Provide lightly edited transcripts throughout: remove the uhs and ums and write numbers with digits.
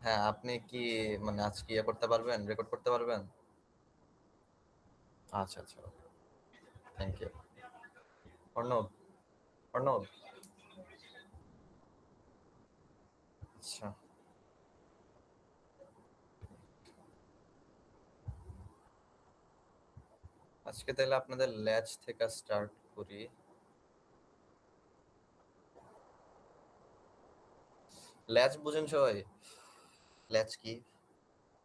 হ্যাঁ, আপনি কি মানে আজকে ইয়ে করতে পারবেন, রেকর্ড করতে পারবেন? আচ্ছা আচ্ছা, থ্যাংক ইউ। অর্ণব, অর্ণব, আচ্ছা আজকে তাহলে আপনাদের ল্যাচ থেকে স্টার্ট করি। ল্যাচ বুঝেন সবাই? ল্যাচ কি,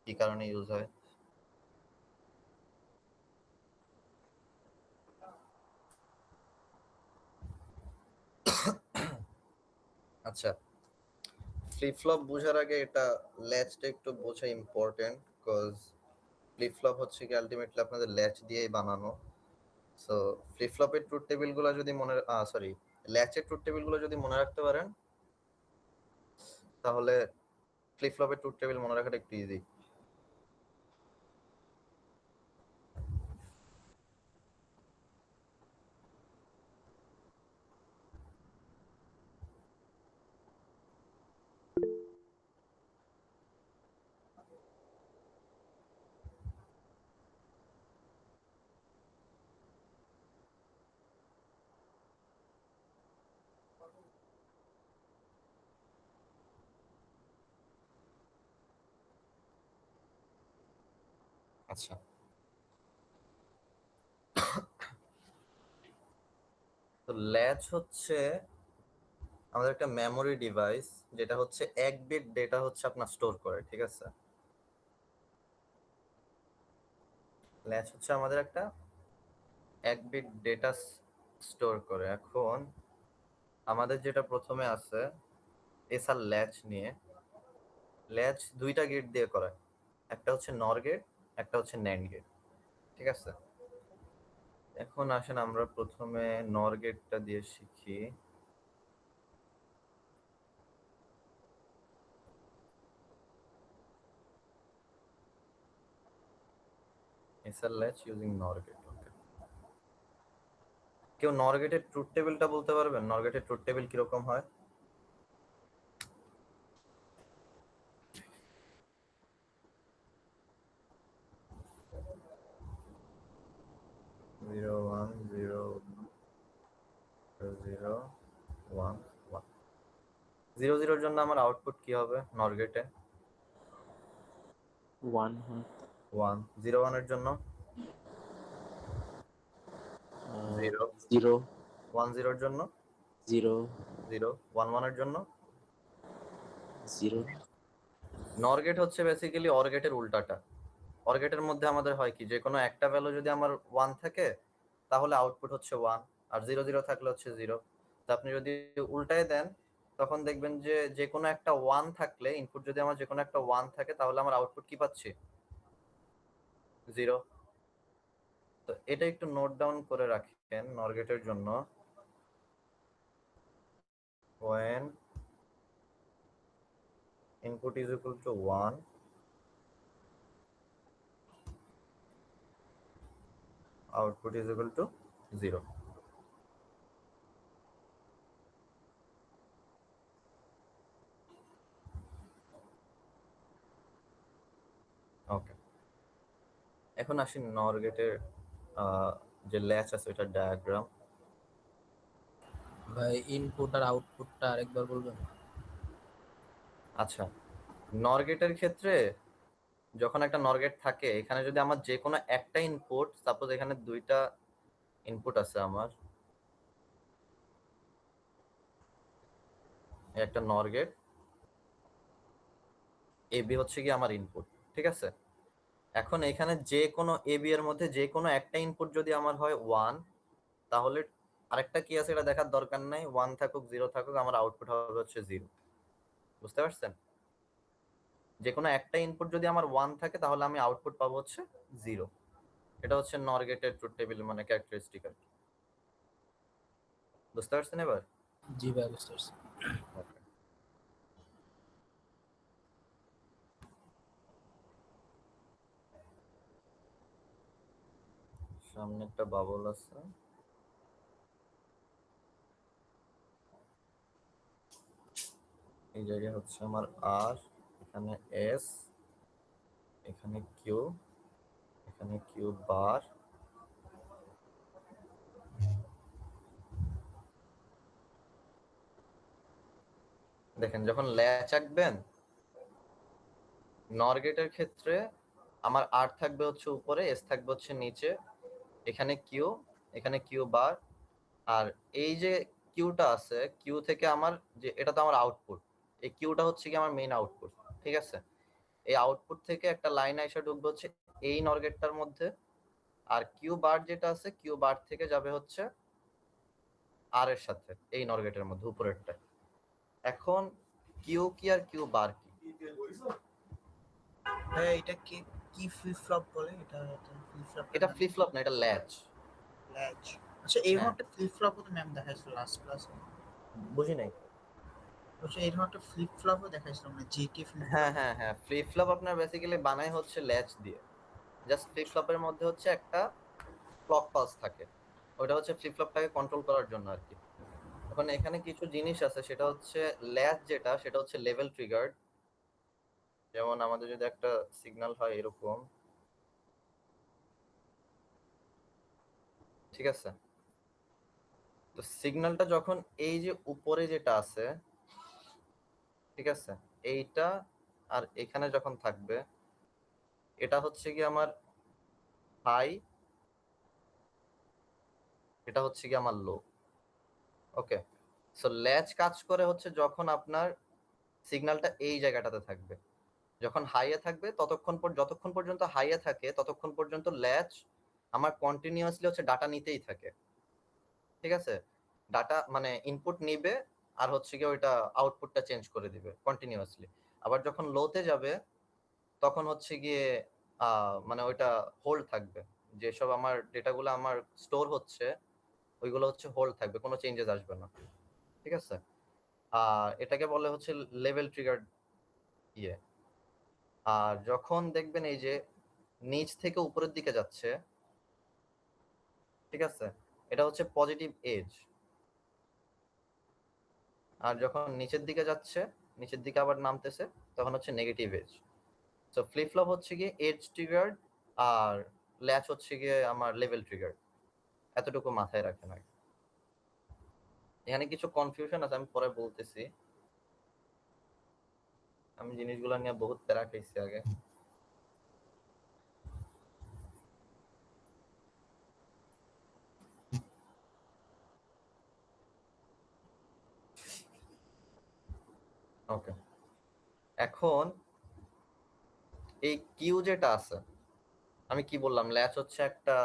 কি কারণে ইউজ হয়? আচ্ছা, ফ্লিপ ফ্লপ বোঝার আগে এটা ল্যাচটা একটু বোঝা ইম্পর্টেন্ট, বিকজ ফ্লিপ ফ্লপ হচ্ছে কি আলটিমেটলি আপনাদের ল্যাচ দিয়েই বানানো। সো ফ্লিপ ফ্লপের ট্রুথ টেবিল গুলো যদি মনে সরি ল্যাচের ট্রুথ টেবিল গুলো যদি মনে রাখতে পারেন, তাহলে ফ্লিপ ফ্লপের ট্রুথ টেবিল মনে রাখাটা একটু ইজি। আচ্ছা, তো ল্যাচ হচ্ছে আমাদের একটা মেমোরি ডিভাইস, যেটা হচ্ছে এক বিট ডেটা হচ্ছে আপনার স্টোর করে, ঠিক আছে? ল্যাচ হচ্ছে আমাদের একটা এক বিট ডেটা স্টোর করে। এখন আমাদের যেটা প্রথমে আছে এসআর ল্যাচ নিয়ে, ল্যাচ দুইটা গেট দিয়ে করা, একটা হচ্ছে নর গেট, একটা হচ্ছে ন্যান্ড গেট, ঠিক আছে? এখন আসেন আমরা প্রথমে নর গেটটা দিয়ে শিখি। এসআর ল্যাচ ইউজিং নর গেট, ওকে। কেউ নর গেটের ট্রুথ টেবিলটা বলতে পারবেন? নর গেটের ট্রুথ টেবিল কিরকম হয়? 0 1 0 0 1 1। 0 0-র জন্য আমার আউটপুট কি হবে নর গেটে? 1 হয়। 1। 0 1-এর জন্য 0। 0 1 0-র জন্য 0 0। 1 1-এর জন্য 0। নর গেট হচ্ছে বেসিক্যালি অর গেটের উল্টাটা। অর গেটের মধ্যে আমাদের হয় কি, যে কোনো একটা ভ্যালু যদি আমার 1 থাকে তাহলে আউটপুট হচ্ছে 1, আর 0 0 থাকলে হচ্ছে 0। তো আপনি যদি উল্টায় দেন তখন দেখবেন যে যে কোনো একটা 1 থাকলে, ইনপুট যদি আমার যে কোনো একটা 1 থাকে, তাহলে আমার আউটপুট কি পাচ্ছি? 0। তো এটা একটু নোট ডাউন করে রাখেন নর গেটের জন্য। when input is equal to 1, output is equal to 0. ওকে, এখন আসি নর গেটের যে ল্যাচ আছে ওটার ডায়াগ্রাম। ভাই ইনপুট আর আউটপুটটা আরেকবার বলবেন? আচ্ছা, নর গেটের ক্ষেত্রে যখন একটা নর গেট থাকে, এখানে যদি আমার যে কোনো একটা ইনপুট, সাপোজ এখানে দুইটা ইনপুট আছে আমার, একটা নর গেট এবি হচ্ছে কি আমার ইনপুট, ঠিক আছে? এখন এখানে যে কোনো এবি এর মধ্যে যে কোনো একটা ইনপুট যদি আমার হয় 1, তাহলে আরেকটা কি আছে এটা দেখার দরকার নাই, 1 থাকুক 0 থাকুক, আমার আউটপুট হবে হচ্ছে 0। বুঝতে পারছেন? যে কোনো একটা ইনপুট যদি আমার 1 থাকে তাহলে আমি আউটপুট পাবো হচ্ছে 0। এটা হচ্ছে নর গেটের ট্রুথ টেবিল মানে ক্যারেক্টারিস্টিক আর কি। বুঝতে পারছেন এবার? জি ভাই, বুঝতে পারছি। Okay. সামনে একটা বাবল আছে, এই জায়গায় হচ্ছে আমার আর, এখানে এস, এখানে কিউ, এখানে কিউ বার, দেখেন যখন ল্যাচ আঁকবেন নর গেটের ক্ষেত্রে আমার আর থাকবে হচ্ছে উপরে, এস থাকবে হচ্ছে নিচে, এখানে কিউ, এখানে কিউ বার, আর এই যে কিউটা আছে কিউ থেকে আমার যে এটা তো আমার আউটপুট, এই কিউটা হচ্ছে কি আমার মেইন আউটপুট, ঠিক আছে। এই আউটপুট থেকে একটা লাইন আইসা ঢুকবে হচ্ছে এই নর গেটটার মধ্যে, আর কিউ বার যেটা আছে কিউ বার থেকে যাবে হচ্ছে আর এর সাথে এই নর গেটের মধ্যে উপরেরটা। এখন কিউ কি আর কিউ বার কি? হ্যাঁ, এটা কি কি ফ্লিপ ফ্লপ বলে? এটা ফ্লিপ ফ্লপ, এটা ফ্লিপ ফ্লপ না, এটা ল্যাচ। ল্যাচ। আচ্ছা, এই হ্যাঁ। ধরনের ফ্লিপ ফ্লপও তো ম্যাম দেখাইছিল লাস্ট ক্লাসে। বুঝি নাই। আচ্ছা, এই ধরনের ফ্লিপ ফ্লপও দেখাইছিল, মানে জিকে ফ্লিপ হ্যাঁ হ্যাঁ হ্যাঁ, ফ্লিপ ফ্লপ আপনার বেসিক্যালি বানায় হচ্ছে ল্যাচ দিয়ে। জাস্ট ফ্লিপ ফ্লপের মধ্যে হচ্ছে একটা ক্লক পালস থাকে, ওটা হচ্ছে ফ্লিপ ফ্লপটাকে কন্ট্রোল করার জন্য আর কি। এখন এখানে কিছু জিনিস আছে, সেটা হচ্ছে ল্যাচ যেটা সেটা হচ্ছে লেভেল ট্রিগার্ড। যেমন আমাদের যদি একটা সিগন্যাল হয় এরকম, ঠিক আছে, তো সিগন্যালটা যখন এই যে উপরে যেটা আছে, ঠিক আছে, এইটা আর এখানে যখন থাকবে, এটা হচ্ছে কি আমার হাই, এটা হচ্ছে কি আমার লো। ওকে, সো ল্যাচ কাজ করে হচ্ছে যখন আপনার সিগন্যালটা এই জায়গাটাতে থাকবে, যখন হাইয়ে থাকবে ততক্ষণ যতক্ষণ পর্যন্ত হাইয়ে থাকে ততক্ষণ পর্যন্ত ল্যাচ আমার কন্টিনিউয়াসলি হচ্ছে ডাটা নিতেই থাকে, ঠিক আছে। ডাটা মানে ইনপুট নিবে আর হচ্ছে কি ওইটা আউটপুটটা চেঞ্জ করে দিবে কন্টিনিউয়াসলি। আবার যখন লোতে যাবে তখন হচ্ছে গিয়ে মানে ওইটা হোল্ড থাকবে, যেসব আমার ডেটাগুলো আমার স্টোর হচ্ছে ওইগুলো হচ্ছে হোল্ড থাকবে, কোনো চেঞ্জেস আসবে না, ঠিক আছে। আর এটাকে বলে হচ্ছে লেভেল ট্রিগার ইয়ে। আর যখন দেখবেন এই যে নিচ থেকে উপরের দিকে যাচ্ছে, ঠিক আছে, এটা হচ্ছে পজিটিভ এজ। আর যখন নিচের দিকে যাচ্ছে, নিচের দিকে আবার নামতেছে, তখন হচ্ছে negative edge. So flip flop হচ্ছে গিয়ে এজ ট্রিগার্ড, আর ল্যাচ হচ্ছে গিয়ে আমার লেভেল ট্রিগার্ড। এতটুকু মাথায় রাখেন আগে। এখানে কিছু কনফিউশন আছে, আমি পরে বলতেছি। আমি জিনিসগুলো নিয়ে বহুত প্যারা খাইছি আগে। ওকে, এখন এই কিউ যেটা আছে, আমি কি বললাম, ল্যাচ হচ্ছে একটা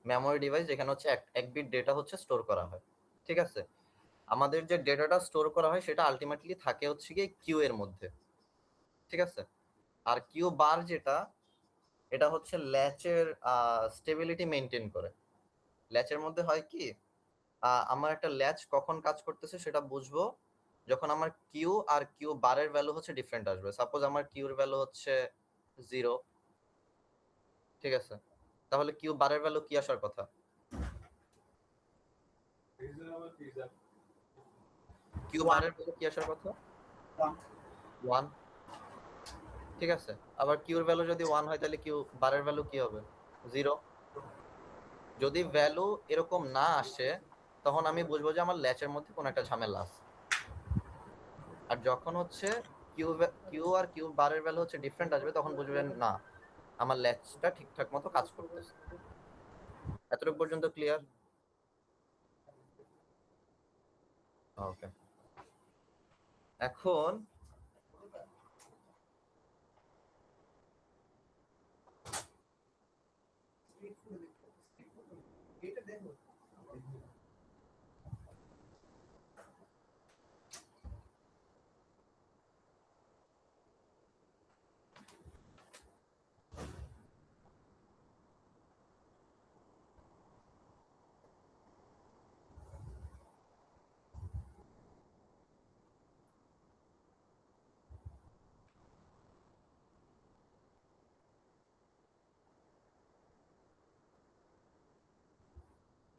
মেমোরি ডিভাইস যেখানে হচ্ছে এক বিট ডেটা হচ্ছে স্টোর করা হয়, ঠিক আছে। আমাদের যে ডেটাটা স্টোর করা হয় সেটা আলটিমেটলি থাকে হচ্ছে গিয়ে কিউ এর মধ্যে, ঠিক আছে। আর কিউ বার যেটা, এটা হচ্ছে ল্যাচের স্টেবিলিটি মেনটেন করে। ল্যাচের মধ্যে হয় কি, আমার একটা ল্যাচ কখন কাজ করতেছে সেটা বুঝবো যখন আমার কিউ আর কিউ বারের ভ্যালু হচ্ছে ডিফারেন্ট আসবে। সাপোজ আমার কিউর ভ্যালু হচ্ছে 0, ঠিক আছে, তাহলে কিউ বারের ভ্যালু কি আসার কথা? কিউ বারের ভ্যালু কি আসার কথা? 1, ঠিক আছে। আবার কিউর ভ্যালু যদি 1 হয় তাহলে কিউ বারের ভ্যালু কি হবে? 0। যদি ভ্যালু এরকম না আসে তখন আমি বুঝবো যে আমার ল্যাচের মধ্যে কোনো একটা ঝামেলা আছে। আর যখন হচ্ছে কিউ কিউ আর কিউ বারের ভ্যালু হচ্ছে ডিফারেন্ট আসবে তখন বুঝবেন না আমার ল্যাচটা ঠিকঠাক মতো কাজ করতেছে। এতটুকু পর্যন্ত ক্লিয়ার? ওকে, এখন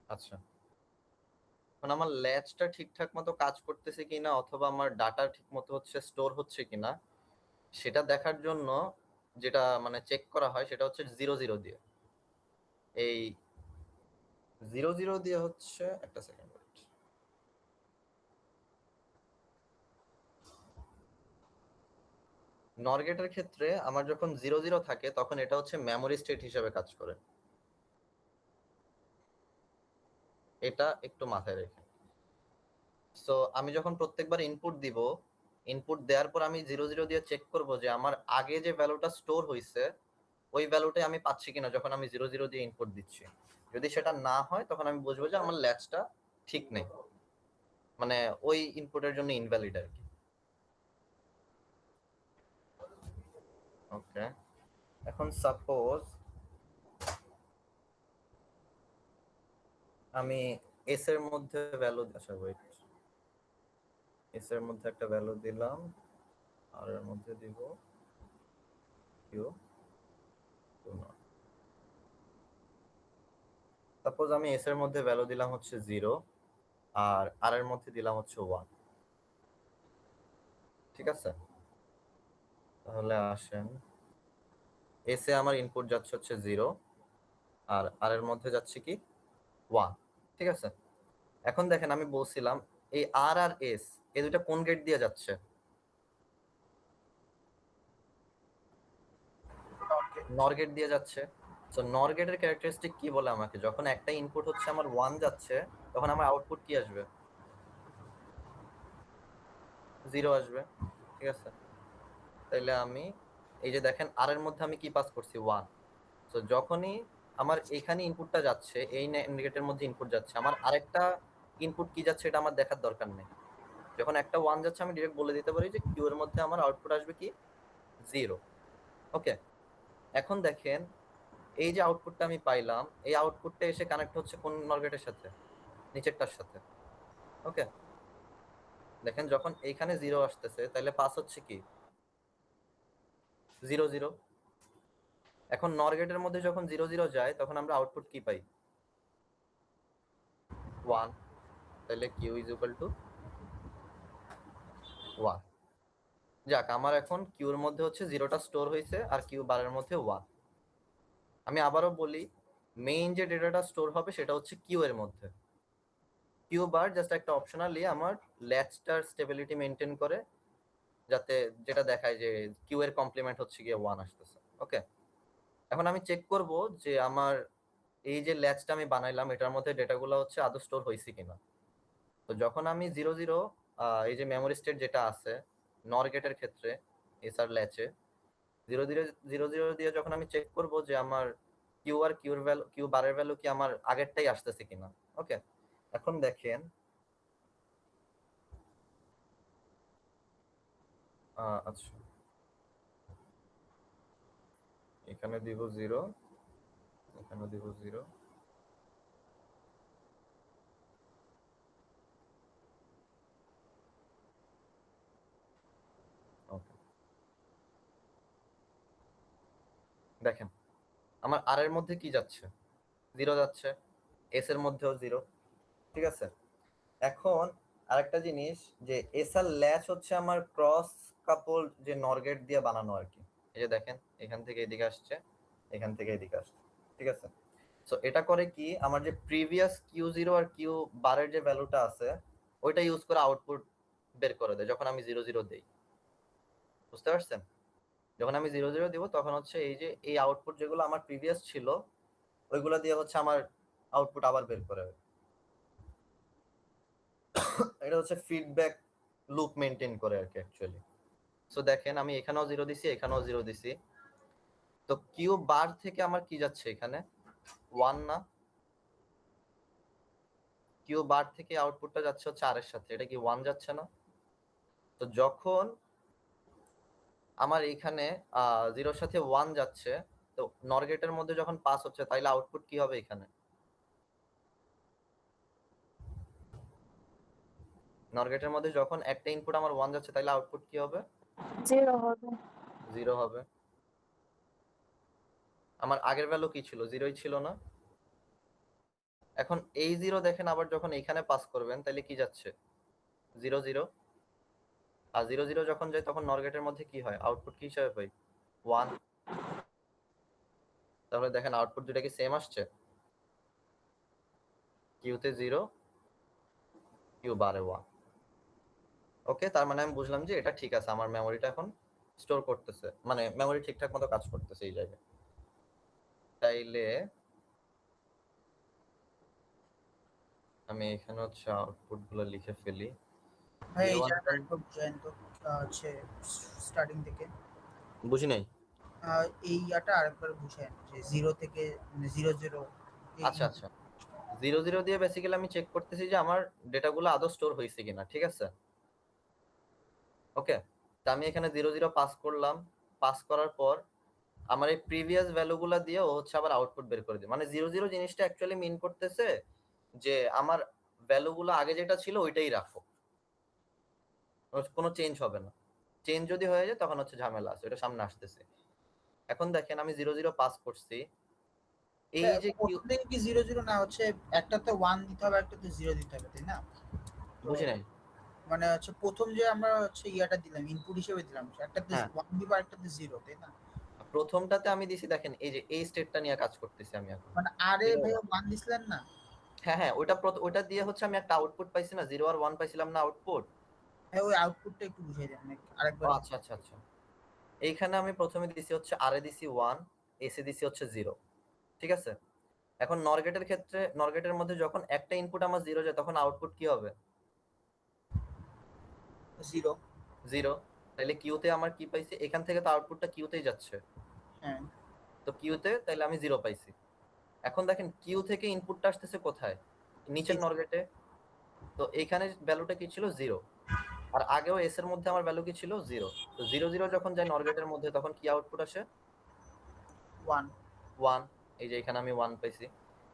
আচ্ছা, এখন আমার ল্যাচটা ঠিকঠাক মতো কাজ করতেছে কিনা অথবা আমার ডাটা ঠিক মতো হচ্ছে স্টোর হচ্ছে কিনা সেটা দেখার জন্য যেটা মানে চেক করা হয় সেটা হচ্ছে 0 0 দিয়ে। এই 0 0 দিয়ে হচ্ছে, একটা সেকেন্ড, নর গেটের ক্ষেত্রে আমার যখন 0 0 থাকে তখন এটা হচ্ছে মেমোরি স্টেট হিসেবে কাজ করে। এটা একটু মাথায় রেখে, সো আমি যখন প্রত্যেকবার ইনপুট দিব, ইনপুট দেওয়ার পর আমি 0 0 দিয়ে চেক করব যে আমার আগে যে ভ্যালুটা স্টোর হয়েছে ওই ভ্যালুটাই আমি পাচ্ছি কিনা যখন আমি 0 0 দিয়ে ইনপুট দিচ্ছি। যদি সেটা না হয় তখন আমি বুঝবো যে আমার ল্যাচটা ঠিক নেই, মানে ওই ইনপুটের জন্য ইনভ্যালিড আর কি। ওকে, এখন সাপোজ আমি এস এর মধ্যে ভ্যালু, আচ্ছা ওয়েট, এস এর মধ্যে একটা ভ্যালু দিলাম, আর এর মধ্যে দিব কিউ। সাপোজ আমি এস এর মধ্যে ভ্যালু দিলাম হচ্ছে 0 আর আর এর মধ্যে দিলাম হচ্ছে 1, ঠিক আছে? তাহলে আসেন, এস এ আমার ইনপুট যাচ্ছে হচ্ছে 0 আর আর এর মধ্যে যাচ্ছে কি 1, ঠিক আছে? এখন দেখেন আমি বলছিলাম এই আর আর এস এই দুইটা কোন গেট দিয়ে যাচ্ছে? নর গেট দিয়ে যাচ্ছে। সো নর গেটের ক্যারেক্টারিস্টিক কি বলে আমাকে, যখন একটা ইনপুট হচ্ছে আমার 1 যাচ্ছে তখন আমার আউটপুট কি আসবে? 0 আসবে, ঠিক আছে? তাইলে আমি এই যে দেখেন আর এর মধ্যে আমি কি পাস করছি 1, তো যখনই আমার এখানে ইনপুটটা যাচ্ছে, এই গেটের মধ্যে ইনপুট যাচ্ছে, আমার আরেকটা ইনপুট কি যাচ্ছে এটা আমার দেখার দরকার নেই। যখন একটা 1 যাচ্ছে আমি ডিরেক্ট বলে দিতে পারি যে কিউ এর মধ্যে আমার আউটপুট আসবে কি 0। ওকে, এখন দেখেন এই যে আউটপুটটা আমি পাইলাম, এই আউটপুটটা এসে কানেক্ট হচ্ছে কোন নর গেটের সাথে? নিচেরটার সাথে। ওকে, দেখেন যখন এইখানে 0 আসতেছে তাহলে পাস হচ্ছে কি 0 0। এখন নর গেটের মধ্যে যখন 0 0 যায় তখন আমরা আউটপুট কি পাই? 1। তাহলে কিউ ইজ ইকুয়াল টু 1। যাক, আমার এখন কিউর মধ্যে হচ্ছে 0টা স্টোর হয়েছে আর কিউ বারের মধ্যে 1। আমি আবারও বলি, মেইন যে ডেটাটা স্টোর হবে সেটা হচ্ছে কিউ এর মধ্যে। কিউ বার জাস্ট একটা অপশনালি আমার ল্যাচটার স্টেবিলিটি মেনটেন করে, যাতে যেটা দেখায় যে কিউ এর কমপ্লিমেন্ট হচ্ছে গিয়ে 1 আসতেছে। ওকে, এখন আমি চেক করব যে আমার এই যে ল্যাচটা আমি বানাইলাম এটার মধ্যে ডেটাগুলো হচ্ছে আদৌ স্টোর হয়েছে কিনা। তো যখন আমি 0 0 এই যে মেমোরি স্টেট যেটা আছে নর গেটের ক্ষেত্রে এসআর ল্যাচে 0 0 0 0 দিয়ে যখন আমি চেক করব যে আমার কিউ আর কিউর ভ্যালু, কিউ বারের ভ্যালু কি আমার আগেরটাই আসতেছে কিনা। ওকে, এখন দেখেন আচ্ছা, এখানে দিব 0, এখানে দিব 0। ওকে, দেখেন আমার আর এর মধ্যে কি যাচ্ছে? 0 যাচ্ছে, এস এর মধ্যেও 0, ঠিক আছে? এখন আরেকটা জিনিস, যে এসআর ল্যাচ হচ্ছে আমার ক্রস কাপল যে নরগেট দিয়ে বানানো আর কি। এই যে দেখেন এখান থেকে এদিকে আসছে, এখান থেকে এদিকে আসছে, ঠিক আছে? সো এটা করে কি, আমার যে প্রিভিয়াস কিউ 0 আর কিউ বারের যে ভ্যালুটা আছে ওইটা ইউজ করে আউটপুট বের করে দেয় যখন আমি 0 0 দেই। বুঝতে পারছেন? যখন আমি 0 0 দিব তখন হচ্ছে এই যে এই আউটপুট যেগুলো আমার প্রিভিয়াস ছিল ওইগুলো দিয়ে হচ্ছে আমার আউটপুট আবার বের করে। এটা হচ্ছে ফিডব্যাক লুপ মেনটেন করে আর কি অ্যাকচুয়ালি। সো দেখেন আমি এখানেও 0 দিছি, এখানেও 0 দিছি, তো কিউ বার থেকে আমার কি যাচ্ছে এখানে 1 না? কিউ বার থেকে আউটপুটটা যাচ্ছে হচ্ছে আর এর সাথে, এটা কি 1 যাচ্ছে না? তো যখন আমার এখানে 0 সাথে 1 যাচ্ছে, তো নর গেটের মধ্যে যখন পাস হচ্ছে তাইলে আউটপুট কি হবে এখানে? নর গেটের মধ্যে যখন একটা ইনপুট আমার 1 যাচ্ছে তাইলে আউটপুট কি হবে? 0 হবে। 0 হবে। আমার আগের ভ্যালু কি ছিল? 0ই ছিল না? এখন এই 0 দেখেন আবার যখন এখানে পাস করবেন তাহলে কি যাচ্ছে? 0 0। আর 0 0 যখন যায় তখন নর গেটের মধ্যে কি হয়, আউটপুট কি হিসাবে পাই, 1। তাহলে দেখেন আউটপুট দুটো কি সেম আসছে, কিউতে 0, কিউ বারে 1। ওকে, তার মানে আমি বুঝলাম যে এটা ঠিক আছে, আমার মেমোরিটা এখন স্টোর করতেছে, মানে মেমোরি ঠিকঠাক মতো কাজ করতেছে এই জায়গায়। তাইলে আমি এখানে হচ্ছে আউটপুট গুলো লিখে ফেলি। ভাই এই 0 1 জায়গাটা একটু বুঝেন তো, হচ্ছে স্টার্টিং থেকে বুঝি নাই। এই ইয়াটা আরেকবার বুঝেন যে 0 থেকে 0 0 আচ্ছা আচ্ছা, 0 0 দিয়ে বেসিক্যালি আমি চেক করতেছি যে আমার ডেটাগুলো আদৌ স্টোর হয়েছে কিনা, ঠিক আছে। ওকে, তা আমি এখানে 0 0 পাস করলাম, পাস করার পর আমার এই প্রিভিয়াস ভ্যালুগুলো দিয়ে ও হচ্ছে আবার আউটপুট বের করে দিই। মানে 0 0 জিনিসটা অ্যাকচুয়ালি মিন করতেছে যে আমার ভ্যালুগুলো আগে যেটা ছিল ওইটাই রাখো, কোনো চেঞ্জ হবে না। চেঞ্জ যদি হয়ে যায় তখন হচ্ছে ঝামেলা আছে, এটা সামনে আসতেছে। এখন দেখেন আমি 0 0 পাস করছি, এই যে প্রথম থেকে কি 0 0 না হচ্ছে, একটাতে 1 দিতে হবে, একটাতে 0 দিতে হবে, তাই না? তো বুঝি নাই। মানে হচ্ছে প্রথম যে আমরা হচ্ছে ইয়াটা দিলাম, ইনপুট হিসেবে দিলাম, একটাতে হ্যাঁ, 1 দিব আর একটাতে 0, তাই না? প্রথমটাতে আমি দিছি, দেখেন এই যে এই স্টেটটা নিয়ে কাজ করতেছি আমি এখন। মানে আরে 0 ভাই 1, 1 দিছিলেন না? হ্যাঁ হ্যাঁ, ওইটা দিয়ে হচ্ছে আমি একটা আউটপুট পাইছি না, 0 আর 1 পাইছিলাম না আউটপুট। হ্যাঁ, ওই আউটপুটটা একটু বুঝিয়ে দেন ও আরেকবার। আচ্ছা আচ্ছা আচ্ছা, এইখানে আমি প্রথমে দিছি হচ্ছে আর এ দিছি 1, এসে দিছি হচ্ছে 0, ঠিক আছে। এখন নর গেটের ক্ষেত্রে, নর গেটের মধ্যে যখন একটা ইনপুট আমার 0 যায় তখন আউটপুট কি হবে, 0। 0। তাহলে কিউতে আমার কি পাইছি, এখান থেকে তো আউটপুটটা কিউতেই যাচ্ছে, হ্যাঁ, তো কিউতে তাহলে আমি 0 পাইছি। এখন দেখেন কিউ থেকে ইনপুটটা আসতেছে কোথায়, নিচের নর গেটে। তো এইখানে ভ্যালুটা কি ছিল, 0। আর আগেও এস এর মধ্যে আমার ভ্যালু কি ছিল, 0। তো 0 0 যখন যায় নর গেটের মধ্যে তখন কি আউটপুট আসে, 1। 1। এই যে এখানে আমি 1 পাইছি।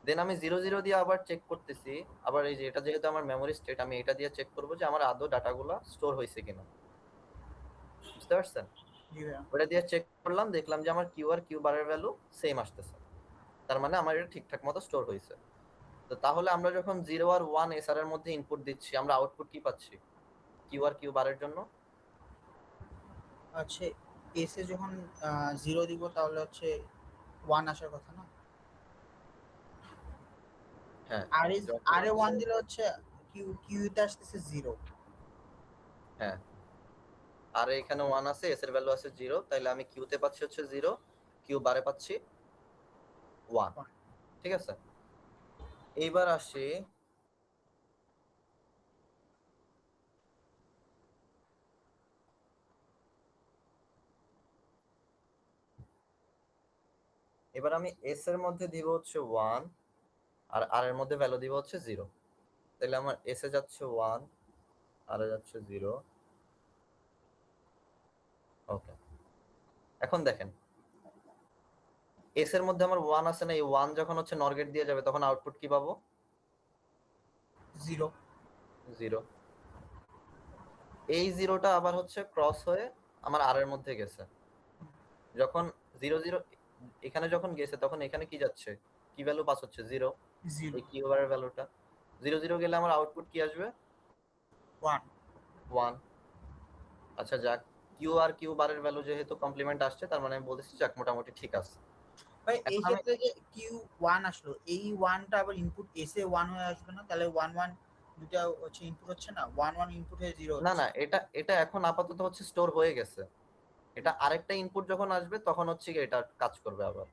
দেন আমি 0 0 দিয়ে আবার চেক করতেছি, আবার এই যে এটা যেহেতু আমার মেমোরি স্টেট, আমি এটা দিয়ে চেক করবো যে আমার আদৌ ডাটাগুলো স্টোর হয়েছে কিনা, বুঝতে পারছেন। জি ভাইয়া। ওটা দিয়ে চেক করলাম, দেখলাম যে আমার কিউ আর কিউ বারের ভ্যালু সেম আসতেছে, তার মানে আমার এটা ঠিকঠাক মতো স্টোর হয়েছে। তো তাহলে আমরা যখন 0 আর 1 এসআর এর মধ্যে ইনপুট দিচ্ছি, আমরা আউটপুট কি পাচ্ছি, কিউ আর কিউ বারের জন্য। আচ্ছা, এসে যখন 0 দিব তাহলে হচ্ছে 1 আসার কথা না? হ্যাঁ আরে যখন আরে 1 হচ্ছে, দিলে হচ্ছে কিউতে আসতেছে 0। হ্যাঁ আর এখানে 1 আছে, এস এর ভ্যালু আছে 0, তাহলে আমি কিউতে পাচ্ছি হচ্ছে 0, কিউ বারে পাচ্ছি 1, ঠিক আছে। এইবার আসি, এবার আমি এস এর মধ্যে দিব হচ্ছে 1, আর আর এর মধ্যে ভ্যালু দিব হচ্ছে 0। তাহলে আমার এস এ যাচ্ছে 1, আর এ যাচ্ছে 0। ওকে, এখন দেখেন এস এর মধ্যে আমার 1 আছে না, এই 1 যখন হচ্ছে নর গেট দিয়ে যাবে তখন আউটপুট কি পাবো, 0। 0। এই 0টা আবার হচ্ছে ক্রস হয়ে আমার আর এর মধ্যে গেছে, যখন 0 0 এখানে যখন গেছে তখন এখানে কি যাচ্ছে, কি ভ্যালু পাস হচ্ছে, 0। 0। এই কিউ বারের ভ্যালুটা 0 0 গেলে আমার আউটপুট কি আসবে, 1। 1। আচ্ছা যাক, কিউ আর কিউ বারের ভ্যালু যেহেতু কমপ্লিমেন্ট আসছে, তার মানে আমি বলতেছি যাক মোটামুটি ঠিক আছে। ভাই এই এখন আমি, ক্ষেত্রে যে কিউ 1 আসলো, এই 1টা আবার ইনপুট এসে 1 হয়ে আসবে না? তাহলে 1 1 দুটা হচ্ছে ইনপুট হচ্ছে না, 1 1 ইনপুট হয়ে 0 না হচ্ছে। না, এটা এটা এখন আপাতত হচ্ছে স্টোর হয়ে গেছে, এটা আরেকটা ইনপুট যখন আসবে তখন হচ্ছে কি এটা কাজ করবে আবার।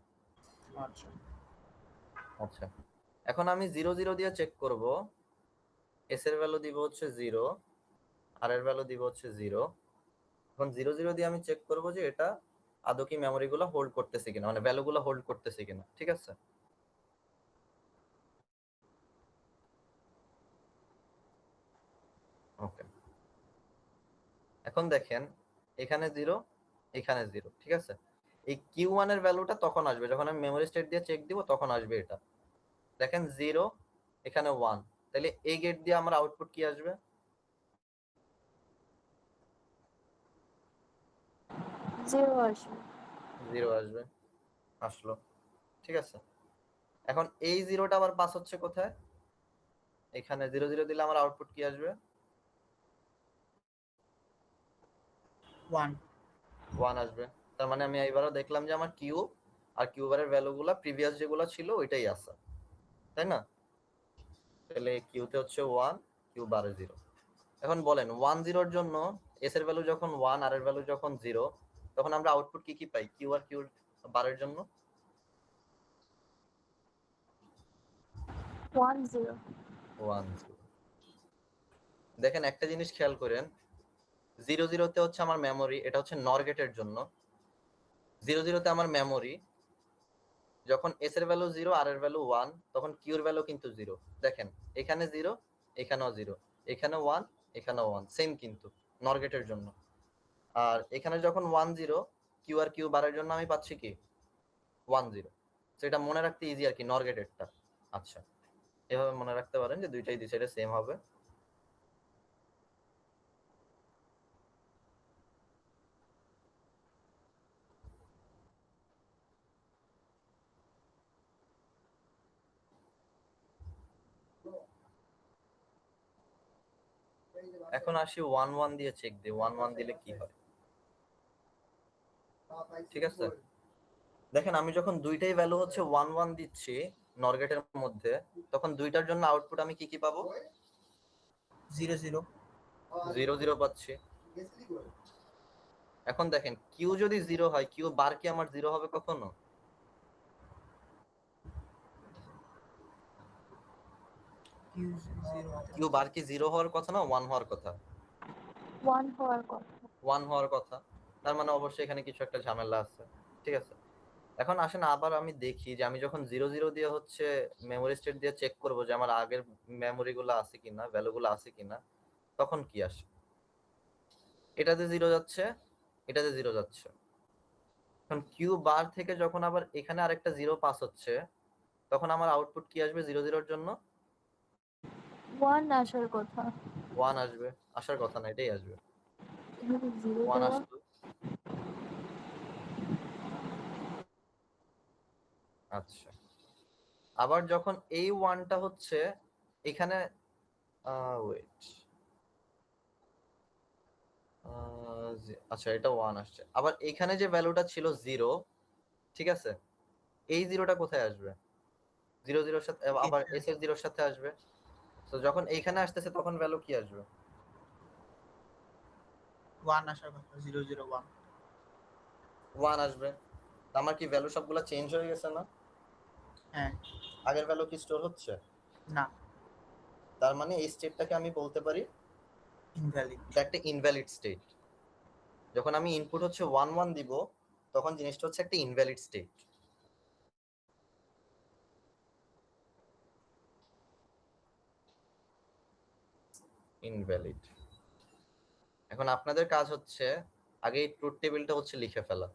আচ্ছা, আচ্ছা, এখন আমি 0 0 দিয়ে চেক করব, এস এর ভ্যালু দিব হচ্ছে 0, আর এর ভ্যালু দিব হচ্ছে 0। এখন 0 0 দিয়ে আমি চেক করব যে এটা আদৌ কি মেমোরি গুলো হোল্ড করতেছে কিনা, মানে ভ্যালু গুলো হোল্ড করতেছে কিনা, ঠিক আছে। ওকে, এখন দেখেন এখানে 0, এখানে 0, ঠিক আছে। এই কিউ1 এর ভ্যালুটা তখন আসবে যখন আমি মেমোরি স্টেট দিয়ে চেক দিব, তখন আসবে এটা। দেখেন 0, এখানে 1, তাহলে এই গেট দিয়ে আমার আউটপুট কি আসবে, 0 আসবে। 0 আসবে, আসলো, ঠিক আছে। এখন এই 0টা আবার পাস হচ্ছে কোথায়, এখানে 0 0 দিলে আমার আউটপুট কি আসবে, 1 1 আসবে। তার মানে আমি এবারও দেখলাম যে আমার কিউ আর কিউ বারের ভ্যালুগুলা প্রিভিয়াস যেগুলো ছিল ওইটাই আছে, তাই না? তাহলে কিউতে হচ্ছে 1, কিউ বারে 0। এখন বলেন 1 0 এর জন্য এস এর ভ্যালু যখন 1 আর এর ভ্যালু যখন 0, তখন আমরা আউটপুট কি কি পাই কিউ আর কিউ বারের জন্য? 1 0 1 0। দেখেন একটা জিনিস খেয়াল করেন, 0 0 তে হচ্ছে আমার মেমোরি, এটা হচ্ছে নর গেটের জন্য। 0 0 তে আমার মেমোরি, যখন এস এর ভ্যালু 0 আর এর ভ্যালু 1, তখন কিউ এর ভ্যালু কিন্তু 0। দেখেন এখানে 0, এখানেও 0, এখানে 1, এখানেও 1, সেম কিন্তু নর গেটের জন্য। আর এখানে যখন 1 0, কিউ আর কিউ বারের জন্য আমি পাচ্ছি কি 1 0। তো এটা মনে রাখতে ইজি আর কি, নর গেটেরটা। আচ্ছা, এভাবে মনে রাখতে পারেন যে দুইটাই দুই সাইডে সেম হবে। এখন আসি 1 1 দিয়ে চেক দিই, 1 1 দিলে কি হয়। ঠিক আছে, দেখেন আমি যখন দুইটাই ভ্যালু হচ্ছে 1 1 দিচ্ছি নর গেটের মধ্যে, তখন দুইটার জন্য আউটপুট আমি কি কি পাবো? 0 0 0 0 পাচ্ছি। এখন দেখেন কিউ যদি 0 হয়, কিউ বার কি আমার 0 হবে কখনো? কিউ 0 কিউ বার কি 0 হওয়ার কথা না 1 হওয়ার কথা? 1 হওয়ার কথা। 1 হওয়ার কথা। তার মানে অবশ্যই এখানে কিছু একটা ঝামেলা আছে। ঠিক আছে, এখন আসেন আবার আমি দেখি যে আমি যখন 0 0 দিয়ে হচ্ছে মেমোরি স্টেট দিয়ে চেক করব যে আমার আগের মেমোরি গুলো আছে কিনা, ভ্যালু গুলো আছে কিনা, তখন কি আসে? এটাতে 0 যাচ্ছে, এটাতে 0 যাচ্ছে। এখন কিউ বার থেকে যখন আবার এখানে আরেকটা 0 পাস হচ্ছে, তখন আমার আউটপুট কি আসবে 0 0 এর জন্য? 1 আসার কথা। 1 আসবে। আসার কথা না, এটাই আসবে। এখানে 0 1 দেওয়া। আসতো। আচ্ছা, আবার যখন এই 1টা হচ্ছে এখানে, ওয়েট, আচ্ছা এটা 1 আসছে। আবার এখানে যে ভ্যালুটা ছিল 0, ঠিক আছে, এই 0টা কোথায় আসবে? 0 0 এর সাথে আবার এস এর 0 এর সাথে আসবে। তো যখন এইখানে আসতেছে তখন ভ্যালু কি আসবে? 1 আসার কথা, 0 0 1 1 আসবে। আমার কি ভ্যালু সবগুলা চেঞ্জ হয়ে গেছে না? হ্যাঁ। আগের ভ্যালু কি স্টোর হচ্ছে? না, তার মানে এই স্টেটটাকে আমি বলতে পারি ইনভ্যালিড। এটা একটা ইনভ্যালিড স্টেট। যখন আমি ইনপুট হচ্ছে 1 1 দিব, তখন জিনিসটা হচ্ছে একটা ইনভ্যালিড স্টেট। ইনভ্যালিড। এখন আপনাদের কাজ হচ্ছে আগে এই ট্রুথ টেবিলটা হচ্ছে লিখে ফেলা,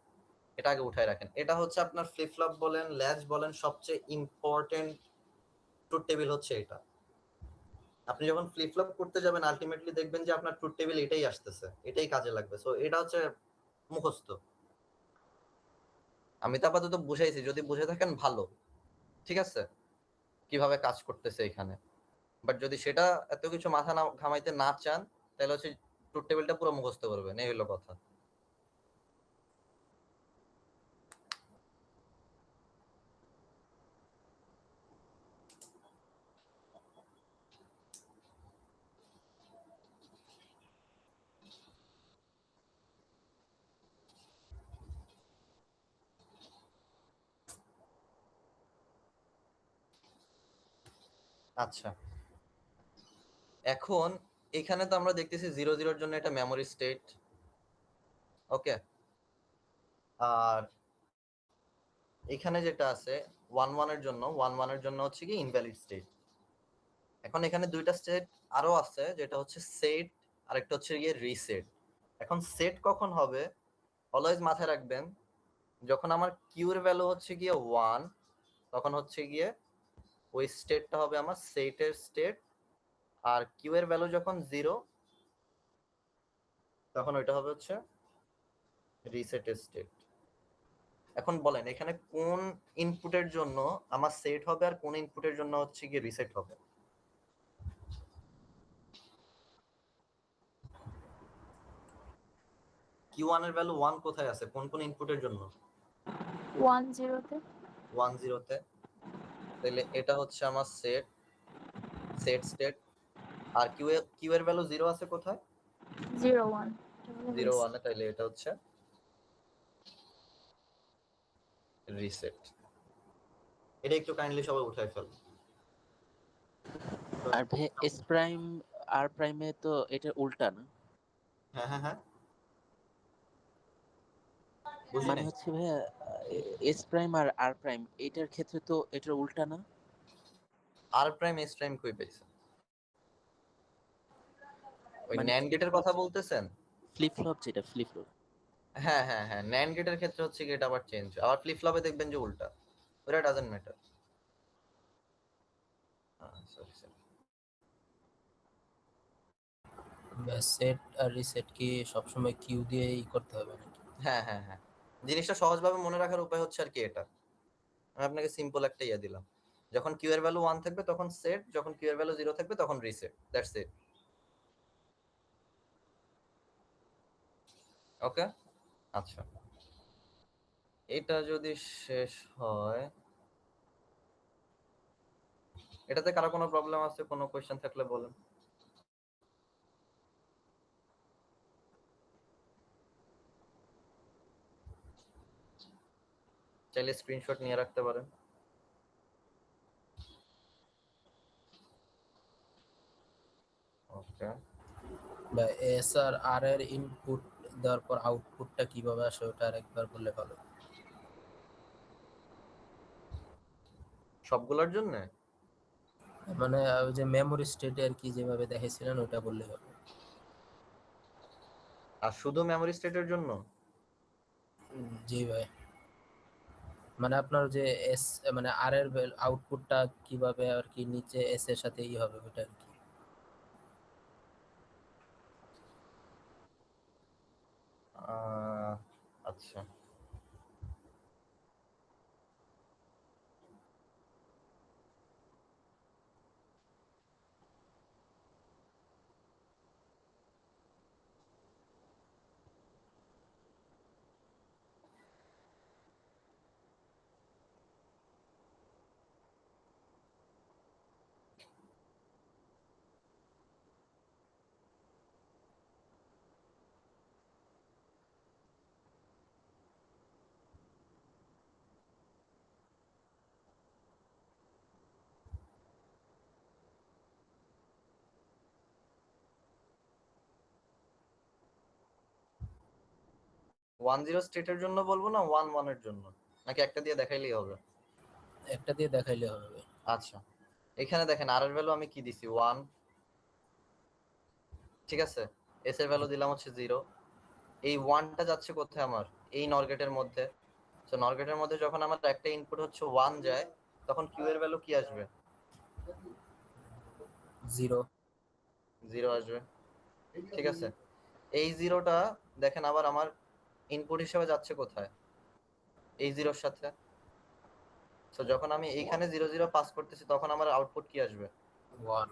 এটা আগে উঠায় রাখেন। এটা হচ্ছে আপনার ফ্লিপ ফ্লপ বলেন, ল্যাচ বলেন, সবচেয়ে ইম্পর্টেন্ট ট্রুথ টেবিল হচ্ছে এটা। আপনি যখন ফ্লিপ ফ্লপ করতে যাবেন আলটিমেটলি দেখবেন যে আপনার ট্রুথ টেবিল এটাই আসতেছে, এটাই কাজে লাগবে। সো এটা হচ্ছে মুখস্থ। আমি তো আপাতত বুঝাইছি, যদি বুঝে থাকেন ভালো, ঠিক আছে, কিভাবে কাজ করতেছে এখানে। বাট যদি সেটা এত কিছু মাথা না ঘামাইতে না চান, তাহলে হচ্ছে ট্রুথ টেবিলটা পুরো মুখস্থ করবেন, এই হলো কথা। আচ্ছা, এখন এখানে তো আমরা দেখতেছি 0 0 এর জন্য এটা মেমোরি স্টেট, ওকে। আর এখানে যেটা আছে 1 1 এর জন্য, 1 1 এর জন্য হচ্ছে কি ইনভ্যালিড স্টেট। এখন এখানে দুইটা স্টেট আরো আছে, যেটা হচ্ছে সেট আর একটা হচ্ছে গিয়ে রিসেট। এখন সেট কখন হবে অলওয়েজ মাথায় রাখবেন, যখন আমার কিউ এর ভ্যালু হচ্ছে গিয়ে 1, তখন হচ্ছে গিয়ে ওই স্টেটটা হবে আমার সেটের স্টেট। আর কিউ এর ভ্যালু যখন 0, তখন ওইটা হবে হচ্ছে রিসেটের স্টেট। এখন বলেন এখানে কোন ইনপুটের জন্য আমার সেট হবে আর কোন ইনপুটের জন্য হচ্ছে গিয়ে রিসেট হবে? Q1 এর ভ্যালু 1 কোথায় আছে, কোন কোন ইনপুটের জন্য? 1 0-তে 1 0 তে। তাহলে এটা হচ্ছে আমার সেট স্টেট। আর কিউ এর ভ্যালু 0 আছে কোথায়? 0 1 0 1 এ। তাহলে এটা হচ্ছে রিসেট। এটা একটু কাইন্ডলি সবাই উঠায় ফেল। আর ভাই এস প্রাইম আর প্রাইমে তো এটা উল্টা না? হ্যাঁ হ্যাঁ হ্যাঁ, বুঝি মানে নাই। হচ্ছে ভাইয়া এস প্রাইম আর আর প্রাইম এটার ক্ষেত্রে তো এটার উল্টা না? আর প্রাইম এস প্রাইম কই পাইছে? ওই মানে ন্যান্ড গেটের কথা বলতেছেন? ফ্লিপ ফ্লপ, যেটা ফ্লিপ ফ্লপ। হ্যাঁ হ্যাঁ হ্যাঁ, ন্যান্ড গেটের ক্ষেত্রে হচ্ছে গেট আবার চেঞ্জ, আবার ফ্লিপ ফ্লপে দেখবেন যে উল্টা। ওটা doesn't matter. Sorry sorry. Set আর রিসেট কি সবসময় কিউ দিয়েই করতে হবে নাকি? হ্যাঁ হ্যাঁ হ্যাঁ, জিনিসটা সহজভাবে মনে রাখার উপায় হচ্ছে আর কি এটা। আমি আপনাকে সিম্পল একটা ইয়ে দিলাম, যখন কিউ এর ভ্যালু 1 থাকবে তখন সেট, যখন কিউ এর ভ্যালু 0 থাকবে তখন রিসেট, দ্যাটস ইট। ওকে, আচ্ছা। এটা যদি শেষ হয়, এটাতে কারো কোনো প্রবলেম আছে, কোনো কোয়েশ্চেন থাকলে বলেন। চাইলে স্ক্রিনশট নিয়ে রাখতে পারেন। ওকে, বা এস আর আর এর ইনপুট দেওয়ার পর আউটপুটটা কিভাবে আসে ওটা আরেকবার বললে ভালো। সবগুলোর জন্য? মানে ওই যে মেমোরি স্টেটে আর কি যেভাবে দেখেছিলেন ওটা বললে হবে। আর শুধু মেমোরি স্টেটের জন্য? জি ভাই, মানে আপনার যে এস মানে আর এর আউটপুটটা কিভাবে আর কি নিচে এস এর সাথে ই হবে ওটা আর কি। আচ্ছা, 1 0 স্টেটের জন্য বলবো না 1 1 এর জন্য, নাকি একটা দিয়ে দেখাইলেই হবে? একটা দিয়ে দেখাইলে হবে ভাই। আচ্ছা, এখানে দেখেন আর এর ভ্যালু আমি কি দিছি 1, ঠিক আছে। এস এর ভ্যালু দিলাম হচ্ছে 0। এই 1টা যাচ্ছে কোথায় আমার? এই নর গেটের মধ্যে। তো নর গেটের মধ্যে যখন আমার একটা ইনপুট হচ্ছে 1 যায়, তখন কিউ এর ভ্যালু কি আসবে? 0 0 আসবে, ঠিক আছে। এই 0টা দেখেন আবার আমার ইনপুট হিসেবে যাচ্ছে কোথায়? এই 0-র সাথে। তো যখন আমি এইখানে 0 0 পাস করতেছি তখন আমার আউটপুট কি আসবে? 1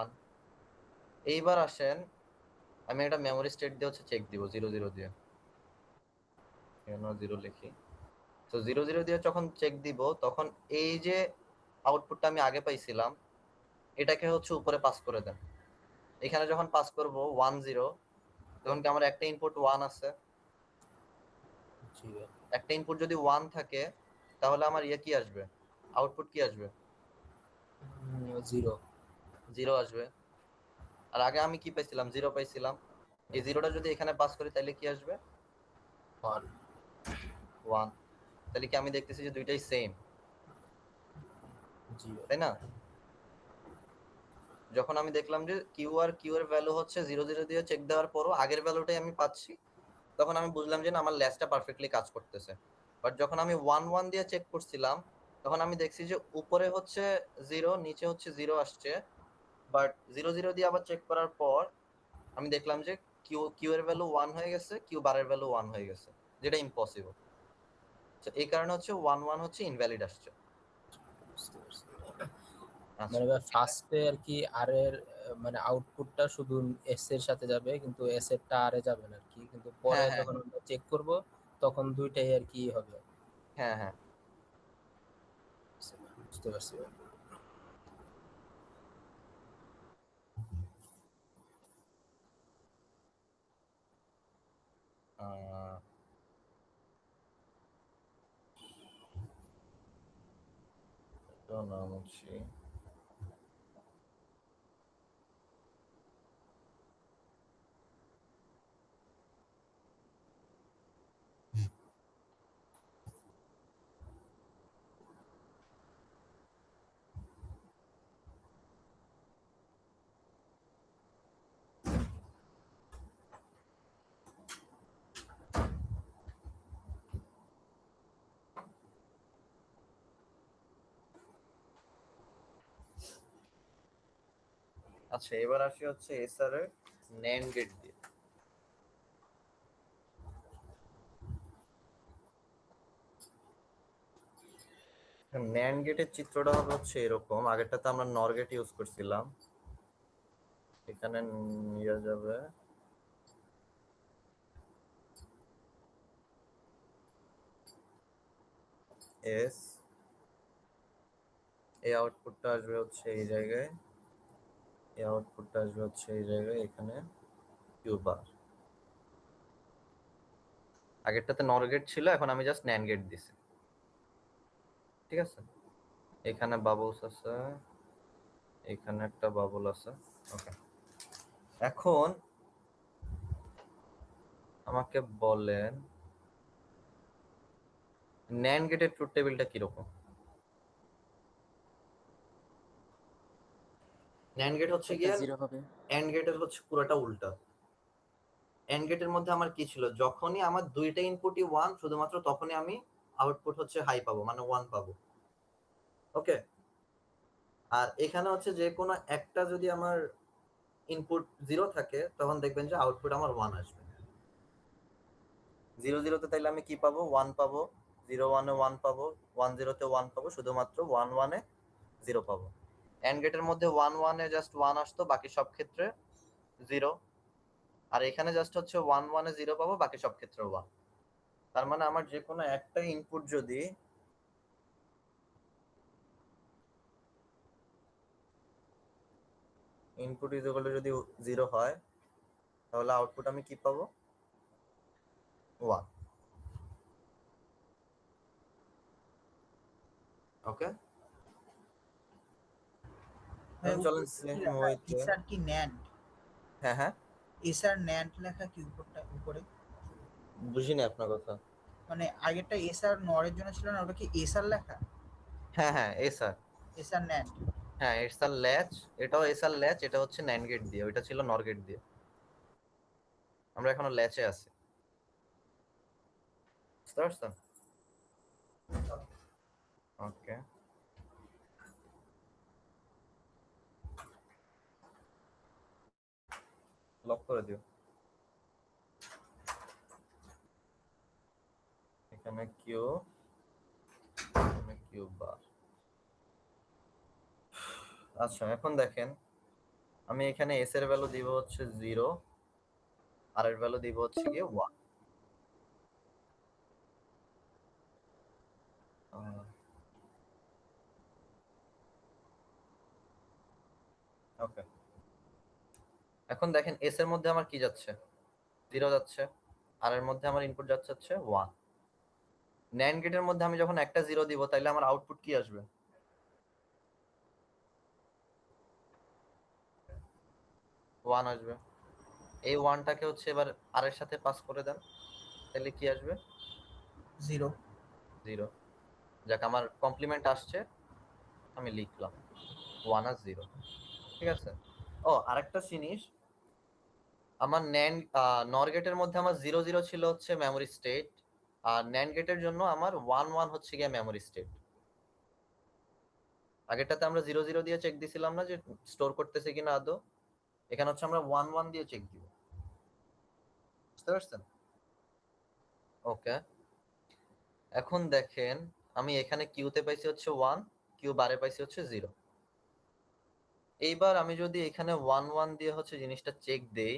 1। এইবার আসেন, আমি এটা মেমোরি স্টেট দিয়ে হচ্ছে চেক দিব 0 0 দিয়ে, কেন 0 লিখি। তো 0 0 দিয়ে যখন চেক দিব তখন এই যে আউটপুটটা আমি আগে পাইছিলাম এটাকে হচ্ছে উপরে পাস করে দেন। এখানে যখন পাস করব 1 0, তখন কি আমার একটা ইনপুট 1 আছে? জি ভাই। একটা ইনপুট যদি 1 থাকে তাহলে আমার ইয়ে কি আসবে? আউটপুট কি আসবে? 0 0 আসবে। আর আগে আমি কি পাইছিলাম? 0 পাইছিলাম। এই 0টা যদি এখানে পাস করি তাহলে কি আসবে? 1 1। তাহলে কি আমি দেখতেছি যে দুইটাই সেম, জি ভাই। তাই না? যখন আমি দেখলাম যে কিউ এর ভ্যালু হচ্ছে 0 0 দিয়ে চেক দেওয়ার পরও আগের ভ্যালুটাই আমি পাচ্ছি, তখন আমি বুঝলাম যে না আমার ল্যাচটা পারফেক্টলি কাজ করতেছে। বাট যখন আমি 1 1 দিয়ে চেক করছিলাম তখন আমি দেখছি যে উপরে হচ্ছে 0, নিচে হচ্ছে 0 আসছে। বাট 0 0 দিয়ে আবার চেক করার পর আমি দেখলাম যে কিউ এর ভ্যালু 1 হয়ে গেছে, কিউ বারের ভ্যালু 1 হয়ে গেছে, যেটা ইম্পসিবল। তো এই কারণে হচ্ছে 1 1 হচ্ছে ইনভ্যালিড আসছে। বুঝতে পারছি। আচ্ছা, মানে ভাই ফার্স্টে আর কি আর এর মানে আউটপুটটা শুধু এস এর সাথে যাবে, কিন্তু এস এরটা আর এ যাবে না আর কি, কিন্তু পরে হ্যাঁ, হ্যাঁ, যখন আমরা চেক করব তখন দুইটাই আর কি হবে। হ্যাঁ, হ্যাঁ। বুঝতে পারছি ভাই। আহ, এটাও নাম হচ্ছে আচ্ছা, এবার আসি হচ্ছে এসআর এর NAND গেট দিয়ে। NAND গেটের চিত্রটা হবে হচ্ছে এরকম, আগেরটাতে আমরা নর গেট ইউজ করছিলাম, এখানে নিয়ে যাবে এস, এই আউটপুটটা আসবে হচ্ছে এই জায়গায়, এই আউটপুটটা আসবে হচ্ছে এই জায়গায়, এখানে কিউ বার। আগেরটাতে নর গেট ছিল, এখন আমি জাস্ট NAND গেট দিছি, ঠিক আছে। এখানে বাবলস আছে, এখানে একটা বাবল আছে, ওকে। এখন আমাকে বলেন NAND গেটের ট্রুথ টেবিলটা কিরকম? NAND গেট হচ্ছে একটা গিয়ে, জিরো হবে। AND গেটের হচ্ছে পুরোটা উল্টা। AND গেটের মধ্যে আমার কি ছিল, যখনই আমার দুইটা ইনপুটই 1, শুধুমাত্র তখনই আমি আউটপুট হচ্ছে হাই পাবো, মানে 1 পাবো, ওকে। আর এখানে হচ্ছে যে কোনো একটা যদি আমার ইনপুট 0 থাকে, তখন দেখবেন যে আউটপুট আমার 1 আসবে। 0 0 তে তাইলে আমি কি পাবো, 1 পাবো, 0 1 এ 1 পাবো, 1 0 তে 1 পাবো, শুধুমাত্র 1 1 এ 0 পাবো। AND গেটের মধ্যে 1 1 এ জাস্ট 1 আসতো, বাকি সব ক্ষেত্রে 0। আর এখানে জাস্ট হচ্ছে 1 1 এ 0 পাবো, বাকি সব ক্ষেত্রে 1। তার মানে আমার যে কোনো একটা ইনপুট যদি ইনপুট ইজ ইকুয়াল টু যদি 0 হয়, তাহলে আউটপুট আমি কি পাবো, 1, ওকে। চলেন সেম ওয়েতে, এসআর কি ন্যান্ড? হ্যাঁ, হ্যাঁ, এসআর ন্যান্ড লেখা কি উপরটা উপরে? বুঝিনি আপনার কথা। মানে আগেরটা এসআর নরের জন্য ছিল না, ওটা কি এসআর লেখা? হ্যাঁ, হ্যাঁ, এসআর, এসআর ন্যান্ড। হ্যাঁ, এসআর ল্যাচ, এটাও এসআর ল্যাচ, এটা হচ্ছে NAND গেট দিয়ে, ওইটা ছিল নর গেট দিয়ে। আমরা এখনো ল্যাচে আছি, বুঝতে পারছেন? ওকে, লক করে দিও। এখানে কিউ, এখানে কিউ বার। আচ্ছা, এখন দেখেন আমি এখানে এস এর ভ্যালু দিব হচ্ছে 0, আর এর ভ্যালু দিব হচ্ছে গিয়ে 1। ওকে, এখন দেখেন এস এর মধ্যে আমার কি যাচ্ছে, 0 যাচ্ছে, আর এর মধ্যে আমার ইনপুট যাচ্ছে হচ্ছে 1। NAND গেটের মধ্যে আমি যখন একটা 0 দিব, তাইলে আমার আউটপুট কি আসবে, 1 আসবে। এই 1টাকে হচ্ছে এবার আর এর সাথে পাস করে দেন, তাহলে কি আসবে, 0। 0। যাক, আমার কমপ্লিমেন্ট আসছে, আমি লিখলাম 1 আর 0, ঠিক আছে। ও, আরেকটা জিনিস, আমার নর গেটের মধ্যে আমার 0 0 ছিল হচ্ছে মেমোরি স্টেট, আর NAND গেটের জন্য আমার 1 1 হচ্ছে গিয়ে মেমোরি স্টেট। আগেরটাতে আমরা 0 0 দিয়ে চেক দিছিলাম না যে স্টোর করতেছে কিনা আদৌ, এখানে হচ্ছে আমরা 1 1 দিয়ে চেক দিব, বুঝতে পারছেন? ওকে, এখন দেখেন আমি এখানে কিউতে পাইছি হচ্ছে 1, কিউ বারে পাইছি হচ্ছে 0। এইবার আমি যদি এখানে 1 1 দিয়ে হচ্ছে জিনিসটা চেক দেই,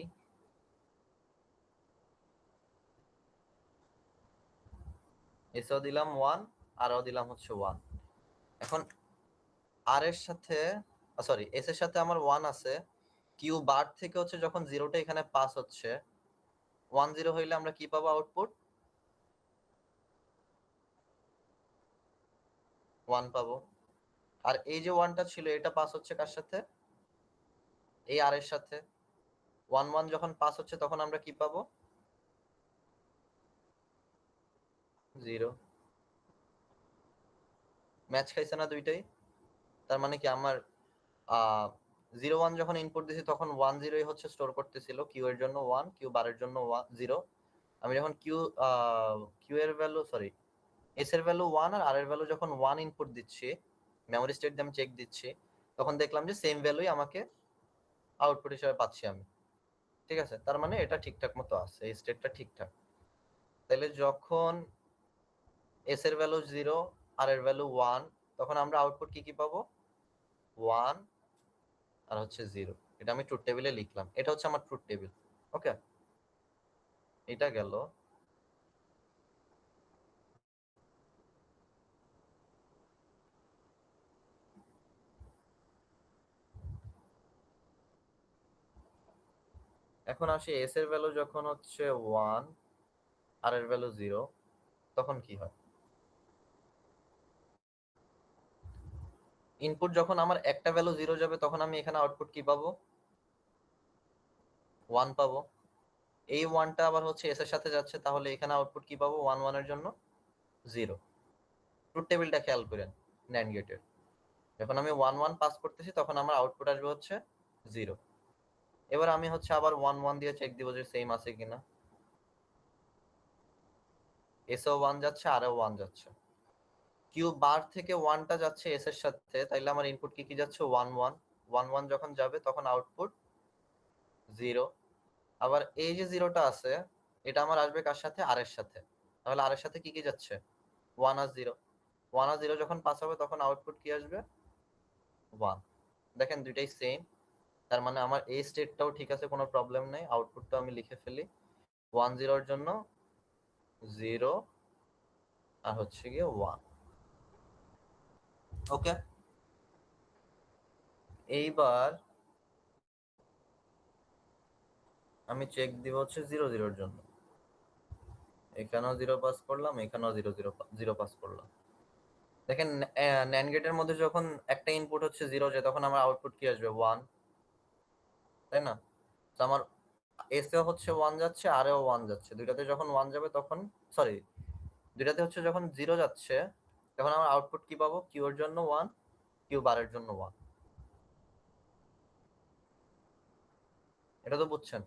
এসও দিলাম 1, আরও দিলাম হচ্ছে 1। এখন আর এর সাথে সরি এস এর সাথে আমার 1 আছে, কিউ বার থেকে হচ্ছে যখন জিরোটা এখানে পাস হচ্ছে 1 0 হইলে আমরা কি পাবো আউটপুট? 1 পাবো। আর এই যে 1টা ছিল এটা পাস হচ্ছে কার সাথে? এই আর এর সাথে। 1 1 যখন পাস হচ্ছে তখন আমরা কি পাবো? 0। ম্যাচ খাইছে না দুইটাই? তার মানে কি আমার 0 1 যখন ইনপুট দিছি তখন 1 0ই হচ্ছে স্টোর করতেছিল, কিউ এর জন্য 1, কিউ বারের জন্য 0। আমি যখন কিউ এর ভ্যালু সরি এস এর ভ্যালু 1 আর এর ভ্যালু যখন 1 ইনপুট দিচ্ছি, মেমরি স্টেট দিয়ে আমি চেক দিচ্ছি, তখন দেখলাম যে সেম ভ্যালুই আমাকে আউটপুট হিসেবে পাচ্ছি আমি। ঠিক আছে, তার মানে এটা ঠিকঠাক মতো আছে, এই স্টেটটা ঠিকঠাক। তাহলে যখন এস এর ভ্যালু 0 আর এর ভ্যালু 1, তখন আমরা আউটপুট কি পাবো? 1 আর হচ্ছে 0। এটা আমি ট্রুথ টেবিলে লিখলাম, এটা হচ্ছে আমার ট্রুথ টেবিল। ওকে, এটা গেল। এখন আসি এস এর ভ্যালু যখন হচ্ছে 1 আর এর ভ্যালু 0, তখন কি হয়? ইনপুট যখন আমার একটা ভ্যালু 0 যাবে তখন আমি এখানে আউটপুট কি পাবো? 1 পাবো। এই 1টা আবার হচ্ছে এস এর সাথে যাচ্ছে, তাহলে এখানে আউটপুট কি পাবো? 1 1 এর জন্য 0। ট্রুথ টেবিলটা খেয়াল করেন NAND গেটের, যখন আমি 1 1 পাস করতেছি তখন আমার আউটপুট আসবে হচ্ছে 0। এবার আমি হচ্ছে আবার 1 1 দিয়ে চেক দিব যে সেম আছে কিনা। এসও 1 যাচ্ছে, আরও 1 যাচ্ছে। কিউ বার থেকে 1টা যাচ্ছে এস এর সাথে, তাইলে আমার ইনপুট কি যাচ্ছে? 1 1 1 1 যখন যাবে তখন আউটপুট 0। আবার এই যে 0টা আছে এটা আমার আসবে কার সাথে? আর এর সাথে। তাহলে আর এর সাথে কি যাচ্ছে? 1 আর 0। 1 আর 0 যখন পাস হবে তখন আউটপুট কি আসবে? 1। দেখেন দুইটাই সেম, তার মানে আমার এই স্টেটটাও ঠিক আছে, কোনো প্রবলেম নেই। আউটপুটটা আমি লিখে ফেলি, 1 0 এর জন্য 0 আর হচ্ছে গিয়ে 1। ওকে, এইবার আমি চেক দিব হচ্ছে 0 0 এর জন্য। এখানেও 0 পাস করলাম, এখানেও 0 0 পাস করলাম। দেখেন NAND গেটের মধ্যে যখন একটা ইনপুট হচ্ছে 0 যায় তখন আমার আউটপুট কি আসবে? 1, তাই না? তো আমার এসে হচ্ছে 1 যাচ্ছে, আরও 1 যাচ্ছে। দুইটাতে যখন 1 যাবে তখন সরি দুইটাতে হচ্ছে যখন 0 যাচ্ছে তখন আমার আউটপুট কি পাবো? কিউ এর জন্য 1, কিউ বারের জন্য 1। এটা তো বুঝছেন?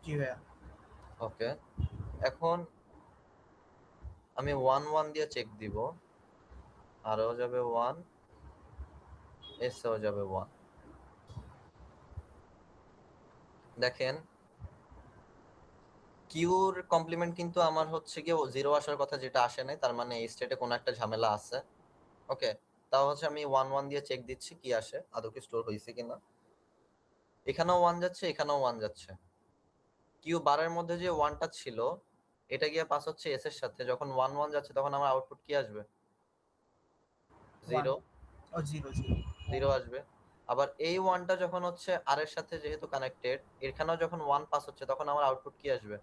জি ভাইয়া। ওকে, এখন আমি 1 1 দিয়ে চেক দিব, আরও যাবে 1, এসেও যাবে 1। দেখেন কিউর কমপ্লিমেন্ট কিন্তু আমার হচ্ছে গিয়ে 0 আসার কথা, যেটা আসে নাই, তার মানে এই স্টেটে কোনো একটা ঝামেলা আছে। ওকে, তাও হচ্ছে আমি 1 1 দিয়ে চেক দিচ্ছি কি আসে, আদৌ কি স্টোর হয়েছে কিনা। এখানেও 1 যাচ্ছে, এখানেও 1 যাচ্ছে। কিউ বারের মধ্যে যে 1টা ছিল এটা গিয়ে পাস হচ্ছে এস এর সাথে, যখন 1 1 যাচ্ছে তখন আমার আউটপুট কি আসবে? 0 ও 0 0 0 আসবে। আবার এই 1টা যখন হচ্ছে আর এর সাথে যেহেতু কানেক্টেড, এখানেও যখন 1 পাস হচ্ছে তখন আমার আউটপুট কি আসবে?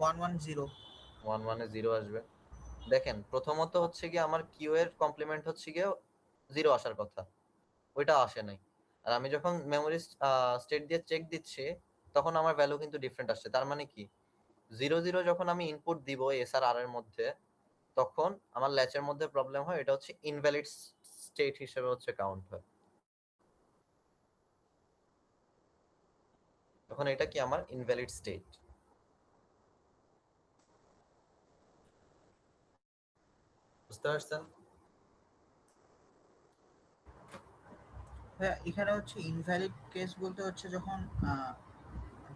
1 1 0 1 1 এ 0 আসবে। দেখেন প্রথমত হচ্ছে গিয়ে আমার কিউ এর কমপ্লিমেন্ট হচ্ছে গিয়ে 0 আসার কথা, ওইটা আসে নাই। আর আমি যখন মেমোরি স্টেট দিয়ে চেক দিচ্ছি তখন আমার ভ্যালু কিন্তু ডিফারেন্ট আসছে। তার মানে কি 0 0 যখন আমি ইনপুট দিব এস আর আর এর মধ্যে তখন আমার ল্যাচের মধ্যে প্রবলেম হয়, এটা হচ্ছে ইনভ্যালিড স্টেট হিসেবে হচ্ছে কাউন্ট হয়। তখন এটা কি আমার ইনভ্যালিড স্টেট। বুঝতে পারছেন? হ্যাঁ, এখানে হচ্ছে ইনভ্যালিড কেস বলতে হচ্ছে যখন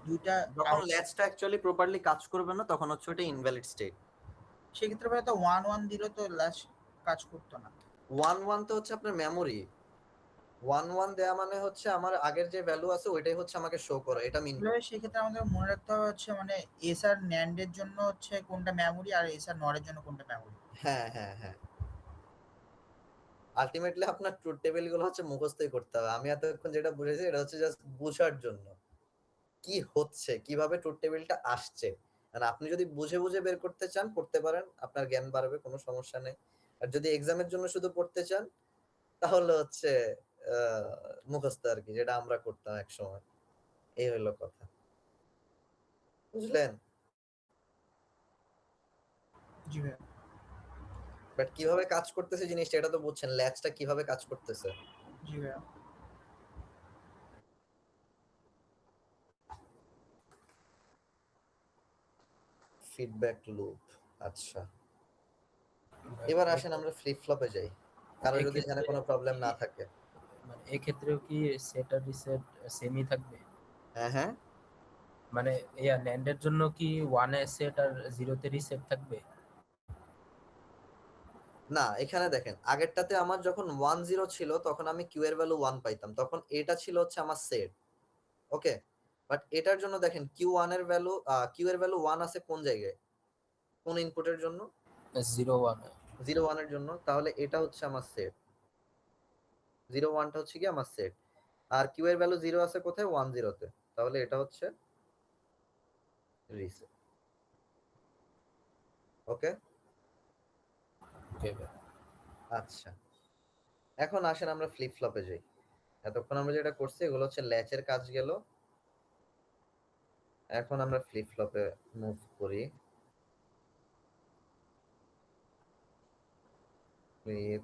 দুইটা যখন ল্যাচটা অ্যাকচুয়ালি প্রপারলি কাজ করবে না তখন হচ্ছে ওটা ইনভ্যালিড স্টেট। সেক্ষেত্রে ভাই তো 1 1 দিলে তো ল্যাচ কাজ করতো না। 1 1 তো হচ্ছে আপনার মেমোরি, 1 1 দেয়া মানে হচ্ছে আমার আগের যে ভ্যালু আছে ওইটাই হচ্ছে আমাকে শো করে, এটা মিন। তাহলে সেক্ষেত্রে আমাদের মনে রাখতে হবে হচ্ছে মানে এস আর ন্যান্ডের জন্য হচ্ছে কোনটা মেমোরি আর এস আর নরের জন্য কোনটা মেমোরি। হ্যাঁ হ্যাঁ হ্যাঁ, আলটিমেটলি আপনার ট্রুথ টেবিল গুলো হচ্ছে মুখস্থই করতে হবে। আমি এতক্ষণ যেটা বুঝেছি এটা হচ্ছে জাস্ট বোঝার জন্য কি হচ্ছে, কিভাবে ট্রুথ টেবিলটা আসছে। আর আপনি যদি বুঝে বুঝে বের করতে চান করতে পারেন, আপনার জ্ঞান বাড়বে, কোনো সমস্যা নেই। আর যদি এক্সামের জন্য শুধু পড়তে চান তাহলে হচ্ছে মুখস্থ আর কি, যেটা আমরা করতাম এক সময়। এই হলো কথা, বুঝলেন? জি ভাই। বাট কিভাবে কাজ করতেছে জিনিসটা এটা তো বুঝছেন, ল্যাচটা কিভাবে কাজ করতেছে। জি ভাই। ফিডব্যাক লুপ, আচ্ছা। এবার আসেন আমরা ফ্লিপ ফ্লপে যাই, কারো যদি এখানে কোনো প্রবলেম না থাকে। মানে এক্ষেত্রেও কি সেট আর রিসেট সেমই থাকবে? হ্যাঁ হ্যাঁ, মানে ন্যান্ডের জন্য কি 1 এ সেট আর 0 তে রিসেট থাকবে? না এখানে দেখেন আগেরটাতে আমার যখন 1 0 ছিল তখন আমি কিউ এর ভ্যালু 1 পাইতাম, তখন এটা ছিল হচ্ছে আমার সেট। ওকে, বাট এটার জন্য দেখেন কিউ এর ভ্যালু 1 আছে কোন জায়গায়, কোন ইনপুটের জন্য? 0 1 এ। 0 1 এর জন্য, তাহলে এটা হচ্ছে আমার সেট। 0 1টা হচ্ছে কি আমার সেট, আর কিউ এর ভ্যালু 0 আছে কোথায়? 1 0 তে, তাহলে এটা হচ্ছে রিসেট। ওকে, ওকে ভাই। আচ্ছা। এখন আসেন আমরা ফ্লিপ ফ্লপে যাই। এতক্ষণ আমরা যেটা করছি এগুলো হচ্ছে ল্যাচের কাজ গেল, এখন আমরা ফ্লিপ ফ্লপে মুভ করি। ফ্লিপ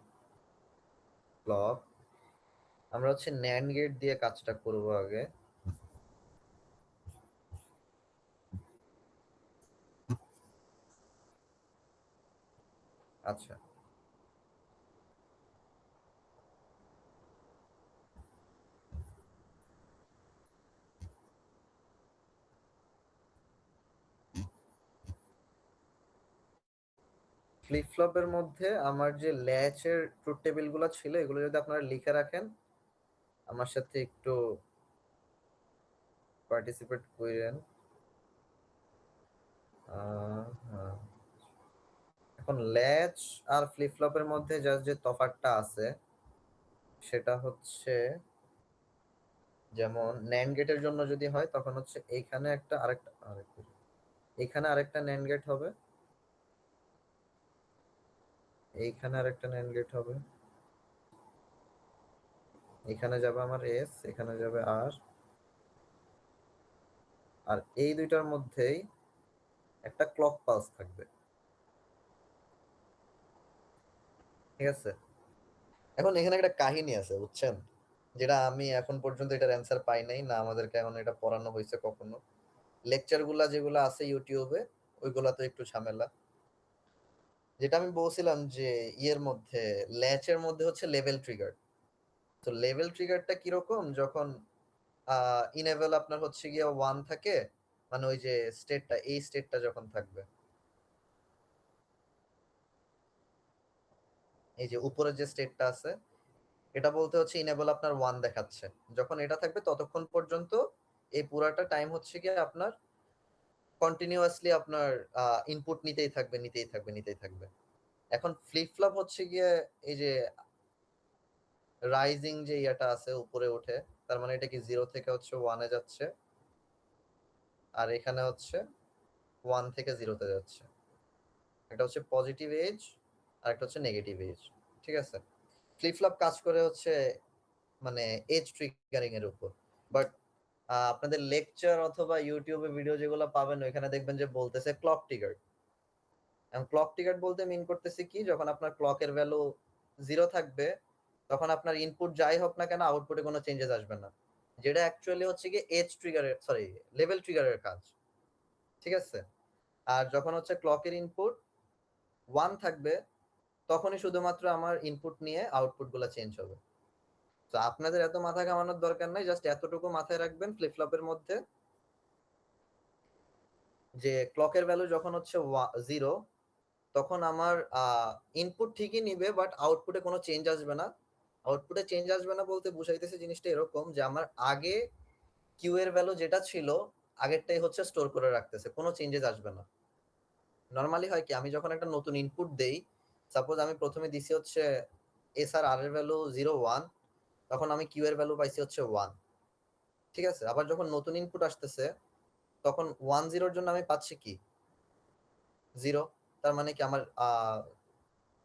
ফ্লপ, আমরা হচ্ছে ন্যান্ড গেট দিয়ে কাজটা করব আগে। আচ্ছা, ফ্লিপ ফ্লপের মধ্যে আমার যে ল্যাচের ট্রুথ টেবিল গুলো ছিল এগুলো যদি আপনারা লিখে রাখেন, আমার সাথে একটু পার্টিসিপেট করেন। হ্যাঁ। এখন ল্যাচ আর ফ্লিপ ফ্লপের মধ্যে জাস্ট যে তফাৎটা আছে সেটা হচ্ছে, যেমন ন্যান্ড গেটের জন্য যদি হয় তখন হচ্ছে এইখানে একটা এইখানে আরেকটা ন্যান্ড গেট হবে, এইখানে আরেকটা ন্যান্ড গেট হবে, এখানে যাবে আমার এস, এখানে যাবে আর, আর এই দুইটার মধ্যেই একটা ক্লক পালস থাকবে। ঠিক আছে, এখন এখানে একটা কাহিনী আছে বুঝছেন, যেটা আমি এখন পর্যন্ত এটার অ্যান্সার পাই নাই, না আমাদেরকে এখন এটা পড়ানো হয়েছে কখনো। লেকচার গুলা যেগুলো আছে ইউটিউবে ওইগুলা তো একটু ঝামেলা। যেটা আমি বলছিলাম যে ইয়ের মধ্যে, ল্যাচের মধ্যে হচ্ছে লেভেল ট্রিগার। তো লেভেল ট্রিগারটা কিরকম, যখন ইনেবল আপনার হচ্ছে গিয়ে 1 থাকে, মানে ওই যে স্টেটটা, এই স্টেটটা যখন থাকবে, এই যে উপরে যে স্টেটটা আছে এটা বলতে হচ্ছে ইনেবল আপনার 1 দেখাচ্ছে, যখন এটা থাকবে ততক্ষণ পর্যন্ত এই পুরাটা টাইম হচ্ছে গিয়ে আপনার কন্টিনিউয়াসলি আপনার ইনপুট নিতেই থাকবে নিতেই থাকবে নিতেই থাকবে। এখন ফ্লিপ ফ্লপ হচ্ছে গিয়ে এই যে রাইজিং যে ইয়াটা আছে উপরে ওঠে, তার মানে এটা কি 0 থেকে হচ্ছে 1 এ যাচ্ছে, আর এখানে হচ্ছে 1 থেকে 0 তে যাচ্ছে। এটা হচ্ছে পজিটিভ এজ আর একটা হচ্ছে নেগেটিভ এজ। ঠিক আছে, ফ্লিপ ফ্লপ কাজ করে হচ্ছে মানে এজ ট্রিগারিং এর উপর। বাট আপনাদের লেকচার অথবা ইউটিউবে ভিডিও যেগুলো পাবেন ওইখানে দেখবেন যে বলতেছে ক্লক ট্রিগার। এখন ক্লক ট্রিগার বলতে মিন করতেছে কি, যখন আপনার ক্লকের ভ্যালু 0 থাকবে তখন আপনার ইনপুট যাই হোক না কেন আউটপুটে কোনো চেঞ্জেস আসবে না, যেটা অ্যাকচুয়ালি হচ্ছে কি এজ ট্রিগারের, সরি লেভেল ট্রিগারের কাজ। ঠিক আছে, আর যখন হচ্ছে ক্লকের ইনপুট 1 থাকবে তখনই শুধুমাত্র আমার ইনপুট নিয়ে আউটপুট গুলা চেঞ্জ হবে। তো আপনাদের এত মাথা ঘামানোর দরকার নাই, জাস্ট এতটুকু মাথায় রাখবেন ফ্লিপ ফ্লপের মধ্যে যে ক্লকের ভ্যালু যখন হচ্ছে 0 তখন আমার ইনপুট ঠিকই নিবে, বাট আউটপুটে কোনো চেঞ্জ আসবে না। আউটপুটে চেঞ্জ আসবে না বলতে বুঝাইতেছে জিনিসটা এরকম যে আমার আগে কিউ এর ভ্যালু যেটা ছিল আগেরটাই হচ্ছে স্টোর করে রাখতেছে, কোনো চেঞ্জেস আসবে না। নরমালি হয় কি, আমি যখন একটা নতুন ইনপুট দেই, সাপোজ আমি প্রথমে দিছি হচ্ছে এস আর আর এর ভ্যালু 0 1, তখন আমি কিউ এর ভ্যালু পাইছি হচ্ছে 1, ঠিক আছে। আবার যখন নতুন ইনপুট আসতেছে তখন 1 0 জন্য আমি পাচ্ছি কি 0, তার মানে কি আমার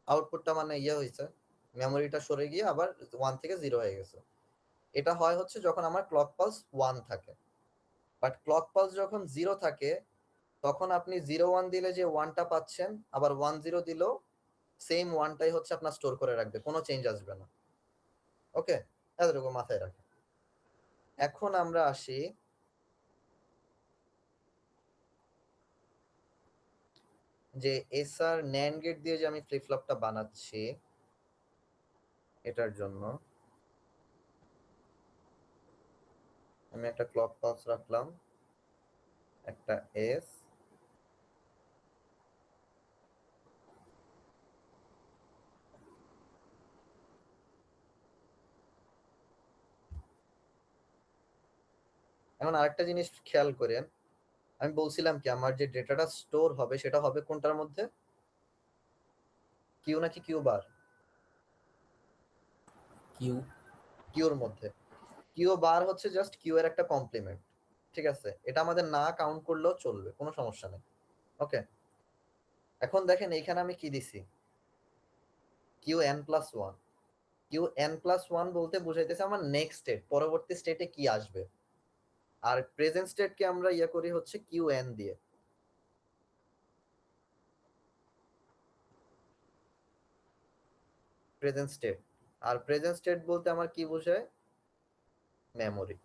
আউটপুটটা মানে ইয়ে হয়েছে, মেমোরিটা সরে গিয়ে আবার 1 থেকে 0 হয়ে গেছে। এটা হয় হচ্ছে যখন আমার ক্লক পালস 1 থাকে, বাট ক্লক পালস যখন 0 থাকে তখন আপনি 0 1 দিলে যে 1টা পাচ্ছেন, আবার 1 0 দিলেও সেম 1টাই হচ্ছে আপনার স্টোর করে রাখবে, কোনো চেঞ্জ আসবে না। ওকে, এতটুকু মাথায় রাখেন। এখন আমরা আসি যে এসআর ন্যান্ড গেট দিয়ে যে আমি ফ্লিপ ফ্লপটা বানাচ্ছি, এটার জন্য আমি একটা ক্লক পালস রাখলাম, একটা এস, এখন আরেকটা জিনিস খেয়াল করেন, আমি বলছিলাম কি আমার যে ডেটাটা স্টোর হবে সেটা হবে কোনটার মধ্যে, কিউ নাকি কিউ বার? কিউ। কিউর মধ্যে। কিউ বার হচ্ছে জাস্ট কিউ এর একটা কমপ্লিমেন্ট, ঠিক আছে, এটা আমাদের না কাউন্ট করলেও চলবে, কোনো সমস্যা নেই। ওকে, এখন দেখেন এইখানে আমি কি দিছি, Q N plus one. Q N plus one বলতে বুঝাইতেছে আমার নেক্সট স্টেট, পরবর্তী স্টেটে কি আসবে। আর প্রেজেন্ট স্টেটকে আমরা ইয়ে করি হচ্ছে কিউ এন দিয়ে, প্রেজেন্ট স্টেট। আর প্রেজেন্ট স্টেট বলতে আমার কি বোঝায়, মেমোরি।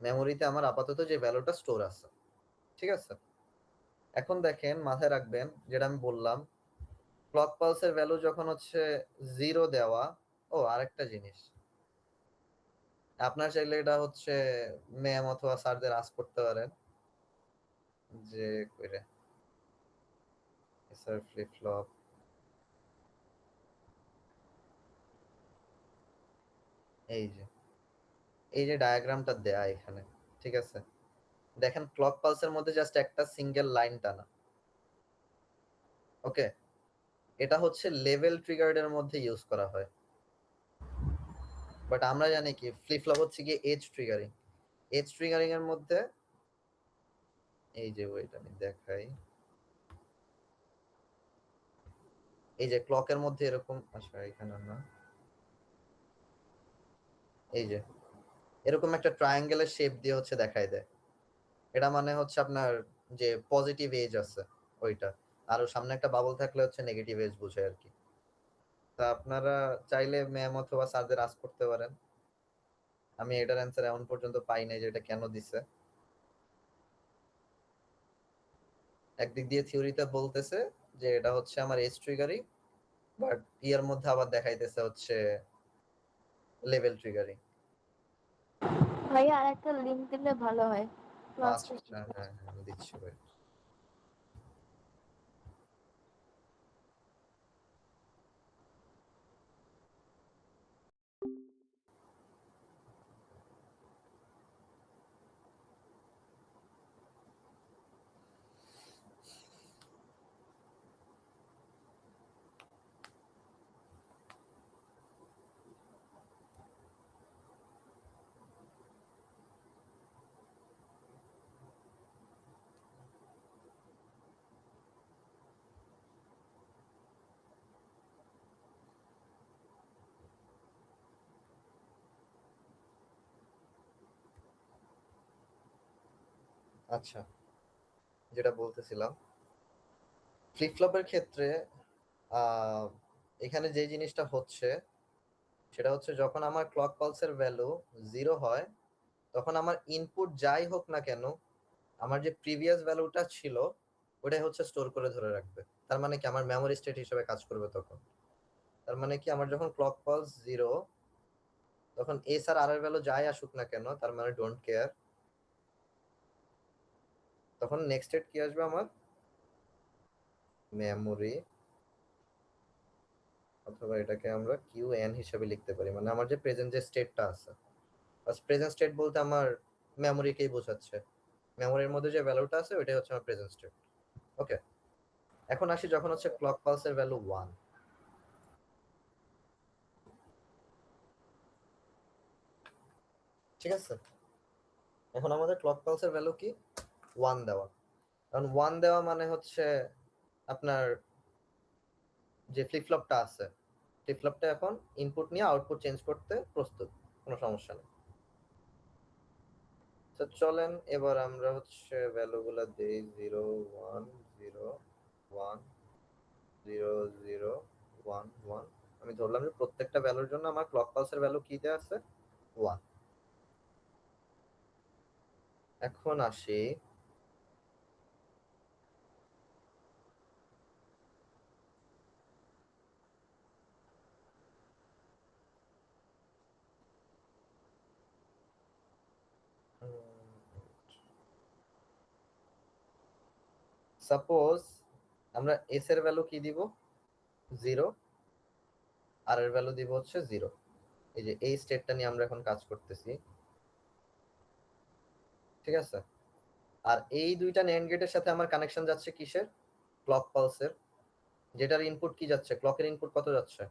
মেমোরিতে আমার আপাতত যে ভ্যালুটা স্টোর আছে, ঠিক আছে। এখন দেখেন মাথায় রাখবেন যেটা আমি বললাম, ক্লক পালসের ভ্যালু যখন হচ্ছে 0 দেওয়া, ও আরেকটা জিনিস, আপনার চাইলে এটা হচ্ছে ম্যাম অথবা স্যারদের আস্ক করতে পারেন যে কইরে স্যার ফ্লিপ ফ্লপ এই যে ডায়াগ্রামটা দেয়া এখানে, ঠিক আছে, দেখেন ক্লক পালসের মধ্যে জাস্ট একটা সিঙ্গেল লাইন টানা। ওকে, এটা হচ্ছে লেভেল ট্রিগার্ড এর মধ্যে ইউজ করা হয়, বাট আমরা জানি কি ফ্লিপ ফ্লপ হচ্ছে কি এজ ট্রিগারিং। এজ ট্রিগারিং এর মধ্যে এই যে ওইটা আমি দেখাই, এই যে ক্লকের মধ্যে এরকম, আচ্ছা এখানে না, এই যে এরকম একটা ট্রায়াঙ্গেলের শেপ দিয়ে হচ্ছে দেখাই দেয়, এটা মানে হচ্ছে আপনার যে পজিটিভ এজ আছে ওইটা, আর ওর সামনে একটা বাবল থাকলে হচ্ছে নেগেটিভ এজ বোঝায় আর কি। তা আপনারা চাইলে ম্যাম অথবা স্যারদের আস্ক করতে পারেন, আমি এটার অ্যান্সার এখন পর্যন্ত পাই নাই যে এটা কেন দিছে। একদিক দিয়ে থিওরিতে বলতেছে যে এটা হচ্ছে আমার এজ ট্রিগারিং, বাট ইয়ার মধ্যে আবার দেখাইতেছে হচ্ছে লেভেল ট্রিগারিং। ভাইয়া আর একটা লিংক দিলে ভালো হয় ক্লাস আচ্ছা আচ্ছা, হ্যাঁ হ্যাঁ আমি দিচ্ছি ভাই। আচ্ছা, যেটা বলতেছিলাম ফ্লিপ ফ্লপের ক্ষেত্রে আহ এখানে যে জিনিসটা হচ্ছে সেটা হচ্ছে যখন আমার ক্লক পালসের ভ্যালু 0 হয় তখন আমার ইনপুট যাই হোক না কেন আমার যে প্রিভিয়াস ভ্যালুটা ছিল ওটাই হচ্ছে স্টোর করে ধরে রাখবে। তার মানে কি আমার মেমোরি স্টেট হিসেবে কাজ করবে তখন। তার মানে কি আমার যখন ক্লক পালস 0, তখন এস আর আর এর ভ্যালু যাই আসুক না কেন, তার মানে ডোন্ট কেয়ার, তখন নেক্সট স্টেট কি আসবে আমার মেমোরি, অথবা এটাকে আমরা কিউ এন হিসেবে লিখতে পারি, মানে আমার যে প্রেজেন্ট যে স্টেটটা আছে, প্রেজেন্ট স্টেট বলতে আমার মেমোরিকেই বোঝাচ্ছে। মেমোরির মধ্যে যে ভ্যালুটা আছে ওইটাই হচ্ছে আমার প্রেজেন্ট স্টেট। ওকে, এখন আসি যখন হচ্ছে ক্লক পালসের ভ্যালু 1। ঠিক আছে, এখন আমাদের ক্লক পালসের ভ্যালু কি 1 দেওয়া। কারণ 1 দেওয়া মানে হচ্ছে আপনার যে ফ্লিপ ফ্লপটা আছে, ফ্লিপ ফ্লপটা এখন ইনপুট নিয়ে আউটপুট চেঞ্জ করতে প্রস্তুত, কোনো সমস্যা নেই। তো চলেন এবার আমরা হচ্ছে ভ্যালুগুলো দেই 0 1 0 1 0 0 1 1। আমি ধরলাম যে প্রত্যেকটা ভ্যালুর জন্য আমার ক্লক পালসের ভ্যালু কি দেয়া আছে 1। এখন আসি সাপোজ আমরা এস এর ভ্যালু কি দিব 0, আর এর ভ্যালু দিব হচ্ছে 0। এই যে এই স্টেটটা নিয়ে আমরা এখন কাজ করতেছি, ঠিক আছে। আর এই দুইটা NAND গেটের সাথে আমার কানেকশন যাচ্ছে কিসের, ক্লক পালসের, যেটার ইনপুট কি যাচ্ছে, ক্লকের ইনপুট কত যাচ্ছে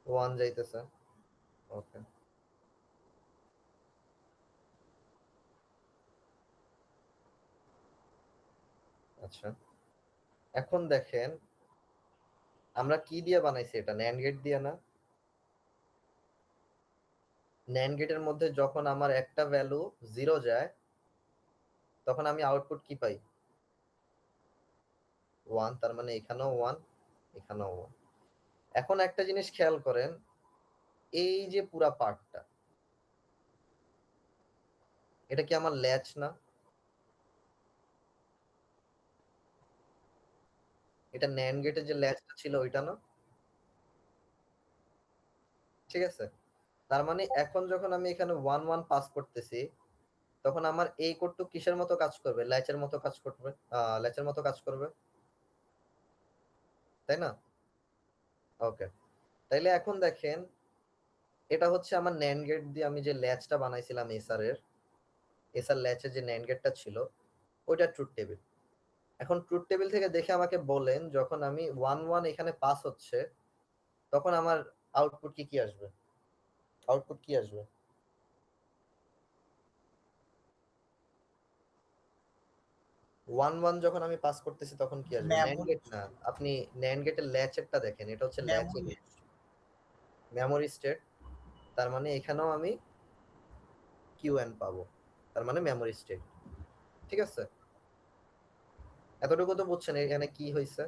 1 যাইতেছে। ওকে, আচ্ছা এখন দেখেন আমরা কি দিয়ে বানাইছি, এটা NAND গেট দিয়ে না। NAND গেটের মধ্যে যখন আমার একটা ভ্যালু 0 যায় তখন আমি আউটপুট কি পাই 1, তার মানে এখানেও 1 এখানেও 1। এখন একটা জিনিস খেয়াল করেন, এই যে পুরা পার্টটা এটা কি আমার ল্যাচ না, এটা NAND গেটের যে ল্যাচটা ছিল ওইটা না, ঠিক আছে। তার মানে এখন যখন আমি এখানে 1 1 পাস করতেছি তখন আমার এই কোডটা কিসের মতো কাজ করবে, ল্যাচের মতো কাজ করবে, ল্যাচের মতো কাজ করবে, তাই না? ওকে, তাইলে এখন দেখেন এটা হচ্ছে আমার NAND গেট দিয়ে আমি যে ল্যাচটা বানাইছিলাম এসআর ল্যাচের যে NAND গেটটা ছিল ওইটা ট্রুথ টেবিল। এখন ট্রুথ টেবিল থেকে দেখে আমাকে বলেন যখন আমি 1 1 এখানে পাস হচ্ছে তখন আমার আউটপুট কি কি আসবে, আউটপুট কি আসবে 1 1 যখন আমি পাস করতেছি তখন কি আসবে, NAND মেমোরি গেট না, আপনি NAND গেটের ল্যাচেরটা দেখেন, এটা হচ্ছে ল্যাচের মেমোরি মেমোরি স্টেট। তার মানে এখানেও আমি কিউএন পাবো, তার মানে মেমোরি স্টেট। ঠিক আছে, এতটুকু তো বুঝছেন এখানে কি হয়েছে।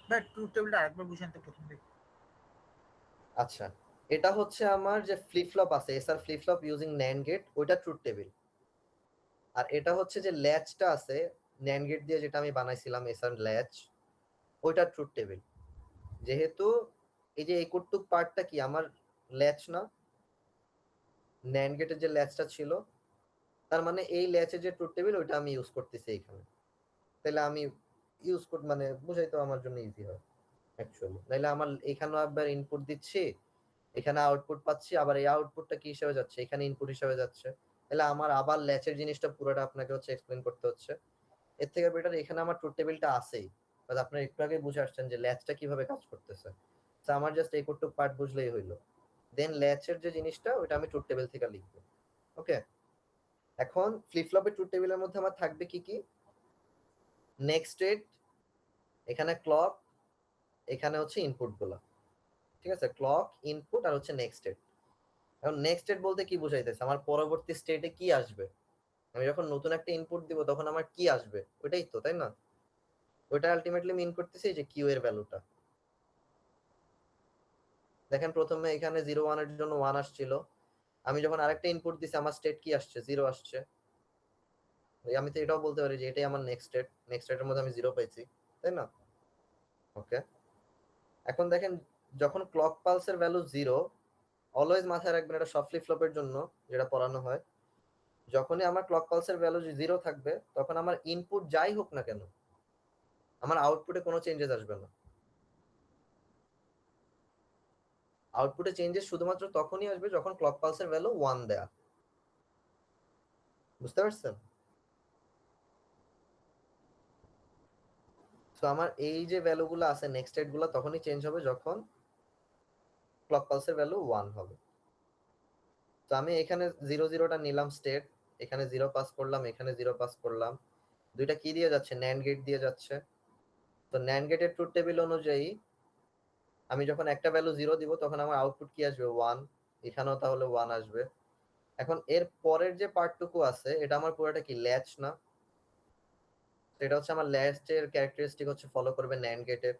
বাট ট্রুথ টেবিলটা আরেকবার বুঝান তো প্রথম থেকে। আচ্ছা, এটা হচ্ছে আমার যে ফ্লিপ ফ্লপ আছে SR flip flop using NAND gate, ওইটা ট্রুথ টেবিল। আর এটা হচ্ছে যে ল্যাচটা আছে NAND গেট দিয়ে যেটা আমি বানাইছিলাম এসআর ল্যাচ, ওইটা ট্রুথ টেবিল। যেহেতু এই যে এই কোটটুক পার্টটা কি আমার ল্যাচ না, NAND গেটের যে ল্যাচটা ছিল, তার মানে এই ল্যাচের যে ট্রুথ টেবিল ওইটা আমি ইউজ করতেছি এখানে। তাহলে আমি ইউজ কর মানে বুঝাই তো আমার জন্য ইজি হয় অ্যাকচুয়ালি। নাইলে আমার এখানেও একবার ইনপুট দিচ্ছি, এখানে আউটপুট পাচ্ছি, আবার এই আউটপুটটা কি হিসেবে যাচ্ছে, এখানে ইনপুট হিসেবে যাচ্ছে, তাহলে আমার আবার ল্যাচের জিনিসটা পুরোটা আপনাকে হচ্ছে এক্সপ্লেন করতে হচ্ছে। এর থেকে বেটার এখানে আমার ট্রুথ টেবিলটা আছেই, বাট আপনারা একটু আগে বুঝে আসছেন যে ল্যাচটা কিভাবে কাজ করতেছে। তো আমার জাস্ট এই কোডটুক পার্ট বুঝলেই হইলো, দেন ল্যাচের যে জিনিসটা ওইটা আমি ট্রুথ টেবিল থেকে লিখবো। ওকে, এখন ফ্লিপ ফ্লপের ট্রুথ টেবিলের মধ্যে আমার থাকবে কি কি, নেক্সট স্টেট, এখানে ক্লক, এখানে হচ্ছে ইনপুট গুলা। ঠিক আছে, ক্লক ইনপুট আর হচ্ছে নেক্সট স্টেট। এখন নেক্সট স্টেট বলতে কি বুঝাইতেছে, আমার পরবর্তী স্টেটে কি আসবে, আমি যখন নতুন একটা ইনপুট দিব তখন আমার কি আসবে ওইটাই তো, তাই না? ওইটা আলটিমেটলি মিন করতেছি যে কিউ এর ভ্যালুটা। দেখেন প্রথমে এখানে 0 1 এর জন্য 1 আসছিল, আমি যখন আরেকটা ইনপুট দিছি আমার স্টেট কি আসছে 0 আসছে। আমি তো এটাও বলতে পারি যে এটাই আমার নেক্সট স্টেট, নেক্সট স্টেটের মধ্যে আমি 0 পাইছি, তাই না? ওকে, এখন দেখেন যখন ক্লক পালসের ভ্যালু 0, অলওয়েজ মাথায় রাখবেন এটা সব ফ্লিপ ফ্লপের জন্য যেটা পড়ানো হয়, যখনই আমার ক্লক পালসের ভ্যালু 0 থাকবে তখন আমার ইনপুট যাই হোক না কেন আমার আউটপুটে কোনো চেঞ্জেস আসবে না। আউটপুটে চেঞ্জেস শুধুমাত্র তখনই আসবে যখন ক্লক পালসের ভ্যালু 1 দেয়া। বুঝতে পারছেন? তো আমার এই যে ভ্যালুগুলো আছে নেক্সট স্টেট গুলো তখনই চেঞ্জ হবে যখন ক্লক পালসের ভ্যালু 1 হবে। তো আমি এখানে 0 0টা নিলাম স্টেট, এখানে 0 পাস করলাম, এখানে 0 পাস করলাম। দুইটা কি দিয়ে যাচ্ছে? NAND গেট দিয়ে যাচ্ছে। তো NAND গেটের ট্রুথ টেবিল অনুযায়ী আমি যখন একটা ভ্যালু 0 দিব তখন আমার আউটপুট কি আসবে? 1। এখানেও তাহলে 1 আসবে। এখন এর পরের যে পার্টটুকু আছে এটা আমার পুরোটা কি ল্যাচ না? এটা হচ্ছে আমার ল্যাচের ক্যারেক্টারিস্টিক হচ্ছে ফলো করবে NAND গেটের।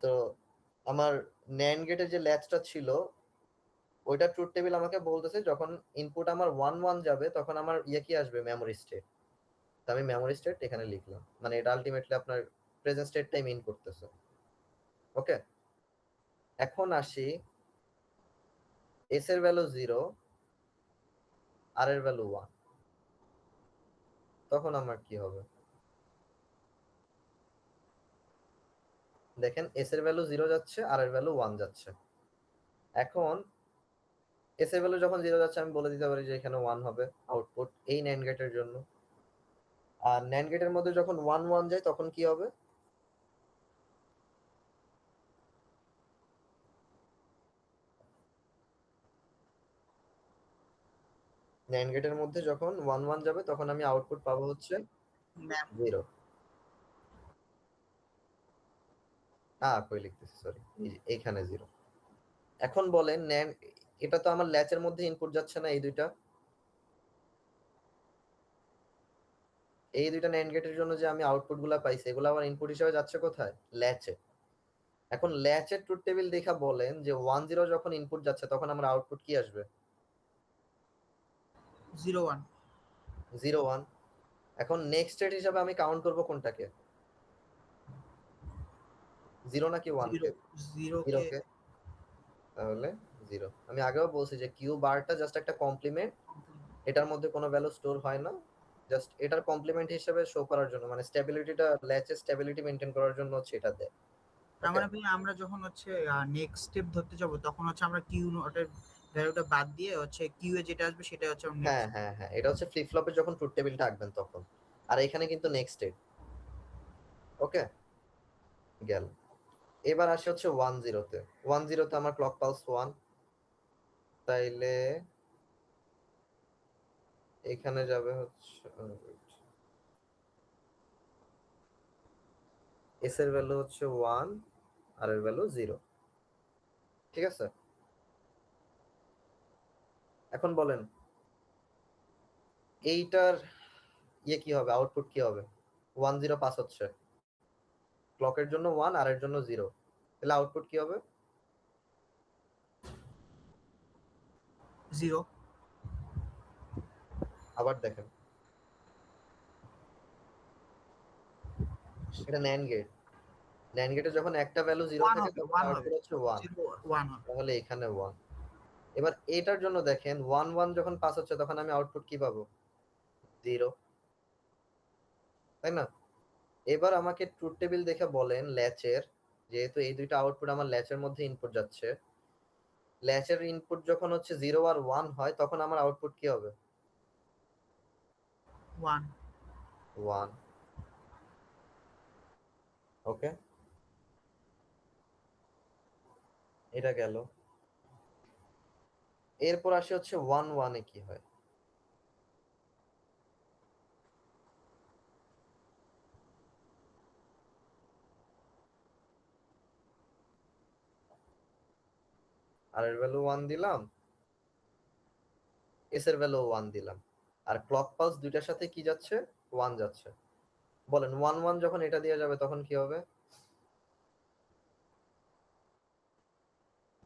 তো আমার NAND গেটের যে ল্যাচটা ছিল ওইটা ট্রুথ টেবিল আমাকে বলতেছে যখন ইনপুট আমার 1 1 যাবে তখন আমার কি আসবে? Memory state. তো আমি মেমোরি স্টেট এখানে লিখলাম, মানে এটা আলটিমেটলি আপনার প্রেজেন্ট স্টেটটাই মিন করতেছে। ওকে, এখন আসি এস এর ভ্যালু 0 আর এর ভ্যালু 1, তখন আমার কি হবে? দেখেন এস এর ভ্যালু 0 যাচ্ছে আর এর ভ্যালু 1 যাচ্ছে। এখন এস এর ভ্যালু যখন 0 যাচ্ছে আমি বলে দিতে পারি যে এখানে 1 হবে আউটপুট এই NAND গেটের জন্য। আর NAND গেটের মধ্যে যখন 1 1 যায় তখন কি হবে? NAND গেটের মধ্যে যখন 1 1 যাবে তখন আমি আউটপুট পাবো হচ্ছে ম্যাম 0। কই লিখতেছি, সরি, এইখানে 0। এখন বলেন NAND, এটা তো আমার ল্যাচের মধ্যে ইনপুট যাচ্ছে না? এই দুইটা NAND গেটের জন্য যে আমি আউটপুট গুলা পাইছি এগুলো আমার ইনপুট হিসেবে যাচ্ছে কোথায়? ল্যাচে। এখন ল্যাচের ট্রুথ টেবিল দেখা বলেন যে 1 0 যখন ইনপুট যাচ্ছে তখন আমার আউটপুট কি আসবে? 0 1 0 1। এখন নেক্সট স্টেট হিসাবে আমি কাউন্ট করব কোনটাকে? 0 নাকি 1 কে? 0 0 কে কে। তাহলে 0। আমি আগেও বলছি যে কিউ বারটা জাস্ট একটা কমপ্লিমেন্ট, এটার মধ্যে কোনো ভ্যালু স্টোর হয় না, জাস্ট এটার কমপ্লিমেন্ট হিসেবে শো করার জন্য, মানে স্টেবিলিটিটা, ল্যাচের স্টেবিলিটি মেইনটেইন করার জন্য হচ্ছে এটা দেয়। তার মানে ভাই আমরা যখন হচ্ছে নেক্সট স্টেপ ধরতে যাব তখন হচ্ছে আমরা কিউ নোটের ভ্যালুটা বাদ দিয়ে হচ্ছে কিউ এ যেটা আসবে সেটা হচ্ছে আমরা হ্যাঁ হ্যাঁ হ্যাঁ, এটা হচ্ছে ফ্লিপ ফ্লপে যখন ট্রুথ টেবিলটা আঁকবেন তখন। আর এখানে কিন্তু নেক্সট স্টেট। ওকে, গেল। এবার আসে হচ্ছে 1 0 তে। 1 0 তে আমার ক্লক পালস 1, তাইলে এখানে যাবে হচ্ছে এস এর ভ্যালু হচ্ছে 1 আর এর ভ্যালু 0। ঠিক আছে, এখন বলেন এইটার কি হবে? আউটপুট কি হবে? 1 0 পাস হচ্ছে, ক্লকের জন্য 1 আর এর জন্য 0, তাহলে আউটপুট কি হবে? 0 আবার দেখেন, এটা NAND গেট। NAND গেটে যখন একটা ভ্যালু 0 1 থাকে হবে তখন 1 হবে আউটপুট হচ্ছে 1, 0 1 হবে তাহলে এখানে 1। এবার এটার জন্য দেখেন 1 1 যখন পাস হচ্ছে তখন আমি আউটপুট কি পাবো? 0, তাই না? এবার আমাকে ট্রুথ টেবিল দেখে বলেন ল্যাচের, যেহেতু এই দুইটা আউটপুট আমার ল্যাচের মধ্যে ইনপুট যাচ্ছে, ল্যাচের ইনপুট যখন হচ্ছে 0 আর 1 হয় তখন আমার আউটপুট কি হবে? 1 1। ওকে, এটা গেল। এরপর আসে হচ্ছে 1 1 এ কি হয়? আর এর ভ্যালু 1 দিলাম, এস এর ভ্যালু 1 দিলাম, আর ক্লক পালস দুইটার সাথে কি যাচ্ছে? 1 যাচ্ছে। বলেন 1 1 যখন এটা দিয়ে যাবে তখন কি হবে?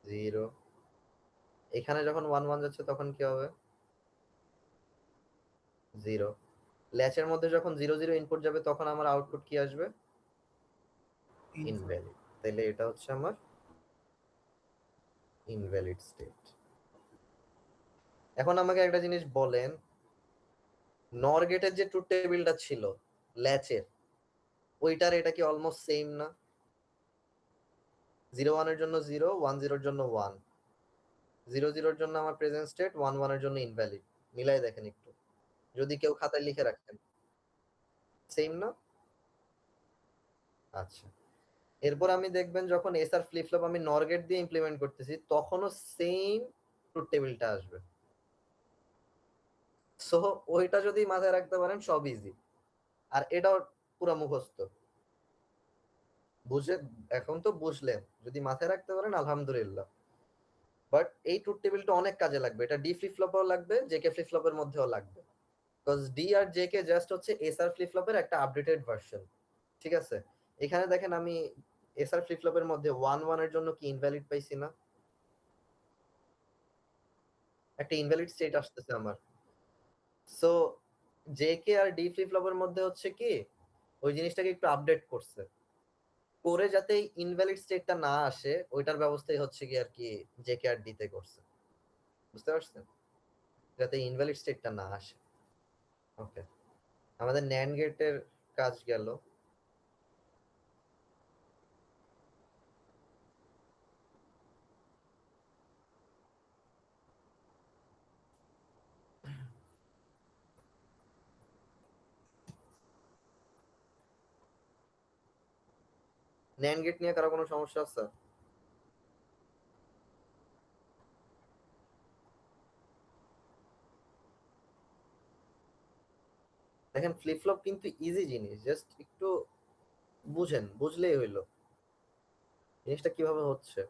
0। এখানে যখন 1 1 যাচ্ছে তখন কি হবে? 0। ল্যাচের মধ্যে যখন 0 0 ইনপুট যাবে তখন আমার আউটপুট কি আসবে? ইনভ্যালিড। তাহলে এটা হচ্ছে আমার ইনভ্যালিড স্টেট। এখন আমাকে একটা জিনিস বলেন, নর গেটের যে ট্রুথ টেবিলটা ছিল ল্যাচের, ওইটার এটা কি অলমোস্ট সেম না? 0 1 এর জন্য 0, 1 0 এর জন্য 1, 0 0 এর জন্য আমার প্রেজেন্ট স্টেট, 1 1 এর জন্য ইনভ্যালিড। মিলাই দেখেন একটু, যদি কেউ খাতায় লিখে রাখেন। সেম না? আচ্ছা, এরপর আমি দেখবেন যখন এসআর ফ্লিপ ফ্লপ আমি নর গেট দিয়ে ইমপ্লিমেন্ট করতেছি তখনও সেম ট্রুথ টেবিলটা আসবে। সো ওইটা যদি মাথায় রাখতে পারেন সব ইজি। আর এটাও পুরো মুখস্থ বুঝে, এখন তো বুঝলেন, যদি মাথায় রাখতে পারেন আলহামদুলিল্লাহ। বাট এই ট্রুথ টেবিলটা অনেক কাজে লাগবে, এটা ডি ফ্লিপ ফ্লপেও লাগবে, জেকে ফ্লিপ ফ্লপের মধ্যেও লাগবে। বিকজ ডি আর জেকে জাস্ট হচ্ছে এসআর ফ্লিপ ফ্লপের একটা আপডেটেড ভার্সন। ঠিক আছে, এখানে দেখেন আমি এসআর ফ্লিপ ফ্লপের মধ্যে 1 1 এর জন্য কি ইনভ্যালিড পাইছি না? একটা ইনভ্যালিড স্টেট আসতেছে আমার। সো জেকে আর ডি ফ্লিপ ফ্লপের মধ্যে হচ্ছে কি ওই জিনিসটাকে একটু আপডেট করছে, করে যাতে ইনভ্যালিড স্টেটটা না আসে ওইটার ব্যবস্থাই হচ্ছে কি আর কি জেকে আর ডি তে করছে। বুঝতে পারছেন? যাতে ইনভ্যালিড স্টেটটা না আসে। ওকে, আমাদের ন্যান্ড গেটের কাজ গেল। ন্যান্ড গেট নিয়ে কারো কোনো সমস্যা আছে? দেখেন ফ্লিপ ফ্লপ কিন্তু ইজি জিনিস, জাস্ট একটু বুঝেন, বুঝলেই হইলো জিনিসটা কিভাবে হচ্ছে।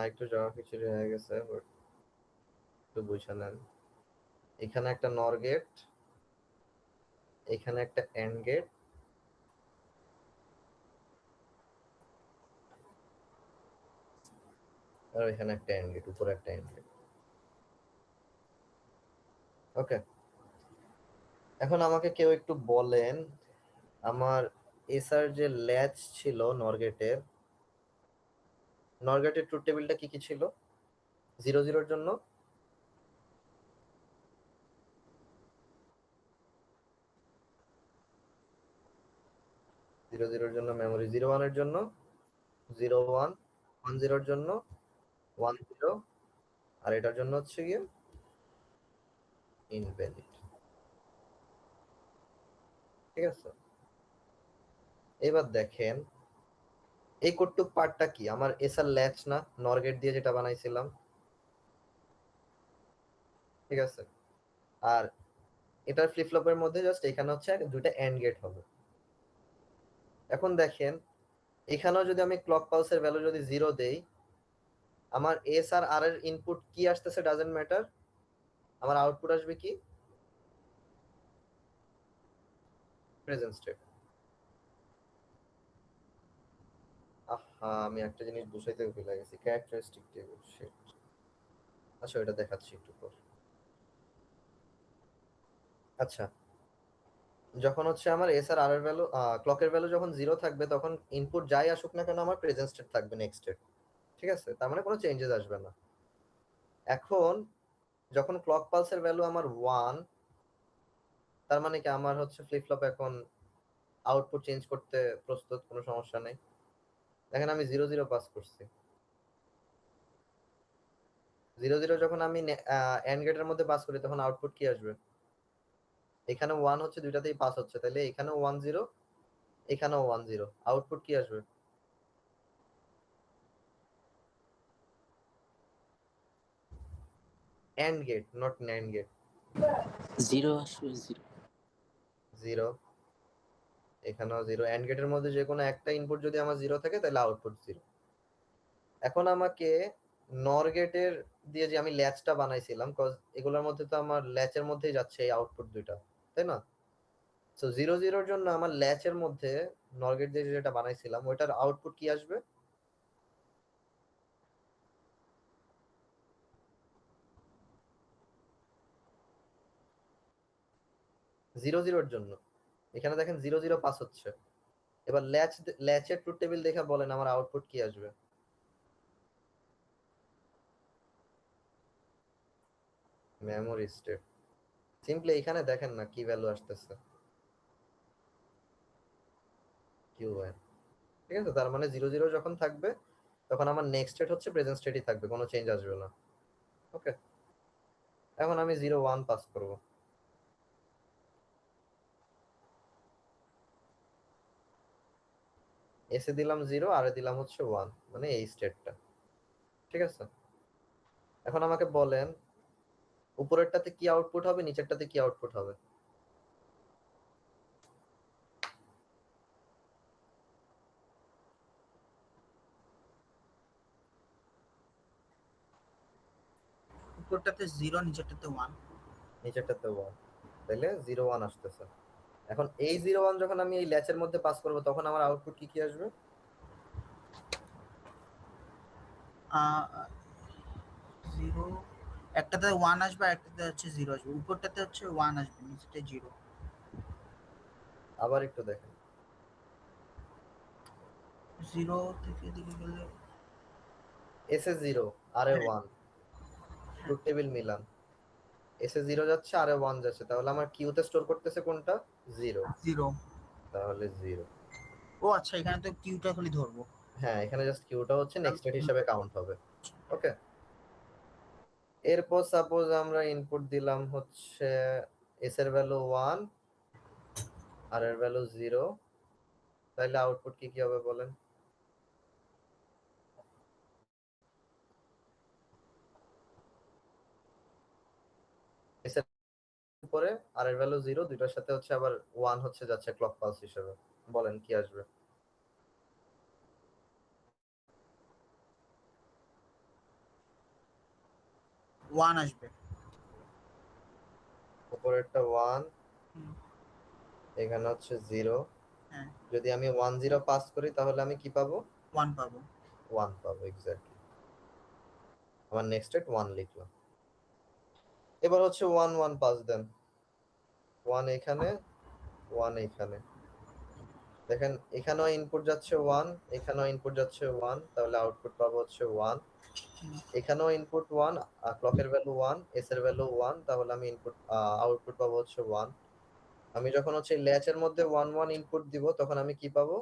একটু জমা খিচুড়ি হয়ে গেছে, but একটু বুঝে নেন। এখানে একটা নর গেট, এখানে একটা এন্ড গেট, আর এখানে একটা এন্ড গেট, উপরে একটা এন্ড গেট। ওকে, এখন আমাকে কেউ একটু বলেন আমার এসআর যে ল্যাচ ছিল নরগেটের, নরগেটের ট্রুথ টেবিলটা কি কি ছিল? 0 0 এর জন্য 0 0 এর জন্য মেমোরি, 0 1 এর জন্য 0 1, 1 0 এর জন্য 1 0, আর এটার জন্য হচ্ছে গিয়ে ইনভ্যালিড। ঠিক আছে, এবার দেখেন এই কোডটুক পার্টটা কি আমার এসআর ল্যাচ না, নর গেট দিয়ে যেটা বানাইছিলাম। ঠিক আছে, আর এটার ফ্লিপ ফ্লপের মধ্যে জাস্ট এখানে হচ্ছে দুইটা এন্ড গেট হবে। এখন দেখেন এখানেও যদি আমি ক্লক পালসের ভ্যালু যদি 0 দেই, আমার এস আর আর এর ইনপুট কি আসতেছে ডাজন্ট ম্যাটার, আমার আউটপুট আসবে কি প্রেজেন্ট স্টেট। আহা, আমি একটা জিনিস বুঝাইতে ভুলে গেছি, ক্যারেক্টারিস্টিক টেবিল। শিট, আচ্ছা ওটা দেখাচ্ছি একটু পর। আচ্ছা, যখন হচ্ছে আমার এস আর আর এর ভ্যালু, ক্লকের ভ্যালু যখন 0 থাকবে তখন ইনপুট যাই আসুক না কেন আমার প্রেজেন্ট স্টেট থাকবে নেক্সট স্টেট। ঠিক আছে, তার মানে কোনো চেঞ্জেস আসবে না। এখন যখন ক্লক পালসের ভ্যালু আমার 1, তার মানে কি আমার হচ্ছে ফ্লিপ ফ্লপ এখন আউটপুট চেঞ্জ করতে প্রস্তুত, কোনো সমস্যা নেই। দেখেন আমি 0 0 পাস করছি। 0 0 যখন আমি এন্ড গেটের মধ্যে পাস করি তখন আউটপুট কি আসবে? এখানে 1 হচ্ছে, দুইটাতেই পাস হচ্ছে, তাহলে এখানেও 1 0, এখানেও 1 0, আউটপুট কি আসবে? AND gate, not NAND gate. 0 আসবে 0। 0, এখানেও 0। AND গেটের মধ্যে যে কোনো একটা ইনপুট যদি আমার 0 থাকে তাহলে আউটপুট 0। এখন আমাকে নর গেটের দিয়ে যে আমি ল্যাচটা বানাইছিলাম, কজ এগুলোর মধ্যে তো আমার ল্যাচের মধ্যেই যাচ্ছে এই আউটপুট দুইটা, তাই না? সো 0 0 এর জন্য আমার ল্যাচের মধ্যে নর গেট দিয়ে যেটা বানাইছিলাম ওইটার আউটপুট কি আসবে? 0 0 এর জন্য এখানে দেখেন 0 0 পাস হচ্ছে। এবার ল্যাচের ট্রুথ টেবিল দেখে বলেন আমার আউটপুট কি আসবে? Memory state. সিম্পলি এখানে দেখেন না কি ভ্যালু আসতেছে, QN। ঠিক আছে, তার মানে 0 0 যখন থাকবে তখন আমার নেক্সট স্টেট হচ্ছে প্রেজেন্ট স্টেটই থাকবে, কোনো চেঞ্জ আসবে না। ওকে, এখন আমি 0 1 পাস করব। এসে দিলাম 0, আর দিলাম হচ্ছে 1, মানে এই স্টেটটা। ঠিক আছে, এখন আমাকে বলেন উপরেরটাতে কি আউটপুট হবে, নিচেরটাতে কি আউটপুট হবে? উপরটাতে 0, নিচেরটাতে 1। নিচেরটাতে 1, তাহলে 0 1 আসতেছে। এখন এই 0 1 যখন আমি এই ল্যাচের মধ্যে পাস করব তখন আমার আউটপুট কি কি আসবে? 0, একটাতে 1 আসবে আর একটাতে হচ্ছে 0 আসবে। উপরটাতে হচ্ছে 1 আসবে, নিচেতে 0। আবার একটু দেখেন, 0 থেকে দিকে গেলে এসে 0 আর 1, ট্রুথ টেবিল মিলান। এসে 0 যাচ্ছে আর 1 যাচ্ছে, তাহলে আমার কিউতে স্টোর করতেছে কোনটা? 0, 0। তাহলে 0। ও আচ্ছা, এখানে তো কিউটা খালি ধরবো। হ্যাঁ, এখানে জাস্ট কিউটা হচ্ছে নেক্সট স্টেট হিসেবে কাউন্ট হবে। ওকে, এরপর সাপোজ আমরা ইনপুট দিলাম হচ্ছে এস এর ভ্যালু 1 আর এর ভ্যালু 0, তাহলে আউটপুট কি কি হবে বলেন? এস এর উপরে আর এর ভ্যালু 0, দুইটার সাথে হচ্ছে আবার 1 হচ্ছে যাচ্ছে ক্লক পালস হিসেবে, বলেন কি আসবে? ওয়ান আসবে। উপরেরটা 1, হুম। এখানে হচ্ছে 0। হ্যাঁ, যদি আমি 1 0 পাস করি তাহলে আমি কি পাবো? 1 পাবো। 1 পাবো, এক্স্যাক্টলি। আমার নেক্সট স্টেট 1 লিখলাম। এবার হচ্ছে 1 1 পাস দেন, 1 এখানে, 1 এখানে। দেখেন এখানেও ইনপুট যাচ্ছে 1, এখানেও ইনপুট যাচ্ছে 1, তাহলে আউটপুট পাবো হচ্ছে 1। এখানেও ইনপুট 1, ক্লকের ভ্যালু 1, এস এর ভ্যালু 1, তাহলে আমি আউটপুট পাবো হচ্ছে 1। আমি যখন হচ্ছে ল্যাচের মধ্যে 1 1 ইনপুট দিব তখন আমি কি পাবো?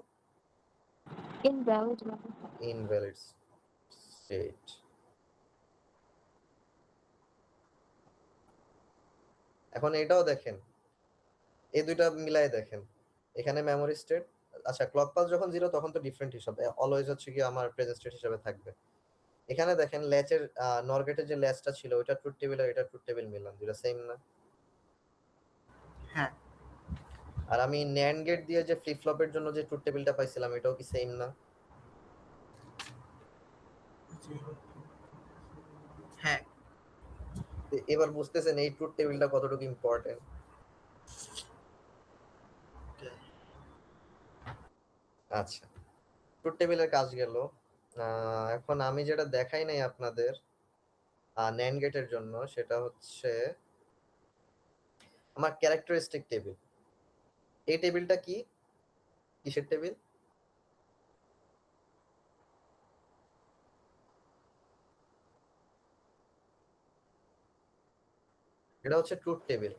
Invalid. Invalid state. এখন এটাও দেখেন, এই দুইটা মিলাই দেখেন, এখানে মেমোরি স্টেট, আচ্ছা ক্লক পালস যখন 0 তখন তো ডিফারেন্ট হিসাবে অলওয়েজ হচ্ছে কি আমার প্রেজেন্ট স্টেট হিসাবে থাকবে। এখানে দেখেন ল্যাচের নর গেটের যে ল্যাচটা ছিল ওটা ট্রুথ টেবিল আর এটা ট্রুথ টেবিল মিলান, দুটো সেম না? হ্যাঁ, আর আমি NAND গেট দিয়ে যে ফ্লিপ ফ্লপের জন্য যে ট্রুথ টেবিলটা পাইছিলাম এটাও কি সেম না? হ্যাঁ। তো এবার বুঝতেছেন এই ট্রুথ টেবিলটা কতটুকু ইম্পর্টেন্ট। আচ্ছা, ট্রুথ টেবিলের কাজ গেল। এখন আমি যেটা দেখাই নাই আপনাদের NAND গেটের জন্য সেটা হচ্ছে আমার ক্যারেক্টারিস্টিক টেবিল। এই টেবিলটা কি, কিসের টেবিল? এটা হচ্ছে ট্রুথ টেবিল।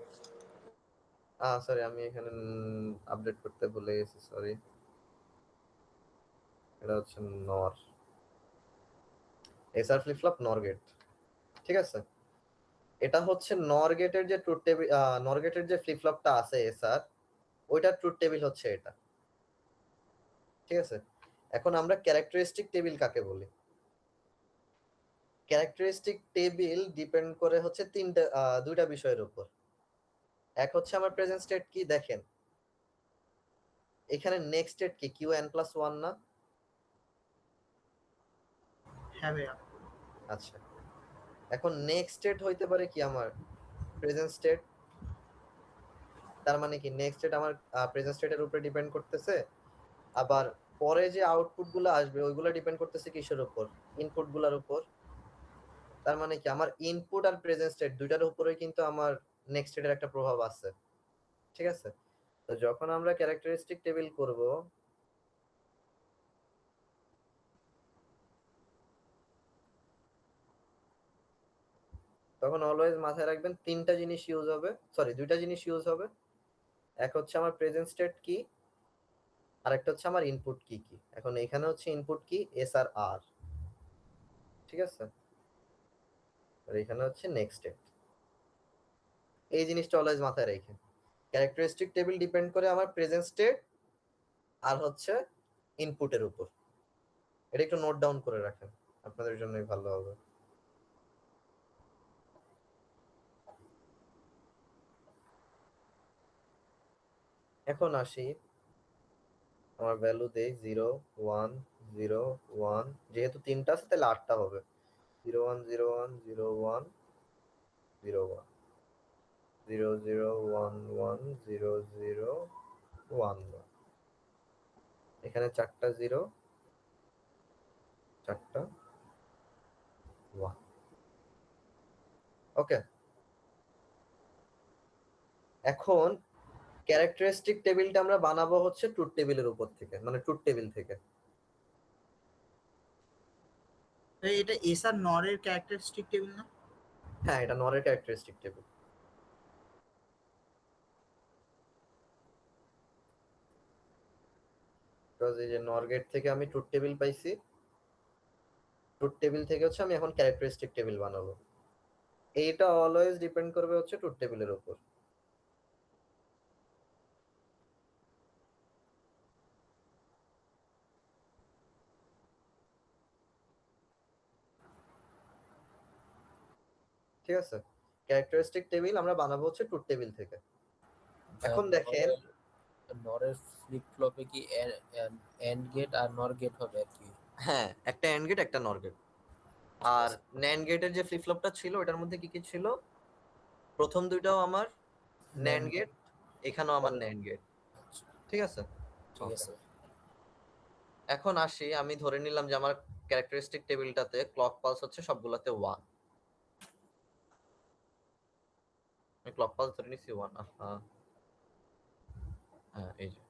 সরি, আমি এখানে আপডেট করতে ভুলে গেছি, সরি। এটা হচ্ছে নর, এসআর ফ্লিপ ফ্লপ নর গেট। ঠিক আছে, এটা হচ্ছে নর গেটের যে ট্রুথ টেবিল, নর গেটের যে ফ্লিপ ফ্লপটা আছে এসআর, ওইটার ট্রুথ টেবিল হচ্ছে এটা। ঠিক আছে, এখন আমরা ক্যারেক্টারিস্টিক টেবিল কাকে বলি? ক্যারেক্টারিস্টিক টেবিল ডিপেন্ড করে হচ্ছে দুইটা বিষয়ের উপর। এক হচ্ছে আমার প্রেজেন্ট স্টেট কি, দেখেন এখানে নেক্সট স্টেট কি কিউ এন প্লাস ওয়ান না? হ্যাঁ ভাইয়া। আচ্ছা, এখন নেক্সট স্টেট হইতে পারে কি আমার প্রেজেন্ট স্টেট। তার মানে কি নেক্সট স্টেট আমার প্রেজেন্ট স্টেটের উপরে ডিপেন্ড করতেছে, আবার পরে যে আউটপুট গুলো আসবে ওইগুলো ডিপেন্ড করতেছে কিসের উপর? ইনপুট গুলার উপর। তার মানে কি আমার ইনপুট আর প্রেজেন্ট স্টেট দুইটার উপরে কিন্তু আমার নেক্সট স্টেটের একটা প্রভাব আছে, ঠিক আছে? তো যখন আমরা ক্যারেক্টারিস্টিক টেবিল করব, তখন অলওয়েজ মাথায় রাখবেন দুইটা জিনিস ইউজ হবে। এক হচ্ছে আমার প্রেজেন্ট স্টেট কি, আর একটা হচ্ছে আমার ইনপুট কি কি। এখন এখানে হচ্ছে ইনপুট কি এস আর আর, ঠিক আছে? আর এখানে হচ্ছে নেক্সট স্টেট। এই জিনিসটা অলওয়েজ মাথায় রেখে ক্যারেক্টারিস্টিক টেবিল ডিপেন্ড করে আমার প্রেজেন্ট স্টেট আর হচ্ছে ইনপুটের উপর। এটা একটু নোট ডাউন করে রাখেন, আপনাদের জন্যই ভালো হবে। এখন আসি, আমার ভ্যালু দেই 0 1 0 1, যেহেতু তিনটা আছে তাহলে 8টা হবে। 0 1 0 1 0 1 0 1 0 0 1 1 0 0 1 1। এখানে 4টা 0 4টা 1। ওকে, এখন ক্যারেক্টারিস্টিক টেবিলটা আমরা বানাবো হচ্ছে ট্রুথ টেবিলের উপর থেকে, মানে ট্রুথ টেবিল থেকে। তো এটা এস আর নর এর ক্যারেক্টারিস্টিক টেবিল না? হ্যাঁ, এটা নরের ক্যারেক্টারিস্টিক টেবিল। বিকজ এই যে নর গেট থেকে আমি ট্রুথ টেবিল পাইছি, ট্রুথ টেবিল থেকে হচ্ছে আমি এখন ক্যারেক্টারিস্টিক টেবিল বানাবো। এইটা অলওয়েজ ডিপেন্ড করবে হচ্ছে ট্রুথ টেবিলের উপর। ঠিক আছে, ক্যারেক্টারিস্টিক টেবিল আমরা বানাবো হচ্ছে ট্রুথ টেবিল থেকে। এখন দেখেন নরের ফ্লিপ ফ্লপে কি এন্ড গেট আর নর গেট হবে আর কি? হ্যাঁ, একটা এন্ড গেট একটা নর গেট। আর ন্যান্ড গেটের যে ফ্লিপ ফ্লপটা ছিল ওটার মধ্যে কি কি ছিল? প্রথম দুইটাও আমার ন্যান্ড গেট, এখানেও আমার ন্যান্ড গেট, আচ্ছা, ঠিক আছে? ঠিক আছে। এখন আসি, আমি ধরে নিলাম যে আমার ক্যারেক্টারিস্টিক টেবিলটাতে ক্লক পালস হচ্ছে সবগুলাতে 1। আমি ক্লক পালস ধরে নিছি 1। হ্যাঁ, এই যে।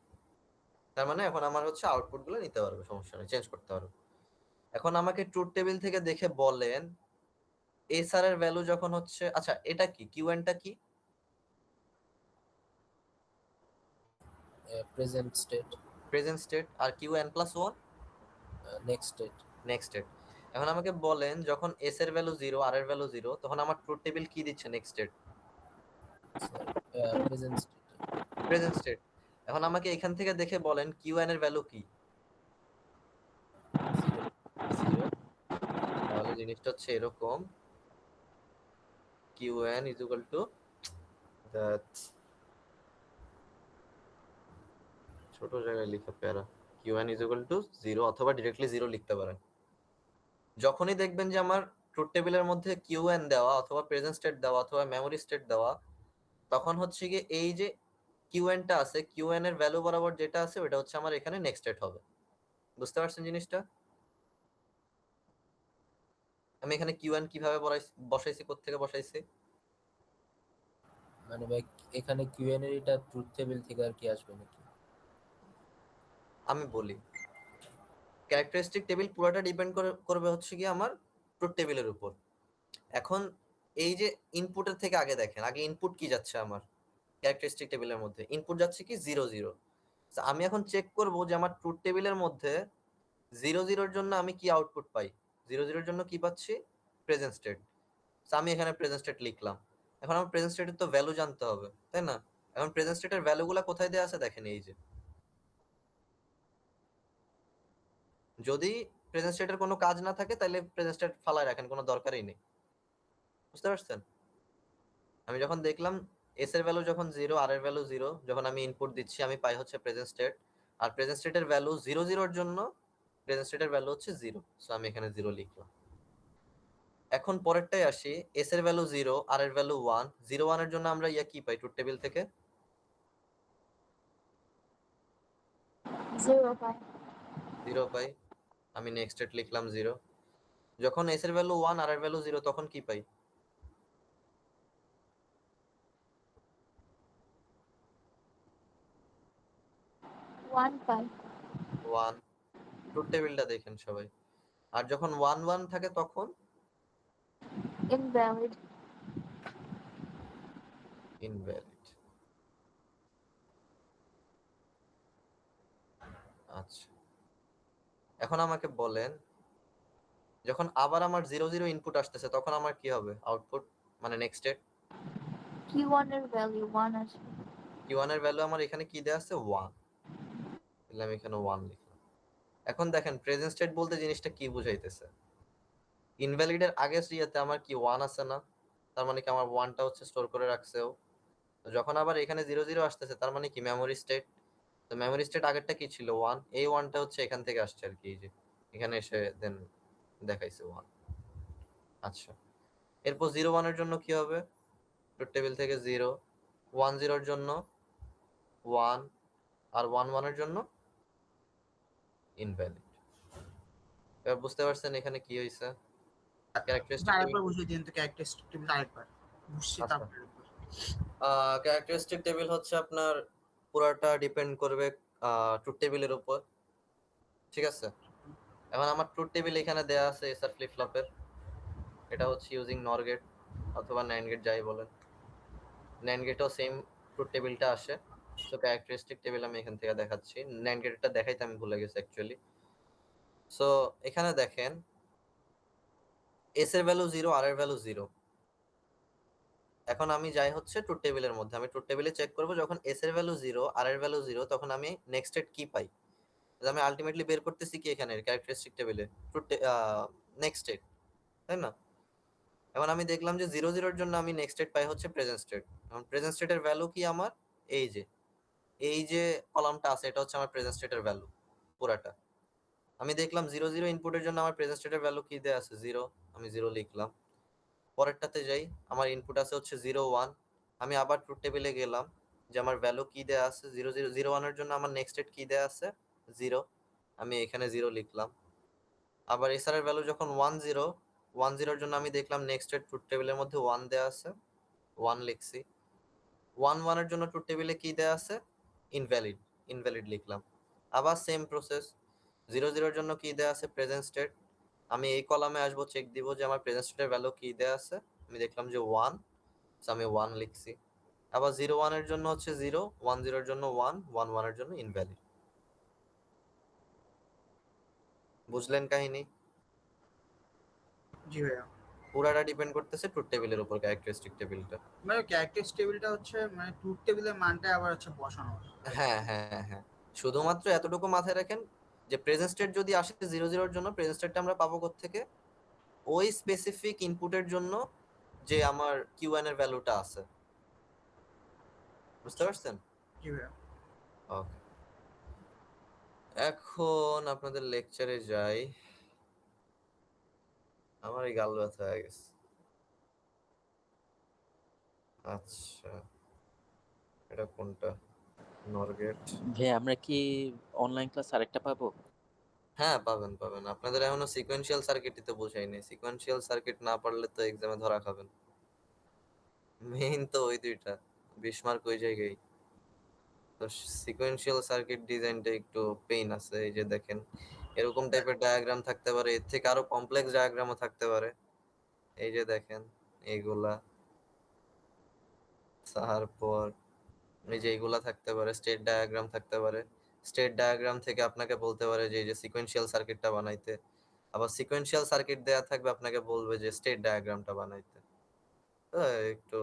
তার মানে এখন আমার হচ্ছে আউটপুট গুলো নিতে পারবে, সমস্যা নেই, চেঞ্জ করতে পারবে। এখন আমাকে ট্রুথ টেবিল থেকে দেখে বলেন এসআর এর ভ্যালু যখন হচ্ছে, আচ্ছা এটা কি কিউএনটা কি? Present state, present state. আর Q N plus 1 next state, next state. এখন আমাকে বলেন যখন এস এর ভ্যালু 0 আর এর ভ্যালু 0, তখন আমার ট্রুথ টেবিল কি দিচ্ছে next state? Present state, present state. এখন আমাকে এখান থেকে দেখে বলেন কিউএন এর ভ্যালু কি? 0। তাহলে জিনিসটা হচ্ছে এরকম, QN is equal to that, ছোট জায়গায় লিখা প্যারা, কিউএন ইজ ইকুয়াল টু 0, অথবা ডিরেক্টলি 0 লিখতে পারেন। যখনই দেখবেন যে আমার ট্রুথ টেবিলের মধ্যে কিউএন দেওয়া অথবা প্রেজেন্ট স্টেট দেওয়া অথবা মেমরি স্টেট দেওয়া, তখন হচ্ছে গিয়ে এই যে কিউএনটা আছে, কিউএন এর ভ্যালু বরাবর যেটা আছে ওটা হচ্ছে আমার এখানে নেক্সট স্টেট হবে। বুঝতে পারছেন জিনিসটা? আমি এখানে কিউএন কিভাবে বসাইছি, কোত্থেকে বসাইছি? মানে ভাই এখানে কিউএন এর এটা ট্রুথ টেবিল থেকে আর কি আসবে নাকি? আমি বলি, ক্যারেক্টারিস্টিক টেবিল পুরোটা ডিপেন্ড করবে হচ্ছে কি আমার ট্রুথ টেবিলের উপর। এখন এই যে ইনপুটের থেকে আগে দেখেন, আগে ইনপুট কি যাচ্ছে আমার ক্যারেক্টারিস্টিক টেবিলের মধ্যে? ইনপুট যাচ্ছে কি 0 0। আমি এখন চেক করব যে আমার ট্রুথ টেবিলের মধ্যে 0 0-র জন্য আমি কি আউটপুট পাই। 0 0-র জন্য কি পাচ্ছি? Present state. আমি এখানে প্রেজেন্ট স্টেট লিখলাম। এখন আমার প্রেজেন্ট স্টেটের তো ভ্যালু জানতে হবে, তাই না? এখন প্রেজেন্ট স্টেটের ভ্যালুগুলো কোথায় দেওয়া আছে দেখেন, এই যে। যদি প্রেজেন্ট স্টেটের কোনো কাজ না থাকে তাহলে প্রেজেন্ট স্টেট ফালায় রাখেন, কোনো দরকারই নেই। বুঝতে পারছেন? আমি যখন দেখলাম এস এর ভ্যালু যখন 0, আর এর ভ্যালু 0, যখন আমি ইনপুট দিচ্ছি আমি পাই হচ্ছে প্রেজেন্ট স্টেট, আর প্রেজেন্ট স্টেটের ভ্যালু 0 0 এর জন্য প্রেজেন্ট স্টেটের ভ্যালু হচ্ছে 0, সো আমি এখানে 0 লিখলাম। এখন পরেরটাই আসি, এস এর ভ্যালু 0, আর এর ভ্যালু 1, 0 1 এর জন্য আমরা কি পাই ট্রুথ টেবিল থেকে? 0 পাই। 0 পাই। আমি নেক্সট স্টেট লিখলাম 0। যখন এস এর ভ্যালু 1, আর এর ভ্যালু 0, তখন কি পাই? 1 পাই। 1। ট্রুথ টেবিলটা দেখেন সবাই। আর যখন 1 1 থাকে তখন ইনভ্যালিড। ইনভ্যালিড। আচ্ছা, এখন আমাকে বলেন যখন আবার আমার 0 0 ইনপুট আসতেছে তখন আমার কি হবে আউটপুট, মানে নেক্সট স্টেট? Q1 এর ভ্যালু 1 আসবে। Q1 এর ভ্যালু আমার এখানে কি দেয়া আছে? 1। তাহলে আমি এখানে 1 লিখলাম। এখন দেখেন প্রেজেন্ট স্টেট বলতে জিনিসটা কি বুঝাইতেছে? ইনভ্যালিডের আগের ইয়েতে আমার কি 1 আছে না? তার মানে কি আমার 1টা হচ্ছে স্টোর করে রাখছে ও। তো যখন আবার এখানে 0 0 আসতেছে তার মানে কি মেমোরি স্টেট। তো মেমোরি স্টেট আগেরটা কি ছিল? 1। এই 1টা হচ্ছে এখান থেকে আসছে আর কি, এই যে এখানে এসে দেন দেখাইছে 1। আচ্ছা, এরপর 0 1 এর জন্য কি হবে? ট্রুথ টেবিল থেকে 0, 1 0 এর জন্য 1, আর 1 1 এর জন্য ইনভ্যালিড। এবার বুঝতে পারছেন এখানে কি হইছে? Characteristic table. আরেকবার বুঝিয়ে দিন তো ক্যারেক্টারিস্টিক টেবিল আরেকবার। বুঝছি আচ্ছা, তারপরে ক্যারেক্টারিস্টিক টেবিল হচ্ছে আপনার পুরাটা ডিপেন্ড করবে ট্রুথ টেবিলের উপর, ঠিক আছে? এখন আমার ট্রুথ টেবিল এখানে দেয়া আছে এসআর ফ্লিপ ফ্লপের, এটা হচ্ছে ইউজিং নর গেট অথবা ন্যান্ড গেট যাই বলেন। ন্যান্ড গেটও সেম ট্রুথ টেবিলটা আসে। সো ক্যারেক্টারিস্টিক টেবিল আমি এখান থেকে দেখাচ্ছি। ন্যান্ড গেটটা দেখাইতে আমি ভুলে গেছি অ্যাকচুয়ালি। সো এখানে দেখেন এস এর ভ্যালু 0, আর এর ভ্যালু 0। এখন আমি যাই হচ্ছে ট্রুথ টেবিলের মধ্যে, আমি ট্রুথ টেবিলে চেক করব যখন এস এর ভ্যালু 0, আর এর ভ্যালু 0, তখন আমি নেক্সট স্টেট কি পাই। আমি আলটিমেটলি বের করতেছি কি এখানে ক্যারেক্টারিস্টিক টেবিলে ট্রুথ নেক্সট স্টেট, তাই না? এখন আমি দেখলাম যে 0 0 এর জন্য আমি নেক্সট স্টেট পাই হচ্ছে প্রেজেন্ট স্টেট। এখন প্রেজেন্ট স্টেটের ভ্যালু কি আমার? এই যে কলামটা আছে এটা হচ্ছে আমার প্রেজেন্ট স্টেটের ভ্যালু পুরাটা। আমি দেখলাম 0 0 ইনপুটের জন্য আমার প্রেজেন্ট স্টেটের ভ্যালু কি দেয়া আছে? 0। আমি 0 লিখলাম। পরেরটাতে যাই, আমার ইনপুট আছে হচ্ছে 0 1। আমি আবার ট্রুথ টেবিলে গেলাম যে আমার ভ্যালু কি দেয়া আছে 0 0 0 1 এর জন্য আমার নেক্সট স্টেট কি দেয়া আছে? 0। আমি এখানে 0 লিখলাম। আবার এসআর এর ভ্যালু যখন 1 0, 1 0 এর জন্য আমি দেখলাম নেক্সট স্টেট ট্রুথ টেবিলের মধ্যে 1 দেয়া আছে, 1 লিখছি। 1 1 এর জন্য ট্রুথ টেবিলে কি দেয়া আছে? ইনভ্যালিড, ইনভ্যালিড লিখলাম। আবার সেম প্রসেস, 0 0 এর জন্য কি দেয়া আছে? Present state. আমি এই কলামে আসবো, চেক দিব যে আমার প্রেজেন্ট স্টেটের ভ্যালু কি দেয়া আছে। আমি দেখলাম যে 1, সো আমি 1 লিখছি। আবার 0 1 এর জন্য হচ্ছে 0, 1 0 এর জন্য 1, 1 1 এর জন্য ইনভ্যালিড। বুঝলেন কাহিনী? জি ভাইয়া। পুরাটা ডিপেন্ড করতেছে ট্রুথ টেবিলের উপর, ক্যারেক্টারিস্টিক টেবিলটা। মানে ক্যারেক্টারিস্টিক টেবিলটা হচ্ছে মানে ট্রুথ টেবিলের মানটা আবার হচ্ছে বসানো। হ্যাঁ হ্যাঁ হ্যাঁ, শুধুমাত্র এতটুকু মাথায় রাখেন যে প্রেজেন্ট স্টেট যদি আসে 0 0 এর জন্য, প্রেজেন্ট স্টেটটা আমরা পাবো কোত্থেকে? ওই স্পেসিফিক ইনপুটের জন্য যে আমার কিউ1 এর ভ্যালুটা আছে। বুঝতে পারছেন? জি ভাইয়া। ওকে, এখন আপনাদের লেকচারে যাই। আমার এই গাল ব্যথা হয়ে গেছে। আচ্ছা, এটা কোনটা? নরগেট। ভাই আমরা কি অনলাইন ক্লাস আরেকটা পাবো? হ্যাঁ পাবেন পাবেন, আপনাদের এখনো সিকোয়েন্সিয়াল সার্কিটই তো বোঝাইনি। সিকোয়েন্সিয়াল সার্কিট না পারলে তো এক্সামে ধরা খাবেন। মেইন তো ওই দুইটা, 20 মার্ক ওই জায়গায়। তো সিকোয়েন্সিয়াল সার্কিট ডিজাইনটা একটু পেইন আছে। এই যে দেখেন এরকম টাইপের ডায়াগ্রাম থাকতে পারে, এর থেকে আরো কমপ্লেক্স ডায়াগ্রামও থাকতে পারে। এই যে দেখেন এইগুলা, তারপর এই যে এইগুলা থাকতে পারে, স্টেট ডায়াগ্রাম থাকতে পারে। স্টেট ডায়াগ্রাম থেকে আপনাকে বলতে পারে যে এই যে সিকোয়েন্সিয়াল সার্কিটটা বানাইতে। আবার সিকোয়েন্সিয়াল সার্কিট দেয়া থাকবে, আপনাকে বলবে যে স্টেট ডায়াগ্রামটা বানাইতে। তো একটু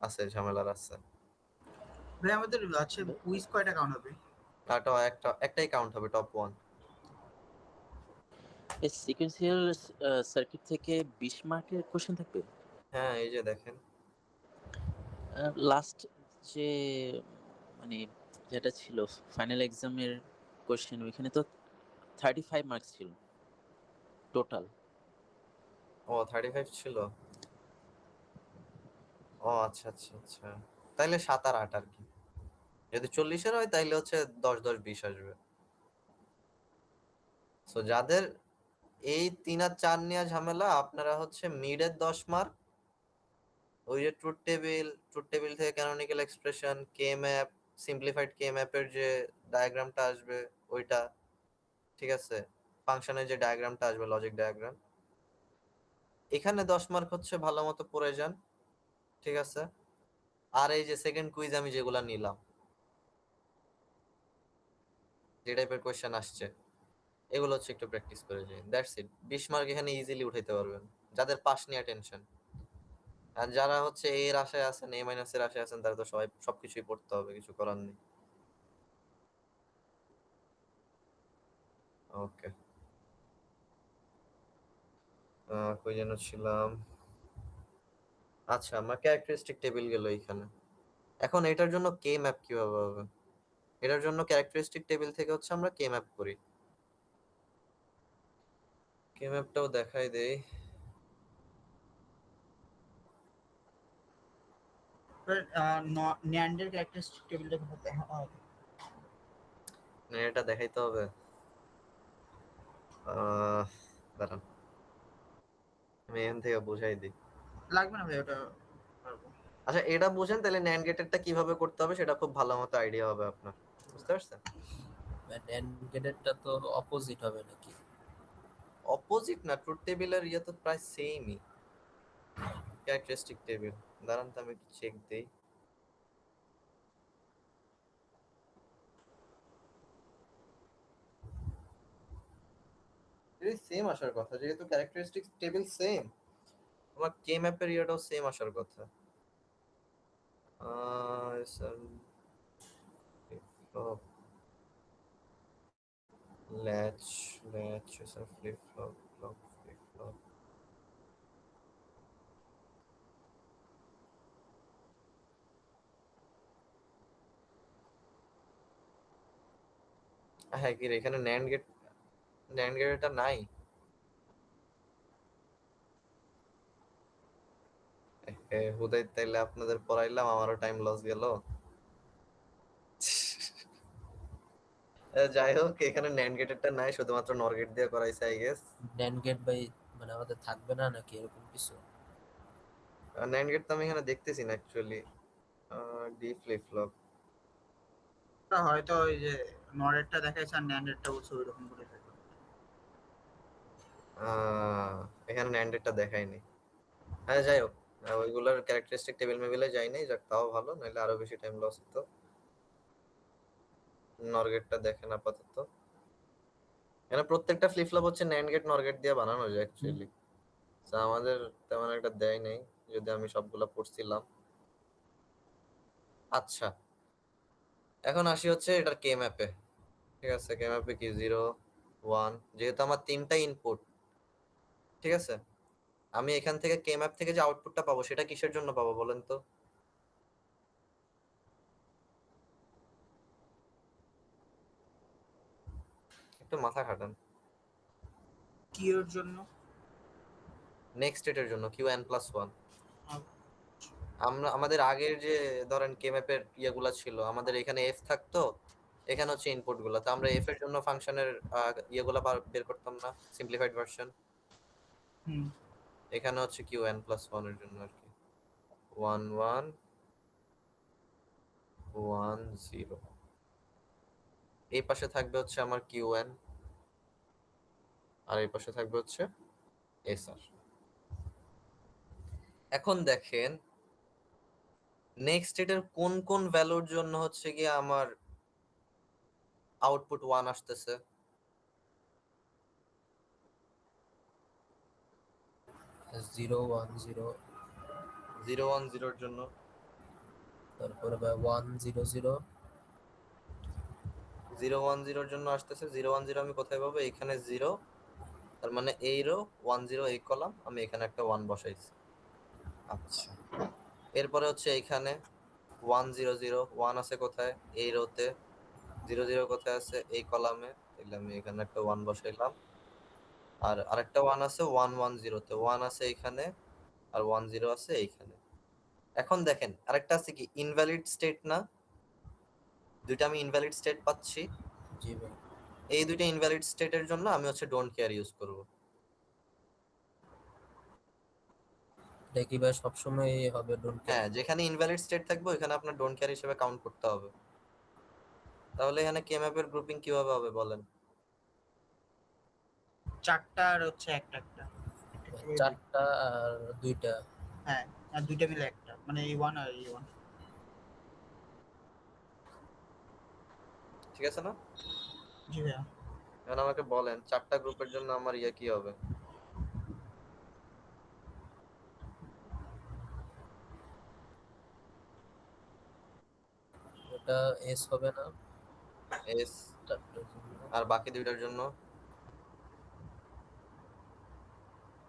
আছে, ঝামেলার আছে। ভাই আমাদের আছে কুইজ কয়টা কাউন্ট হবে? একটাই কাউন্ট হবে, টপ 1। এই সিকোয়েন্সিয়াল সার্কিট থেকে 20 মার্কের কোশ্চেন থাকবে। হ্যাঁ এই যে দেখেন, লাস্ট যে মানে যেটা ছিল ফাইনাল এক্সামের কোশ্চেন, ওইখানে তো 35 মার্কস ছিল টোটাল। ও 35 ছিল। ও আচ্ছা আচ্ছা আচ্ছা, তাইলে 7 আর 8 আর কি। যদি 40-এর হয় তাইলে হচ্ছে 10-10-20 আসবে। সো যাদের এই 3 আর 4 নিয়ে ঝামেলা, আপনারা হচ্ছে মিডের 10 মার্ক, ওই যে ট্রুথ টেবিল থেকে ক্যানোনিক্যাল এক্সপ্রেশন, কে ম্যাপ, সিম্পলিফাইড কে ম্যাপের যে ডায়াগ্রামটা আসবে ওইটা, ঠিক আছে, ফাংশনের যে ডায়াগ্রামটা আসবে লজিক ডায়াগ্রাম, এখানে 10 মার্ক হচ্ছে ভালো মতো পড়ে যান, ঠিক আছে। আর এই যে সেকেন্ড কুইজ আমি যেগুলা নিলাম, যে টাইপের কোয়েশ্চেন আসছে, এগুলো হচ্ছে একটু প্র্যাকটিস করে যাই, দ্যাটস ইট। 20 মার্ক এখানে ইজিলি উঠাইতে পারবেন যাদের পাস নিয়ে টেনশন। আর যারা হচ্ছে এর আশায় আছেন, এ মাইনাসের আশায় আছেন, তারা তো সবাই সবকিছুই পড়তে হবে, কিছু করার নেই। ওকে, কই যেন ছিলাম। আচ্ছা, আমার ক্যারেক্টারিস্টিক টেবিল গেল এইখানে। এখন এটার জন্য কে ম্যাপ কিভাবে হবে? এটার জন্য ক্যারেক্টারিস্টিক টেবিল থেকে হচ্ছে আমরা কে ম্যাপ করি। কে ম্যাপটাও দেখাই দেই। ন্যান্ডের ক্যারেক্টারিস্টিক টেবিলটা কোথাতে হবে? না, এটা দেখাইতে হবে। আহ দাঁড়ান, আমি এখান থেকে বুঝাই দিই। লাগবে না ভাই, ওটা পারবো। আচ্ছা, এটা বুঝেন তাহলে ন্যান্ড গেটেরটা কিভাবে করতে হবে সেটা খুব ভালো মতো আইডিয়া হবে আপনার, বুঝতে পারছেন? এন্ড গেটেরটা তো অপোজিট হবে নাকি? অপোজিট না, ট্রুথ টেবিলের ইয়ে তো প্রায় সেমই, ক্যারেক্টারিস্টিক টেবিল। দাঁড়ান তো আমি একটু চেক দেই। সেম আসার কথা, যেহেতু ক্যারেক্টারিস্টিক টেবিল সেম, আমার কে ম্যাপের ইয়েটাও সেম আসার কথা। Latch latch flip flop flop flip flop. হ্যাঁ কি রে, এখানে ন্যান্ড গেট এটা নাই। হুদাই তাইলে আপনাদের পড়াইলাম, আমারও টাইম লস গেল। যাই হোক, এখানে ন্যান্ড গেটেরটা নাই, শুধুমাত্র নর গেট দিয়ে করাইছে I guess. NAND gate by মানে আমাদের থাকবে না নাকি এরকম কিছু? ন্যান্ড গেট তো আমি এখানে দেখতেছি না অ্যাকচুয়ালি। D flip flop. ওটা হয়তো ওই যে নরেরটা দেখাইছে আর ন্যান্ডেরটা বলছে ওইরকম করে ফেলবে। এখানে ন্যান্ড গেটটা দেখাইনি। হ্যাঁ যাই হোক, ওইগুলোর ক্যারেক্টারিস্টিক টেবিল মেবিলে যাই নাই, যাক তাও ভালো, নাহলে আরো বেশি টাইম লস হতো। নর গেটটা দেখেন আপাতত। এখানে প্রত্যেকটা ফ্লিপ ফ্লপ হচ্ছে ন্যান্ড গেট নর গেট দিয়ে বানানো যায় অ্যাকচুয়ালি। আমাদের তেমন একটা দেয় নেই, যদি আমি সবগুলা পড়ছিলাম। আচ্ছা, এখন আসি হচ্ছে এটার কে ম্যাপে। ঠিক আছে, কে ম্যাপে কি 0 1, যেহেতু আমার 3টা ইনপুট, ঠিক আছে, আমি এখান থেকে কে ম্যাপ থেকে যে আউটপুটটা পাবো সেটা কিসের জন্য পাবো বলেন তো? একটু মাথা খাটান। কি এর জন্য? নেক্সট স্টেটের জন্য, qn+1। আহ, আমাদের আগের যে ধরেন কে ম্যাপের ইয়েগুলা ছিল, আমাদের এখানে এফ থাকতো, এখানে হচ্ছে ইনপুট গুলা, তো আমরা এফ এর জন্য ফাংশনের ইয়েগুলা বের করতাম না, সিম্পলিফাইড ভার্সন। হুম। এখানে হচ্ছে qn+1 এর জন্য আর কি, 1 1 1 0। এই পাশে থাকবে হচ্ছে আমার qn, আর এই পাশে থাকবে হচ্ছে sr। এখন দেখেন নেক্সট স্টেটের কোন কোন ভ্যালুর জন্য হচ্ছে গিয়ে আমার আউটপুট 1 আসতেছে। 0 1 0, 0 1 0 এর জন্য, তারপরে 1 0 0, 0 1 0 এর জন্য আসতেছে। 0 1 0 আমি কোথায় পাবো? এখানে 0, তার মানে এই রো 1 0 এই কলাম, আমি এখানে একটা 1 বসাইছি। আচ্ছা, এরপরে হচ্ছে এইখানে 1 0 0 1 আছে কোথায়? এই রোতে। 0 0 কোথায় আছে? এই কলামে। তাহলে আমি এখানে একটা 1 বসাইলাম। আর আরেকটা 1 আছে 1 1 0 তে। 1 আছে এইখানে আর 1 0 আছে এইখানে। এখন দেখেন আরেকটা আছে কি ইনভ্যালিড স্টেট না? দুইটা আমি ইনভ্যালিড স্টেট পাচ্ছি। জি ভাই। এই দুইটা ইনভ্যালিড স্টেটের জন্য আমি হচ্ছে ডোন্ট কেয়ার ইউজ করব। এটা কি ভাই সবসময় হবে ডোন্ট হ্যাঁ, কেয়ার? যেখানে ইনভ্যালিড স্টেট থাকবে ওখানে আপনার ডোন্ট কেয়ার হিসেবে কাউন্ট করতে হবে। তাহলে এখানে কে ম্যাপের গ্রুপিং কিভাবে হবে বলেন? 4টা আর হচ্ছে একটা একটা একটা করে দুই- 4টা আর 2টা। হ্যাঁ, আর দুইটা মিলে একটা, মানে A1 আর A1। ঠিক আছে না? জি ভাইয়া। এখন আমাকে বলেন 4টা গ্রুপের জন্য আমার ইয়ে কি হবে? ওটা এস হবে না এস। 4টার জন্য? আর বাকি দুইটার জন্য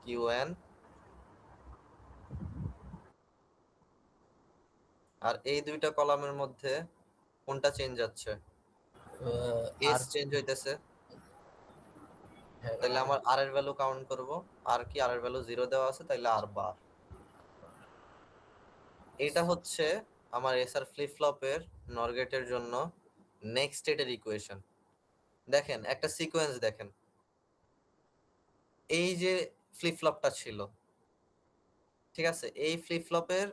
কিউ এন। আর এই দুইটা কলামের মধ্যে কোনটা চেঞ্জ যাচ্ছে? এস আর চেঞ্জ হইতেছে। হ্যাঁ তাহলে আমার আর এর ভ্যালু কাউন্ট করব। আর কি আর এর ভ্যালু 0 দেওয়া আছে, তাহলে আর বার। এটা হচ্ছে আমার এসআর ফ্লিপ ফ্লপের নর গেটের জন্য নেক্সট স্টেটের ইকুয়েশন। দেখেন একটা সিকোয়েন্স দেখেন। এই যে ফ্লিপ ফ্লপটা ছিল, ঠিক আছে, এই ফ্লিপ ফ্লপের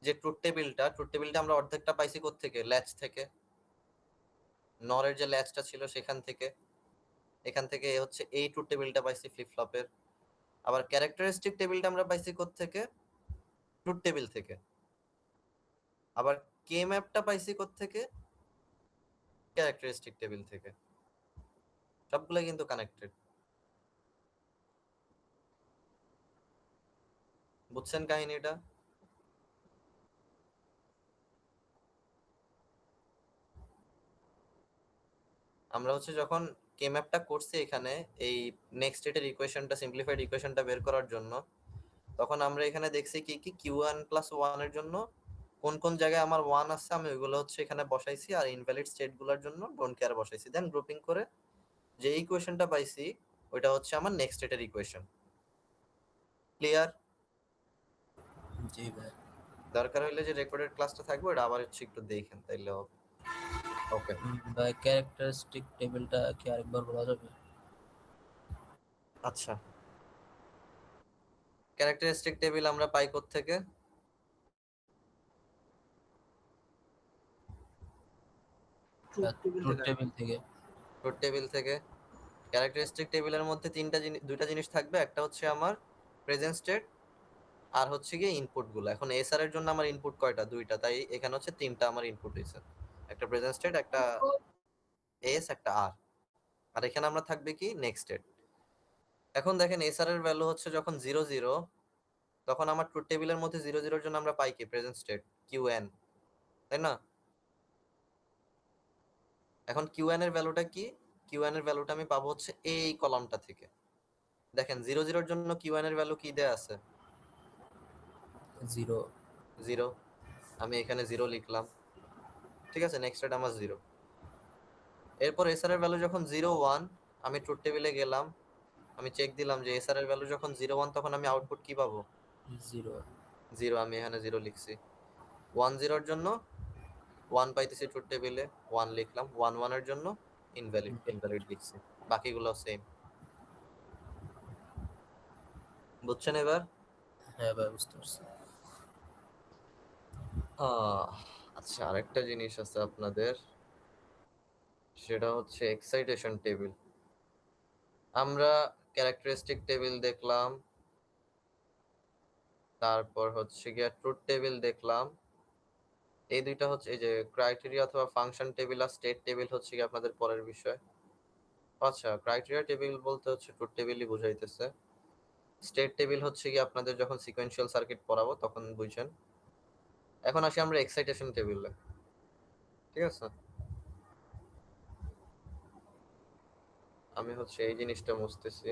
যে ট্রুথ টেবিলটা আমরা অর্ধেকটা পাইছি কোত্থেকে? ল্যাচ থেকে। নরের যে ল্যাচটা ছিল সেখান থেকে। এখান থেকে হচ্ছে এই ট্রুথ টেবিলটা পাইছি ফ্লিপ ফ্লপের। আবার ক্যারেক্টারিস্টিক টেবিলটা আমরা পাইছি কোত্থেকে? ট্রুথ টেবিল থেকে। আবার কে ম্যাপটা পাইছি কোত্থেকে? ক্যারেক্টারিস্টিক টেবিল থেকে। সবগুলো কিন্তু কানেক্টেড। বুঝছেন কাহিনীটা? আমরা হচ্ছে যখন কে ম্যাপটা করছি এখানে এই নেক্সট স্টেটের ইকুয়েশনটা, সিম্পলিফাইড ইকুয়েশনটা বের করার জন্য, তখন আমরা এখানে দেখছি কি কি Q1+1 এর জন্য কোন কোন জায়গায় আমার 1 আছে আমি ওইগুলো হচ্ছে এখানে বসাইছি, আর ইনভ্যালিড স্টেটগুলোর জন্য ডোন্ট কেয়ার বসাইছি। দেন গ্রুপিং করে যে ইকুয়েশনটা পাইছি ওইটা হচ্ছে আমার নেক্সট স্টেটের ইকুয়েশন। ক্লিয়ার? জি ভাই। দরকার হইলে যে রেকর্ডেড ক্লাসটা থাকবে ওটা আবার হচ্ছে একটু দেখেন, তাইলে হবে। ওকে। ভাই ক্যারেক্টারিস্টিক টেবিলটা কি আরেকবার বলা যাবে? আচ্ছা, ক্যারেক্টারিস্টিক টেবিল আমরা পাই কোত্থেকে? ট্রুথ টেবিল ট্রুথ থেকে। টেবিল থেকে। ট্রুথ টেবিল থেকে। ক্যারেক্টারিস্টিক টেবিলের মধ্যে দুইটা জিনিস থাকবে। একটা হচ্ছে আমার প্রেজেন্ট স্টেট, আর হচ্ছে গিয়ে ইনপুট গুলো। এখন এসআর এর জন্য আমার ইনপুট কয়টা? দুইটা, তাই এখানে হচ্ছে তিনটা আমার ইনপুট হয়েছে। একটা প্রেজেন্ট স্টেট, একটা এস, একটা আর। আর এখানে আমরা থাকবে কি নেক্সট স্টেট। এখন দেখেন এসআর এর ভ্যালু হচ্ছে যখন 0 0, তখন আমার ট্রুথ টেবিলের মধ্যে 0 0 এর জন্য আমরা পাই কি প্রেজেন্ট স্টেট কিউএন, তাই না? এখন কিউএন এর ভ্যালুটা কি? কিউএন এর ভ্যালুটা আমি পাবো হচ্ছে এই কলামটা থেকে। দেখেন 0 0 এর জন্য কিউএন এর ভ্যালু কি দেয়া আছে? 0। 0। আমি এখানে 0 লিখলাম। ঠিক আছে, নেক্সট স্টেট আমার 0। এরপর এসআর এর ভ্যালু যখন 0 1, আমি ট্রুথ টেবিলে গেলাম, আমি চেক দিলাম যে এসআর এর ভ্যালু যখন 0 1, তখন আমি আউটপুট কি পাবো? 0। 0। আমি এখানে 0 লিখছি। 1 0 এর জন্য 1 পাইতেছি ট্রুথ টেবিলে, 1 লিখলাম। 1 1 এর জন্য ইনভ্যালিড লিখছি। বাকিগুলো সেম। বুঝছেন এবার? হ্যাঁ ভাই বুঝতে পারছি। আচ্ছা, আরেকটা জিনিস আছে আপনাদের, সেটা হচ্ছে এক্সাইটেশন টেবিল। আমরা ক্যারেক্টারিস্টিক টেবিল দেখলাম, তারপর হচ্ছে গিয়ে ট্রুথ টেবিল দেখলাম। এই দুইটা হচ্ছে এই যে ক্রাইটেরিয়া অথবা ফাংশন টেবিল আর স্টেট টেবিল হচ্ছে কি আপনাদের পরের বিষয়। আচ্ছা, ক্রাইটেরিয়া টেবিল বলতে হচ্ছে ট্রুথ টেবিলই বুঝাইতেছে। স্টেট টেবিল হচ্ছে কি আপনাদের যখন সিকোয়েন্সিয়াল সার্কিট পড়াবো তখন বুঝছেন। এখন আসি আমরা এক্সাইটেশন টেবিলে। ঠিক আছে, আমি হচ্ছে এই জিনিসটা মুছতেছি।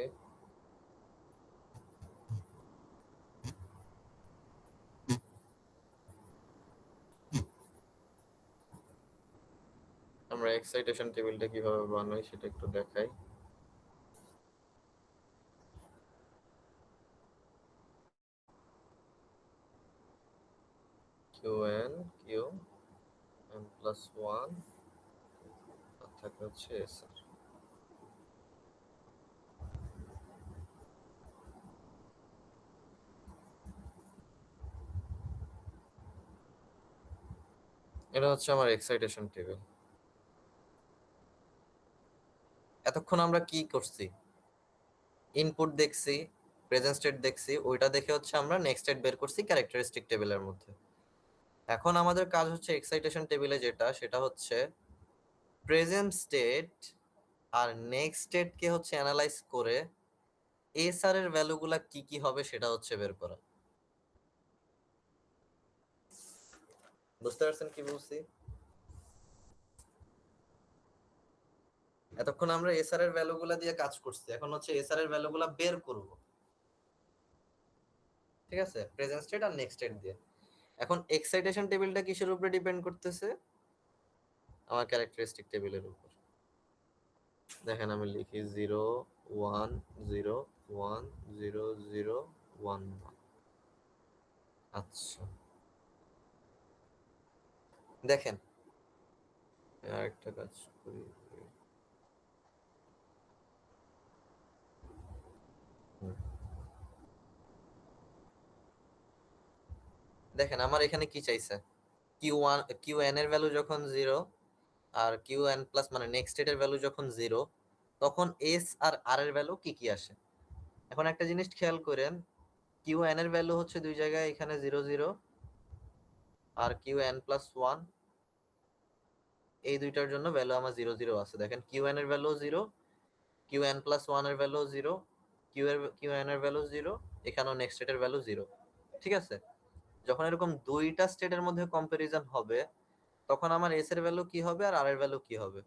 আমরা এক্সাইটেশন টেবিলটা কিভাবে বানাই সেটা একটু দেখাই। qn qn প্লাস 1 আর থাকে হচ্ছে sr। এটা হচ্ছে আমার এক্সাইটেশন টেবিল। এতক্ষণ আমরা কি করছি? ইনপুট দেখছি, প্রেজেন্ট স্টেট দেখছি, ওইটা দেখে হচ্ছে আমরা নেক্সট স্টেট বের করছি ক্যারেক্টারিস্টিক টেবিলের মধ্যে। এখন আমাদের কাজ হচ্ছে এক্সাইটেশন টেবিলে যেটা, সেটা হচ্ছে প্রেজেন্ট স্টেট আর নেক্সট স্টেটকে হচ্ছে অ্যানালাইজ করে এসআর এর ভ্যালুগুলা কি কি হবে সেটা হচ্ছে বের করা। বুঝতে পারছেন কি বলছি? এতক্ষণ আমরা এসআর এর ভ্যালুগুলা দিয়ে কাজ করছি, এখন হচ্ছে এসআর এর ভ্যালুগুলা বের করব। ঠিক আছে, প্রেজেন্ট স্টেট আর নেক্সট স্টেট দিয়ে। এখন এক্সাইটেশন টেবিলটা কিসের উপরে ডিপেন্ড করতেছে? আমার ক্যারেক্টারিস্টিক টেবিলের উপর। দেখেন আমি লিখি 0 1 0 1 0 0 1 1। আচ্ছা দেখেন আরেকটা কাজ করি। দেখেন আমার এখানে কি চাইছে, Q1 Qn এর ভ্যালু যখন 0 আর Qn প্লাস মানে নেক্সট স্টেটের ভ্যালু যখন 0, তখন s আর r এর ভ্যালু কি কি আসে। এখন একটা জিনিস খেয়াল করেন, Qn এর ভ্যালু হচ্ছে দুই জায়গায়, এখানে 0 0 আর Qn প্লাস 1, এই দুইটার জন্য ভ্যালু আমার 0 0 আছে। দেখেন Qn এর ভ্যালু 0, Qn প্লাস 1 এর ভ্যালু 0, Qn এর ভ্যালু 0, এখানেও নেক্সট স্টেটের ভ্যালু 0। ঠিক আছে, যখন এরকম দুইটা স্টেটের মধ্যে কম্পারিজন হবে তখন আমার এস এর ভ্যালু কি হবে আর আর এর ভ্যালু কি হবে।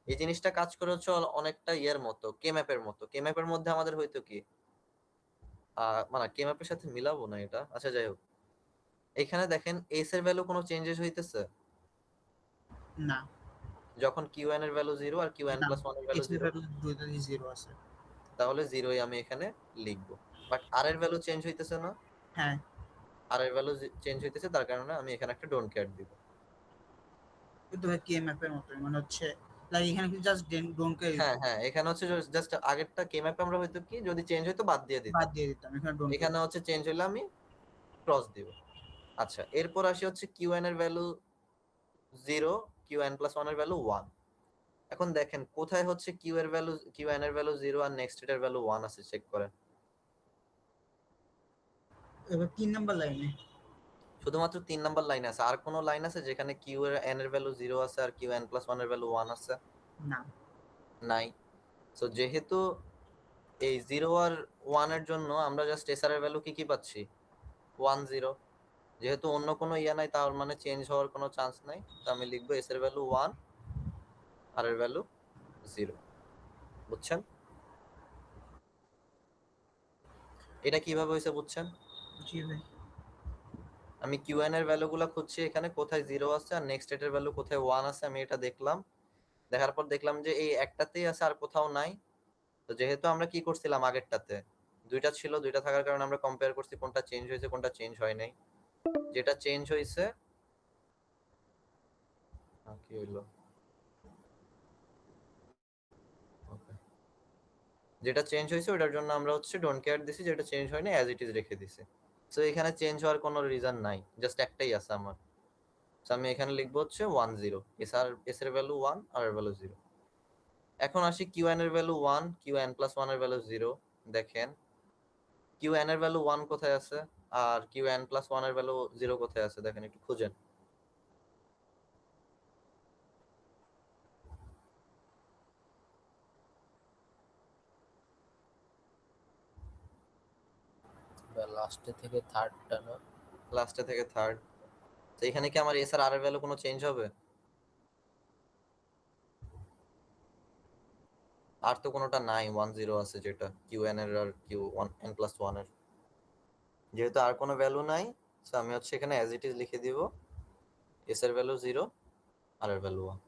এই জিনিসটা কাজ করে হচ্ছে অনেকটা ইয়ের মতো, কে ম্যাপের মতো। কে ম্যাপের মধ্যে আমাদের হয়তো কি মানে কে ম্যাপের সাথে মিলাবো না এটা, আচ্ছা যাই হোক। এখানে দেখেন এস এর ভ্যালু কোনো চেঞ্জেস হইতেছে না, যখন Qn এর ভ্যালু 0 আর Qn না, প্লাস 1 এর ভ্যালু এস এর 0, ভ্যালু দুইটারই 0 আছে। তাহলে 0ই আমি এখানে লিখবো। বাট আর এর ভ্যালু চেঞ্জ হইতেছে না, হ্যাঁ, আর এর ভ্যালু চেঞ্জ হইতেছে, তার কারণে আমি এখানে একটা ডোন্ট কেয়ার দিব। কিন্তু কে ম্যাপের মতো মানে হচ্ছে লাইক এখানে কি জাস্ট ডোন্ট কেয়ার হ্যাঁ হ্যাঁ, এখানে হচ্ছে জাস্ট আগেরটা কে ম্যাপে আমরা হয়তো কি যদি চেঞ্জ হইতো বাদ দিয়ে দিতাম, বাদ দিয়ে দিতাম, এখানে ডোন্ট কেয়ার। এখানে হচ্ছে চেঞ্জ হইলে আমি ক্রস দিব। আচ্ছা এরপর আসি হচ্ছে Qn এর ভ্যালু 0, Qn প্লাস 1 এর ভ্যালু 1। এখন দেখেন কোথায় হচ্ছে Qn এর ভ্যালু 0 আর নেক্সট এর ভ্যালু 1 আছে, চেক করেন। এবার 3 নাম্বার লাইনে শুধুমাত্র 3 নাম্বার লাইন আছে, আর কোনো লাইন আছে যেখানে Qn এর ভ্যালু 0 আছে আর Qn প্লাস 1 এর ভ্যালু 1 আছে? না, নাই। সো যেহেতু এই 0 আর 1 এর জন্য আমরা জাস্ট এসআর এর ভ্যালু কি কি পাচ্ছি, 1 0। যেহেতু অন্য কোনো ইয়া নাই, তার মানে চেঞ্জ হওয়ার কোনো চান্স নাই, তো আমি লিখবো এস এর ভ্যালু 1 আর এর ভ্যালু 0। বুঝছেন এটা কিভাবে হয়েছে? বুঝছেন? জি ভাই। আমি Qn এর ভ্যালুগুলো খুঁজছি, এখানে কোথায় 0 আছে আর নেক্সট স্টেটের ভ্যালু কোথায় 1 আছে, আমি এটা দেখলাম। দেখার পর দেখলাম যে এই একটাতেই আছে আর কোথাও নাই। তো যেহেতু আমরা কি করছিলাম আগেরটাতে দুইটা ছিল, দুইটা থাকার কারণে আমরা কম্পেয়ার করছি কোনটা চেঞ্জ হয়েছে কোনটা চেঞ্জ হয় নাই। যেটা চেঞ্জ হয়েছে কি হইলো, ওকে, যেটা চেঞ্জ হয়েছে ওটার জন্য আমরা হচ্ছে ডোন্ট কেয়ার দিছি, যেটা চেঞ্জ হয়নি অ্যাজ ইট ইজ রেখে দিছি। সো এখানে চেঞ্জ হওয়ার কোনো রিজন নাই, জাস্ট একটাই আছে আমার। সো আমি এখানে লিখবো হচ্ছে 1 0, এস এর ভ্যালু 1 আর এর ভ্যালু 0। এখন আসি Qn এর ভ্যালু 1, Qn প্লাস 1 এর ভ্যালু 0। দেখেন Qn এর ভ্যালু 1 কোথায় আছে আর Qn প্লাস 1 এর ভ্যালু 0 কোথায় আছে, দেখেন একটু খুঁজেন। লাস্টে থেকে থার্ডটা না? লাস্টে থেকে থার্ড। তো এখানে কি আমার এস আর আর এর ভ্যালু কোনো চেঞ্জ হবে? আর তো কোনোটা নাই, 1 0 আছে যেটা কিউ এন এর আর Q one N plus one এর। যেহেতু আর কোনো ভ্যালু নাই, সো আমি হচ্ছে এখানে অ্যাজ ইট ইজ লিখে দিব, এস এর ভ্যালু 0, আর এর ভ্যালু 1।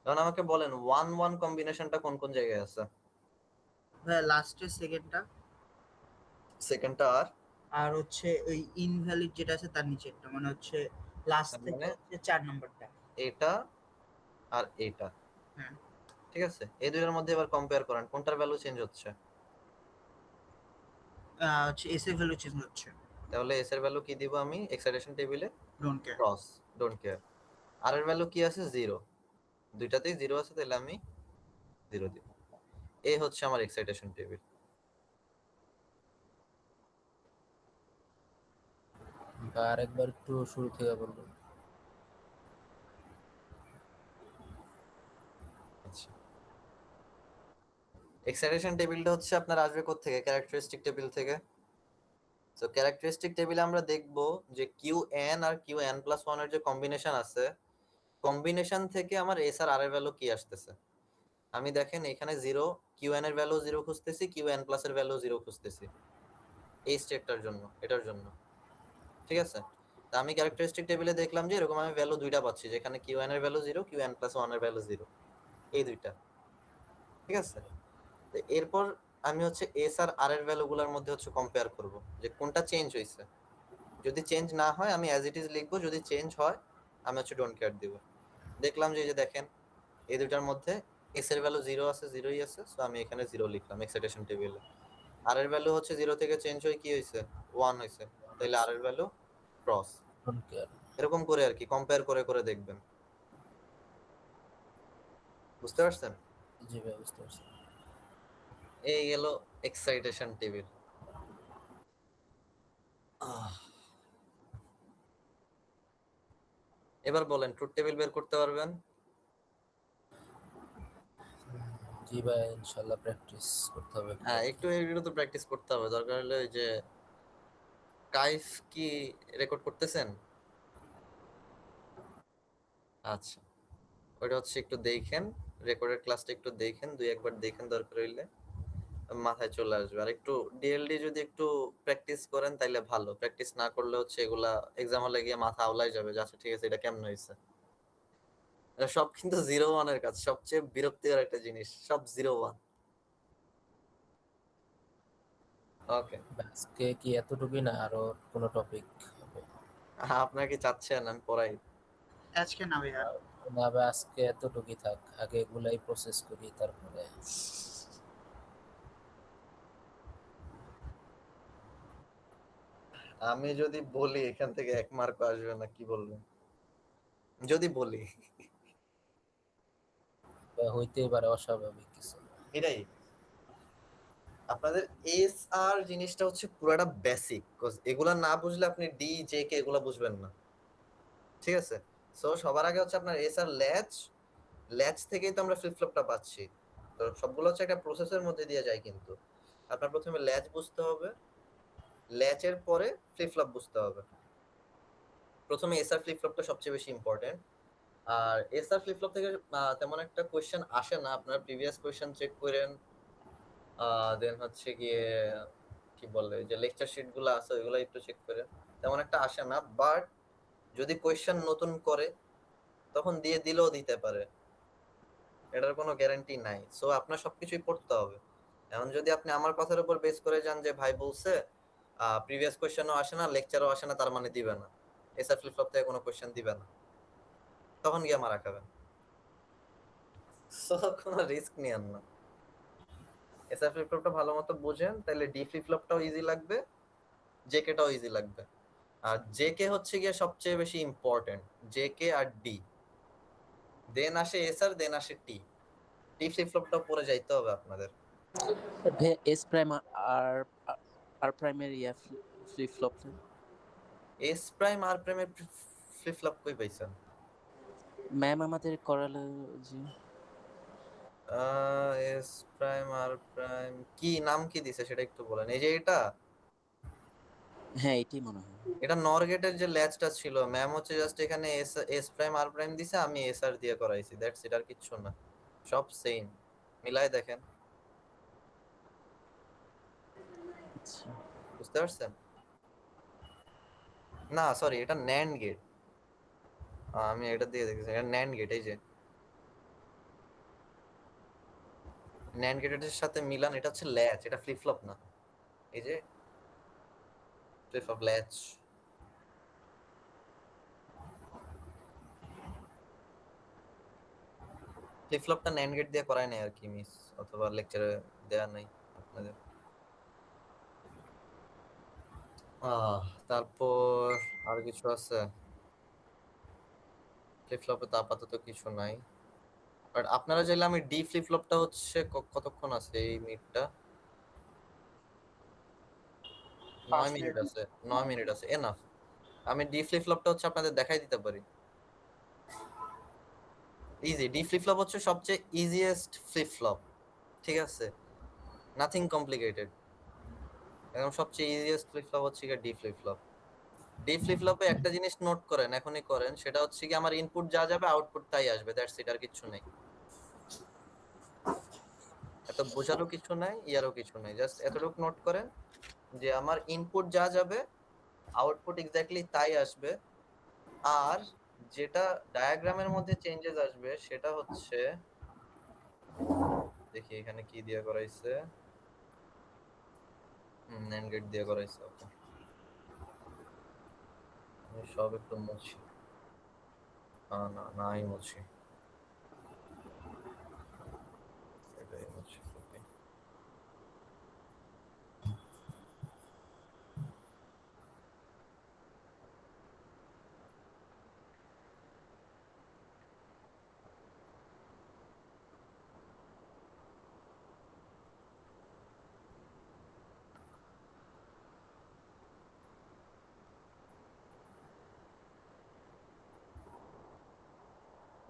এখন আমাকে বলেন 1 1 কম্বিনেশনটা কোন কোন জায়গায় আছে? ভাইয়া লাস্টের সেকেন্ডটা সেকেন্ডটা আর আর হচ্ছে ওই ইনভ্যালিড যেটা আছে তার নিচেরটা, মানে হচ্ছে লাস্ট তার থেকে মানে হচ্ছে 4 নাম্বারটা। এটা আর এটা, হ্যাঁ ঠিক আছে? এই দুইটার মধ্যে এবার কম্পেয়ার করেন কোনটার ভ্যালু চেঞ্জ হচ্ছে। হচ্ছে এস এর ভ্যালু চেঞ্জ হচ্ছে। তাহলে এস এর ভ্যালু কি দিব আমি এক্সাইটেশন টেবিলে? Don't care. Cross, don't care. আর এর ভ্যালু কি আছে? 0, দুইটাতেই 0 আছে, তাহলে আমি 0 দিব। এই হচ্ছে আমার এক্সাইটেশন টেবিল। বা আরেকবার একটু শুরু থেকে বলুন। আচ্ছা, এক্সাইটেশন টেবিলটা হচ্ছে আপনার আসবে কোথা থেকে? ক্যারেক্টারিস্টিক টেবিল থেকে। সো ক্যারেক্টারিস্টিক টেবিলে আমরা দেখব যে কিউ এন আর কিউ এন প্লাস ওয়ান এর যে কম্বিনেশন আছে, কম্বিনেশন থেকে আমার এস আর আর এর ভ্যালু কি আসতেছে। আমি দেখেন এখানে 0, কিউ এন এর ভ্যালু 0 খুঁজতেছি, কিউ এন প্লাস এর ভ্যালু 0 খুঁজতেছি এই স্টেটটার জন্য, এটার জন্য, ঠিক আছে? তা আমি ক্যারেক্টারিস্টিক টেবিলে দেখলাম যে এরকম আমি ভ্যালু দুইটা পাচ্ছি, যেখানে কিউ এন এর value 0, Q N plus one এর ভ্যালু 0, এই দুইটা, ঠিক আছে? তো এরপর আমি হচ্ছে এস আর আর এর ভ্যালুগুলোর মধ্যে হচ্ছে কম্পেয়ার করব যে কোনটা চেঞ্জ হয়েছে। যদি চেঞ্জ না হয় আমি অ্যাজ ইট ইজ লিখবো, যদি চেঞ্জ হয় আমি হচ্ছে ডোন্ট কেয়ার দিব। দেখলাম যে এই যে দেখেন এই দুইটার মধ্যে এস এর ভ্যালু 0 আছে, 0ই আছে, সো আমি এখানে 0 লিখলাম এক্সাইটেশন টেবিলে। আর এর ভ্যালু হচ্ছে 0 থেকে চেঞ্জ হয়ে কি হয়েছে? 1 হয়েছে, তাহলে আর এর ভ্যালু ক্রস। Don't care. এরকম করে আর কি কম্পেয়ার করে করে দেখবেন। বুঝতে পারছেন? জি ভাই বুঝতে পারছি। এই গেল এক্সাইটেশন টেবিল। এবার বলেন ট্রুথ টেবিল বের করতে পারবেন? জি ভাই ইনশাআল্লাহ প্র্যাকটিস করতে হবে। হ্যাঁ, একটু একটু তো প্র্যাকটিস করতে হবে। দরকার হলে ওই যে কাইফ কি রেকর্ড করতেছেন? আচ্ছা, ওইটা হচ্ছে একটু দেখেন, রেকর্ডের ক্লাসটা একটু দেখেন, দুই একবার দেখেন, দরকার হইলে মাথায় চলে আসবে। আর একটু ডিএলডি যদি একটু প্র্যাকটিস করেন তাইলে ভালো, প্র্যাকটিস না করলে হচ্ছে এগুলা এক্সাম হলে গিয়ে মাথা আওলাই যাবে যে আচ্ছা ঠিক আছে এটা কেমন হয়েছে। এটা সব কিন্তু 0 1 এর কাজ, সবচেয়ে বিরক্তিকর একটা জিনিস, সব 0 1। ওকে, আজকে কি এতটুকুই না আরো কোনো টপিক হবে? আপনারা কি চাচ্ছেন আমি পড়াই? আজকে না ভাইয়া। না ভাই আজকে এতটুকুই থাক, আগে এগুলাই প্রসেস করি তারপরে। আমি যদি বলি এখান থেকে 1 মার্ক আসবে না, কি বলবেন যদি বলি? বা হইতেই পারে অস্বাভাবিক কিছু। এটাই আপনাদের এস আর জিনিসটা হচ্ছে পুরাটা বেসিক, এগুলা না বুঝলে আপনি ডি জে কে এগুলা বুঝবেন না, ঠিক আছে? সো সবার আগে হচ্ছে আপনার এস আর ল্যাচ, ল্যাচ থেকেই তো আমরা ফ্লিপ ফ্লপটা পাচ্ছি। তো সবগুলো হচ্ছে একটা প্রসেসের মধ্যে দিয়ে যায়, কিন্তু আপনার প্রথমে ল্যাচ বুঝতে হবে, ল্যাচের পরে ফ্লিপ ফ্লপ বুঝতে হবে। প্রথমে এস আর ফ্লিপ ফ্লপটা সবচেয়ে বেশি ইম্পর্টেন্ট। আর এস আর ফ্লিপ ফ্লপ থেকে তেমন একটা কোয়েশ্চেন আসে না, আপনার প্রিভিয়াস কোয়েশ্চেন চেক করেন, দেন হচ্ছে গিয়ে কি বলে যে লেকচার শিট গুলো আছে ওইগুলো একটু চেক করেন, তেমন একটা আসে না। বাট যদি কোয়েশ্চেন নতুন করে তখন দিয়ে দিলেও দিতে পারে, এটার কোনো গ্যারান্টি নাই। সো আপনার সবকিছুই পড়তে হবে। এখন যদি আপনি আমার কথার উপর বেস করে যান যে ভাই বলছে প্রিভিয়াস কোয়েশ্চেনও আসে না, লেকচারও আসে না, তার মানে দিবে না, এসআর ফ্লিপ ফ্লপ থেকে কোনো কোয়েশ্চেন দিবে না, তখন গিয়ে মারা খাবেন। সো কোনো রিস্ক নিয়েন না। এসআর ফ্লিপ ফ্লপটা ভালো মতো বুঝেন, তাহলে ডি ফ্লিপ ফ্লপটাও ইজি লাগবে, জেকেটাও ইজি লাগবে। আর জেকে হচ্ছে গিয়ে সবচেয়ে বেশি ইম্পর্টেন্ট, জেকে আর ডি, দেন আসে এসআর, দেন আসে টি। টি ফ্লিপ ফ্লপটাও পড়ে যাইতে হবে আপনাদের। এস প্রাইম আর আর প্রাইমের ইয়া ফ্লিপ ফ্লপ এস প্রাইম আর প্রাইমের ফ্লিপ ফ্লপ কই পাইছেন? ম্যাম আমাদের করালো যে এস প্রাইম আর প্রাইম কি নাম কি দিছে সেটা একটু বলেন। এই যে এটা, হ্যাঁ এটাই মনে হয়। এটা নর গেটের যে ল্যাচটা ছিল, ম্যাম হচ্ছে জাস্ট এখানে এস এস প্রাইম আর প্রাইম দিছে, আমি এস আর দিয়ে করাইছি, দ্যাটস ইট, আর কিচ্ছু না, সব সেম। মিলাই দেখেন। আচ্ছা বুঝতে পারছেন? না সরি, এটা ন্যান্ড গেট। আমি এটা দিয়ে দেখেছি, এটা ন্যান্ড গেট। এই যে ন্যান্ড গেটের সাথে মিলান, এটা হচ্ছে ল্যাচ, এটা ফ্লিপ ফ্লপ না। এই যে ফ্লিপ ফ্লপ ল্যাচ। ফ্লিপ ফ্লপটা ন্যান্ড গেট দিয়ে করায় নাই আর কি মিস, অথবা লেকচারে দেয়া নাই আপনাদের। তারপর আর কিছু আছে? ফ্লিপ ফ্লপে তো আপাতত কিছু নাই। বাট আপনারা চাইলে আমি ডি ফ্লিপ ফ্লপটা হচ্ছে কতক্ষণ আছে এই মিনিটটা? 9 মিনিট আছে, 9 মিনিট আছে, এনাফ। আমি ডি ফ্লিপ ফ্লপটা হচ্ছে আপনাদের দেখাই দিতে পারি। ইজি, ডি ফ্লিপ ফ্লপ হচ্ছে সবচেয়ে ইজিয়েস্ট ফ্লিপ ফ্লপ, ঠিক আছে? নাথিং কমপ্লিকেটেড, একদম সবচেয়ে ইজিয়েস্ট ফ্লিপ ফ্লপ হচ্ছে কি D flip flop. D flip ফ্লপে একটা জিনিস নোট করেন, এখনই করেন, সেটা হচ্ছে কি আমার ইনপুট যা যাবে আউটপুট তাই আসবে, দ্যাটস ইট, আর কিছু নেই। এত বোঝারও কিছু নাই, ইয়ারও কিছু নাই, জাস্ট এতটুকু নোট করেন যে আমার ইনপুট যা যাবে আউটপুট এক্স্যাক্টলি তাই আসবে। আর যেটা ডায়াগ্রামের মধ্যে চেঞ্জেস আসবে সেটা হচ্ছে, দেখি এখানে কি দিয়ে করাইছে, NAND গেট দিয়ে করাইছে। ওকে, আমি সব একটু মুছি। না নাই মুছি, এটাই মুছি। ওকে,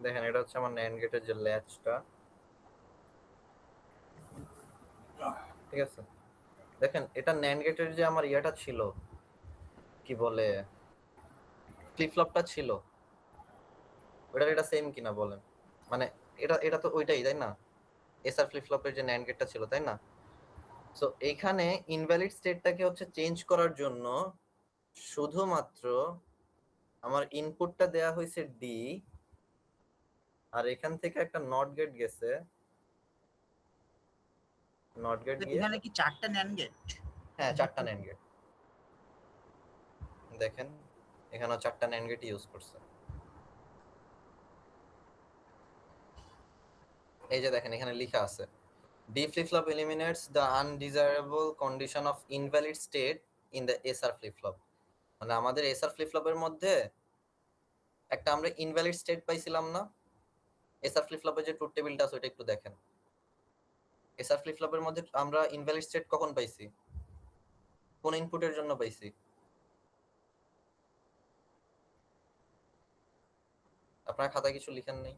দেখেন এটা হচ্ছে আমার NAND গেটের যে ল্যাচটা, ঠিক আছে? দেখেন এটা NAND গেটের যে আমার ইয়াটা ছিল, কি বলে, ফ্লিপ ফ্লপটা ছিল, ওটা এটা সেম কিনা বলেন? মানে এটা এটা তো ওইটাই তাই না? এসআর ফ্লিপ ফ্লপের যে NAND গেটটা ছিল তাই না? সো এইখানে ইনভ্যালিড স্টেটটাকে হচ্ছে চেঞ্জ করার জন্য শুধুমাত্র আমার ইনপুটটা দেয়া হয়েছে ডি, আর এখান থেকে একটা নট গেট গেছে, নট গেট তো গিয়ে, এখানে কি 4টা ন্যান্ড গেট? হ্যাঁ 4টা NAND গেট। দেখেন এখানে 4টা NAND গেট ইউজ করছে। এই যে দেখেন এখানে লেখা আছে D flip-flop eliminates the undesirable condition of invalid state in the SR flip-flop। মানে আমাদের SR flip-flop এর মধ্যে একটা আমরা ইনভ্যালিড স্টেট পাইছিলাম না? SR flip-flop এর যে ট্রুথ টেবিলটা আছে ওটা একটু দেখেন। SR flip-flop এর মধ্যে আমরা ইনভ্যালিড স্টেট কখন পাইছি? কোন ইনপুটের জন্য পাইছি? আপনারা খাতায় কিছু লিখেন নাই?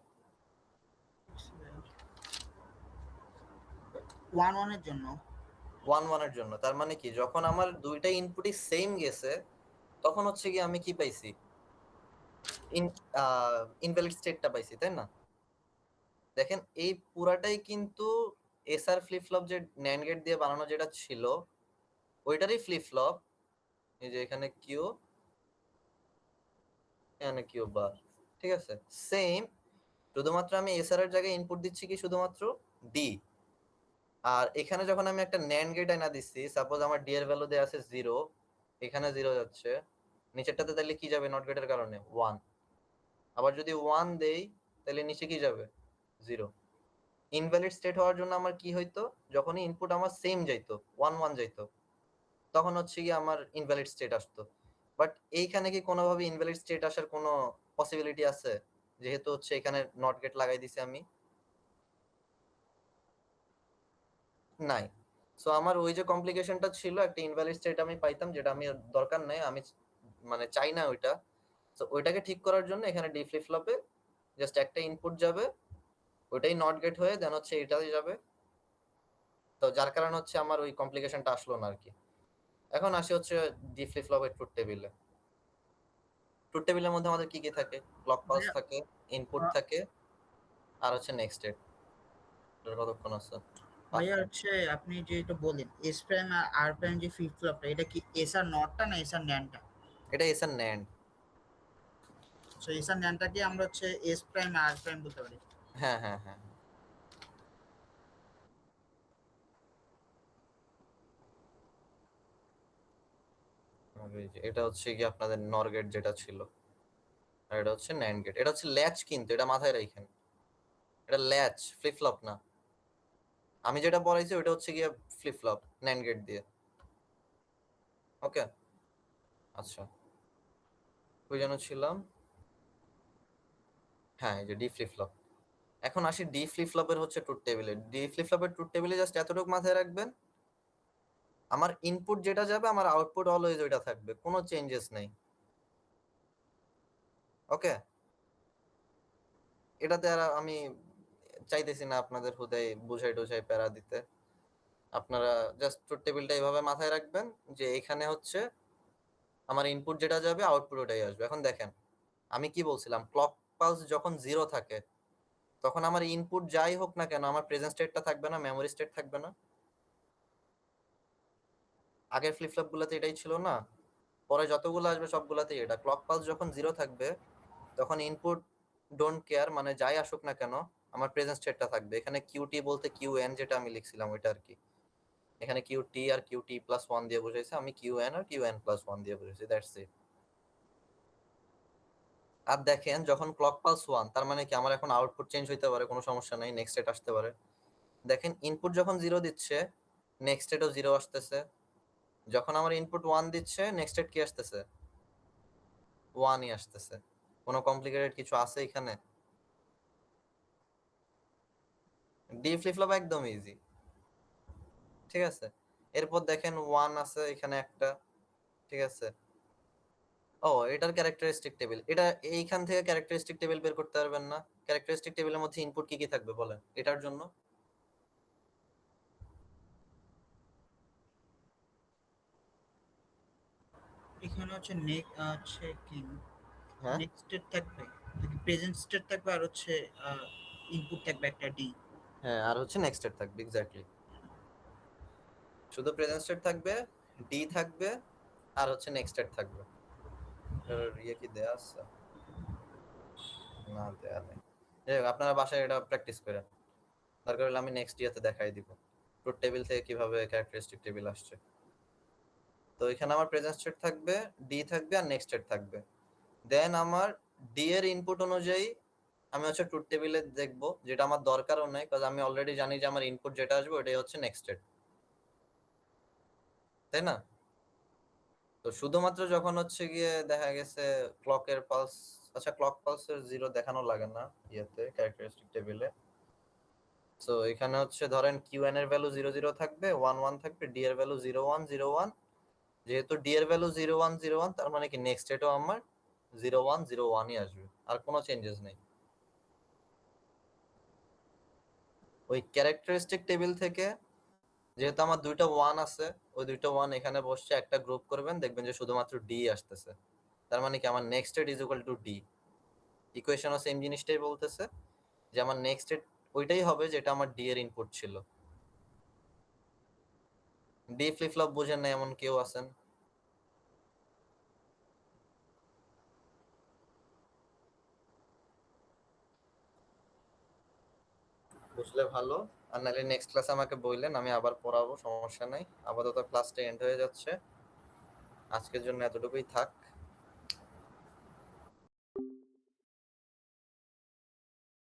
1 1 এর জন্য। 1 1 এর জন্য। তার মানে কি, যখন আমার দুইটা ইনপুটই সেম গেছে তখন হচ্ছে কি আমি কি পাইছি? ইনভ্যালিড স্টেটটা পাইছি, তাই না? দেখেন এই পুরাটাই কিন্তু এসআর ফ্লিপ ফ্লপ যে ন্যান্ড গেট দিয়ে বানানো যেটা ছিল ওইটারই ফ্লিপ ফ্লপ। এই যে এখানে কিউ, এখানে কিউ বার, ঠিক আছে? সেম, শুধুমাত্র আমি এসআর এর জায়গায় ইনপুট দিচ্ছি কি শুধুমাত্র ডি। আর এখানে যখন আমি একটা ন্যান্ড গেট আইনা দিচ্ছি, সাপোজ আমার ডি এর ভ্যালু দেয়া আছে 0, এখানে 0 যাচ্ছে, নিচেরটাতে তাহলে কি যাবে নট গেটের কারণে? 1। আবার যদি 1 দেই তাহলে নিচে কি যাবে? 0। ইনভ্যালিড স্টেট হওয়ার জন্য আমার কি হইতো, যখনই ইনপুট আমার সেম যাইতো 1 1 যাইতো তখন হচ্ছে কি আমার ইনভ্যালিড স্টেট আসতো। বাট এইখানে কি কোনোভাবে ইনভ্যালিড স্টেট আসার কোনো পসিবিলিটি আছে? যেহেতু হচ্ছে এখানে নট গেট লাগাই দিছি আমি, নাই। সো আমার ওই যে কমপ্লিকেশনটা ছিল, একটা ইনভ্যালিড স্টেট আমি পাইতাম যেটা আমি দরকার নাই, আমি মানে চাই না ওইটা। তো ওইটাকে ঠিক করার জন্য এখানে ডি ফ্লিপ ফ্লপে জাস্ট একটা ইনপুট যাবে, ওইটাই নট গেট হয়ে দেন হচ্ছে এটাই যাবে। তো যার কারণে হচ্ছে আমার ওই কমপ্লিকেশনটা আসলো না আর কি। এখন আসি হচ্ছে ডি ফ্লিপ ফ্লপের ট্রুথ টেবিলে। ট্রুথ টেবিলের মধ্যে আমাদের কি কি থাকে? ক্লক পালস ভাইয়া, থাকে, ইনপুট থাকে, আর হচ্ছে নেক্সট স্টেট। এটার কতক্ষণ আছে? ভাইয়া হচ্ছে আপনি যেটা বলেন এস প্রাইম আর আর প্রাইম যে ফ্লিপ ফ্লপটা, এটা কি এস আর নটটা না এস আর ন্যান্ডটা? এটা এস আর ন্যান্ড। সো এস আর ন্যান্ডটাকে আমরা হচ্ছে এস প্রাইম আর প্রাইম বলতে পারি। হ্যাঁ হ্যাঁ হ্যাঁ। আর এই যে এটা হচ্ছে কি আপনাদের নর গেট যেটা ছিল, আর এটা হচ্ছে ন্যান্ড গেট। এটা হচ্ছে ল্যাচ, কিন্তু এটা মাথায় রাখেন, এটা ল্যাচ, ফ্লিপ ফ্লপ না। আমি যেটা পড়াইছি ওটা হচ্ছে গিয়ে ফ্লিপ ফ্লপ ন্যান্ড গেট দিয়ে। ওকে, আচ্ছা কই যেন ছিলাম? হ্যাঁ, এই যে ডি ফ্লিপ ফ্লপ। এখন আসি ডি ফ্লিপ ফ্লপের হচ্ছে ট্রুথ টেবিলে। ডি ফ্লিপ ফ্লপের ট্রুথ টেবিলে জাস্ট এতটুকু মাথায় রাখবেন, আমার ইনপুট যেটা যাবে আমার আউটপুট অলওয়েজ ওইটা থাকবে, কোনো চেঞ্জেস নেই। ওকে, এটাতে আর আমি চাইতেছি না আপনাদের হুদাই বুঝাই টুঝাই প্যারা দিতে। আপনারা জাস্ট ট্রুথ টেবিলটা এইভাবে মাথায় রাখবেন যে এখানে হচ্ছে আমার ইনপুট যেটা যাবে আউটপুট ওটাই আসবে। এখন দেখেন আমি কি বলছিলাম, ক্লক পালস যখন 0 থাকে তখন আমার ইনপুট যাই হোক না কেন আমার প্রেজেন্ট স্টেটটা থাকবে না, মেমোরি স্টেট থাকবে না। আগের ফ্লিপ ফ্লপ গুলোতে এটাই ছিল না, পরে যতগুলো আসবে সবগুলাতেই এটা। ক্লক পালস যখন 0 থাকবে তখন ইনপুট ডোন্ট কেয়ার, মানে যাই আসুক না কেন আমার প্রেজেন্ট স্টেটটা থাকবে। এখানে কিউটি বলতে কিউ এন যেটা আমি লিখছিলাম ওইটা আর কি। এখানে কিউটি আর কিউটি প্লাস 1 দিয়ে বুঝাইছে, আমি কিউ এন আর কিউ এন প্লাস 1 দিয়ে বুঝাইছি, দ্যাটস ইট। আর দেখেন যখন ক্লক পালস 1, তার মানে কি আমার এখন আউটপুট চেঞ্জ হইতে পারে, কোনো সমস্যা নাই, নেক্সট স্টেট আসতে পারে। দেখেন ইনপুট যখন 0 দিচ্ছে নেক্সট স্টেটও 0 আসতেছে, যখন আমার ইনপুট 1 দিচ্ছে নেক্সট স্টেট কি আসতেছে? 1ই আসতেছে। কোনো কমপ্লিকেটেড কিছু আছে এখানে? ডি ফ্লিপ ফ্লপ একদম ইজি, ঠিক আছে। এরপর দেখেন 1 আছে এখানে একটা, ঠিক আছে। ও, এটার ক্যারেক্টারিস্টিক টেবিল, এটা এইখান থেকে ক্যারেক্টারিস্টিক টেবিল বের করতে পারবেন না? ক্যারেক্টারিস্টিক টেবিলের মধ্যে ইনপুট কি কি থাকবে বলেন এটার জন্য? এখানে হচ্ছে হচ্ছে কি হ্যাঁ নেক্সট স্টেট থাকবে, প্রেজেন্ট স্টেট থাকবে, আর হচ্ছে ইনপুট থাকবে একটা ডি। হ্যাঁ, আর হচ্ছে নেক্সট স্টেট থাকবে, এক্স্যাক্টলি। শুধু প্রেজেন্ট স্টেট থাকবে, ডি থাকবে, আর হচ্ছে নেক্সট স্টেট থাকবে। ইয়ে কি দেয়া আছে? না, দেয়া নেই। যাই হোক, আপনারা বাসায় এটা প্র্যাকটিস করেন, দরকার হলে আমি নেক্সট ইয়াতে দেখাই দিব ট্রুথ টেবিল থেকে কিভাবে ক্যারেক্টারিস্টিক টেবিল আসছে। তো এখানে আমার প্রেজেন্ট স্টেট থাকবে, ডি থাকবে, আর নেক্সট স্টেট থাকবে। দেন আমার ডি এর ইনপুট অনুযায়ী আমি হচ্ছে ট্রুথ টেবিলে দেখবো, যেটা আমার দরকারও নাই, কারণ আমি অলরেডি জানি যে আমার ইনপুট যেটা আসবে ওটাই হচ্ছে নেক্সট স্টেট, তাই না? তো শুধুমাত্র যখন হচ্ছে গিয়ে দেখা গেছে ক্লকের পালস, আচ্ছা ক্লক পালসের 0 দেখানো লাগে না ইয়েতে ক্যারেক্টারিস্টিক টেবিলে। সো এখানে হচ্ছে ধরেন কিউএন এর ভ্যালু 00 থাকবে, 11 থাকবে, ডি এর ভ্যালু 0101। যেহেতু ডি এর ভ্যালু 0101, তার মানে কি নেক্সট স্টেটও আমার 0101ই আসবে, আর কোনো চেঞ্জেস নেই। ওই ক্যারেক্টারিস্টিক টেবিল থেকে যেহেতু আমার দুইটা 1 আছে, ওই দুইটা 1 এখানে বসছে, একটা গ্রুপ করবেন, দেখবেন যে শুধুমাত্র ডি আসতেছে। তার মানে কি আমার next state is equal to D. ইকুয়েশনও সেম জিনিসটাই বলতেছে যে আমার নেক্সট স্টেট ওইটাই হবে যেটা আমার ডি এর ইনপুট ছিল। ডি ফ্লিপ ফ্লপ বুঝেন না এমন কেউ আছেন? বুঝলে ভালো, আর নাহলে নেক্সট ক্লাসে আমাকে বললেন, আমি আবার পড়াবো, সমস্যা নাই। আপাতত ক্লাসটা এন্ড হয়ে যাচ্ছে, আজকের জন্য এতটুকুই থাক।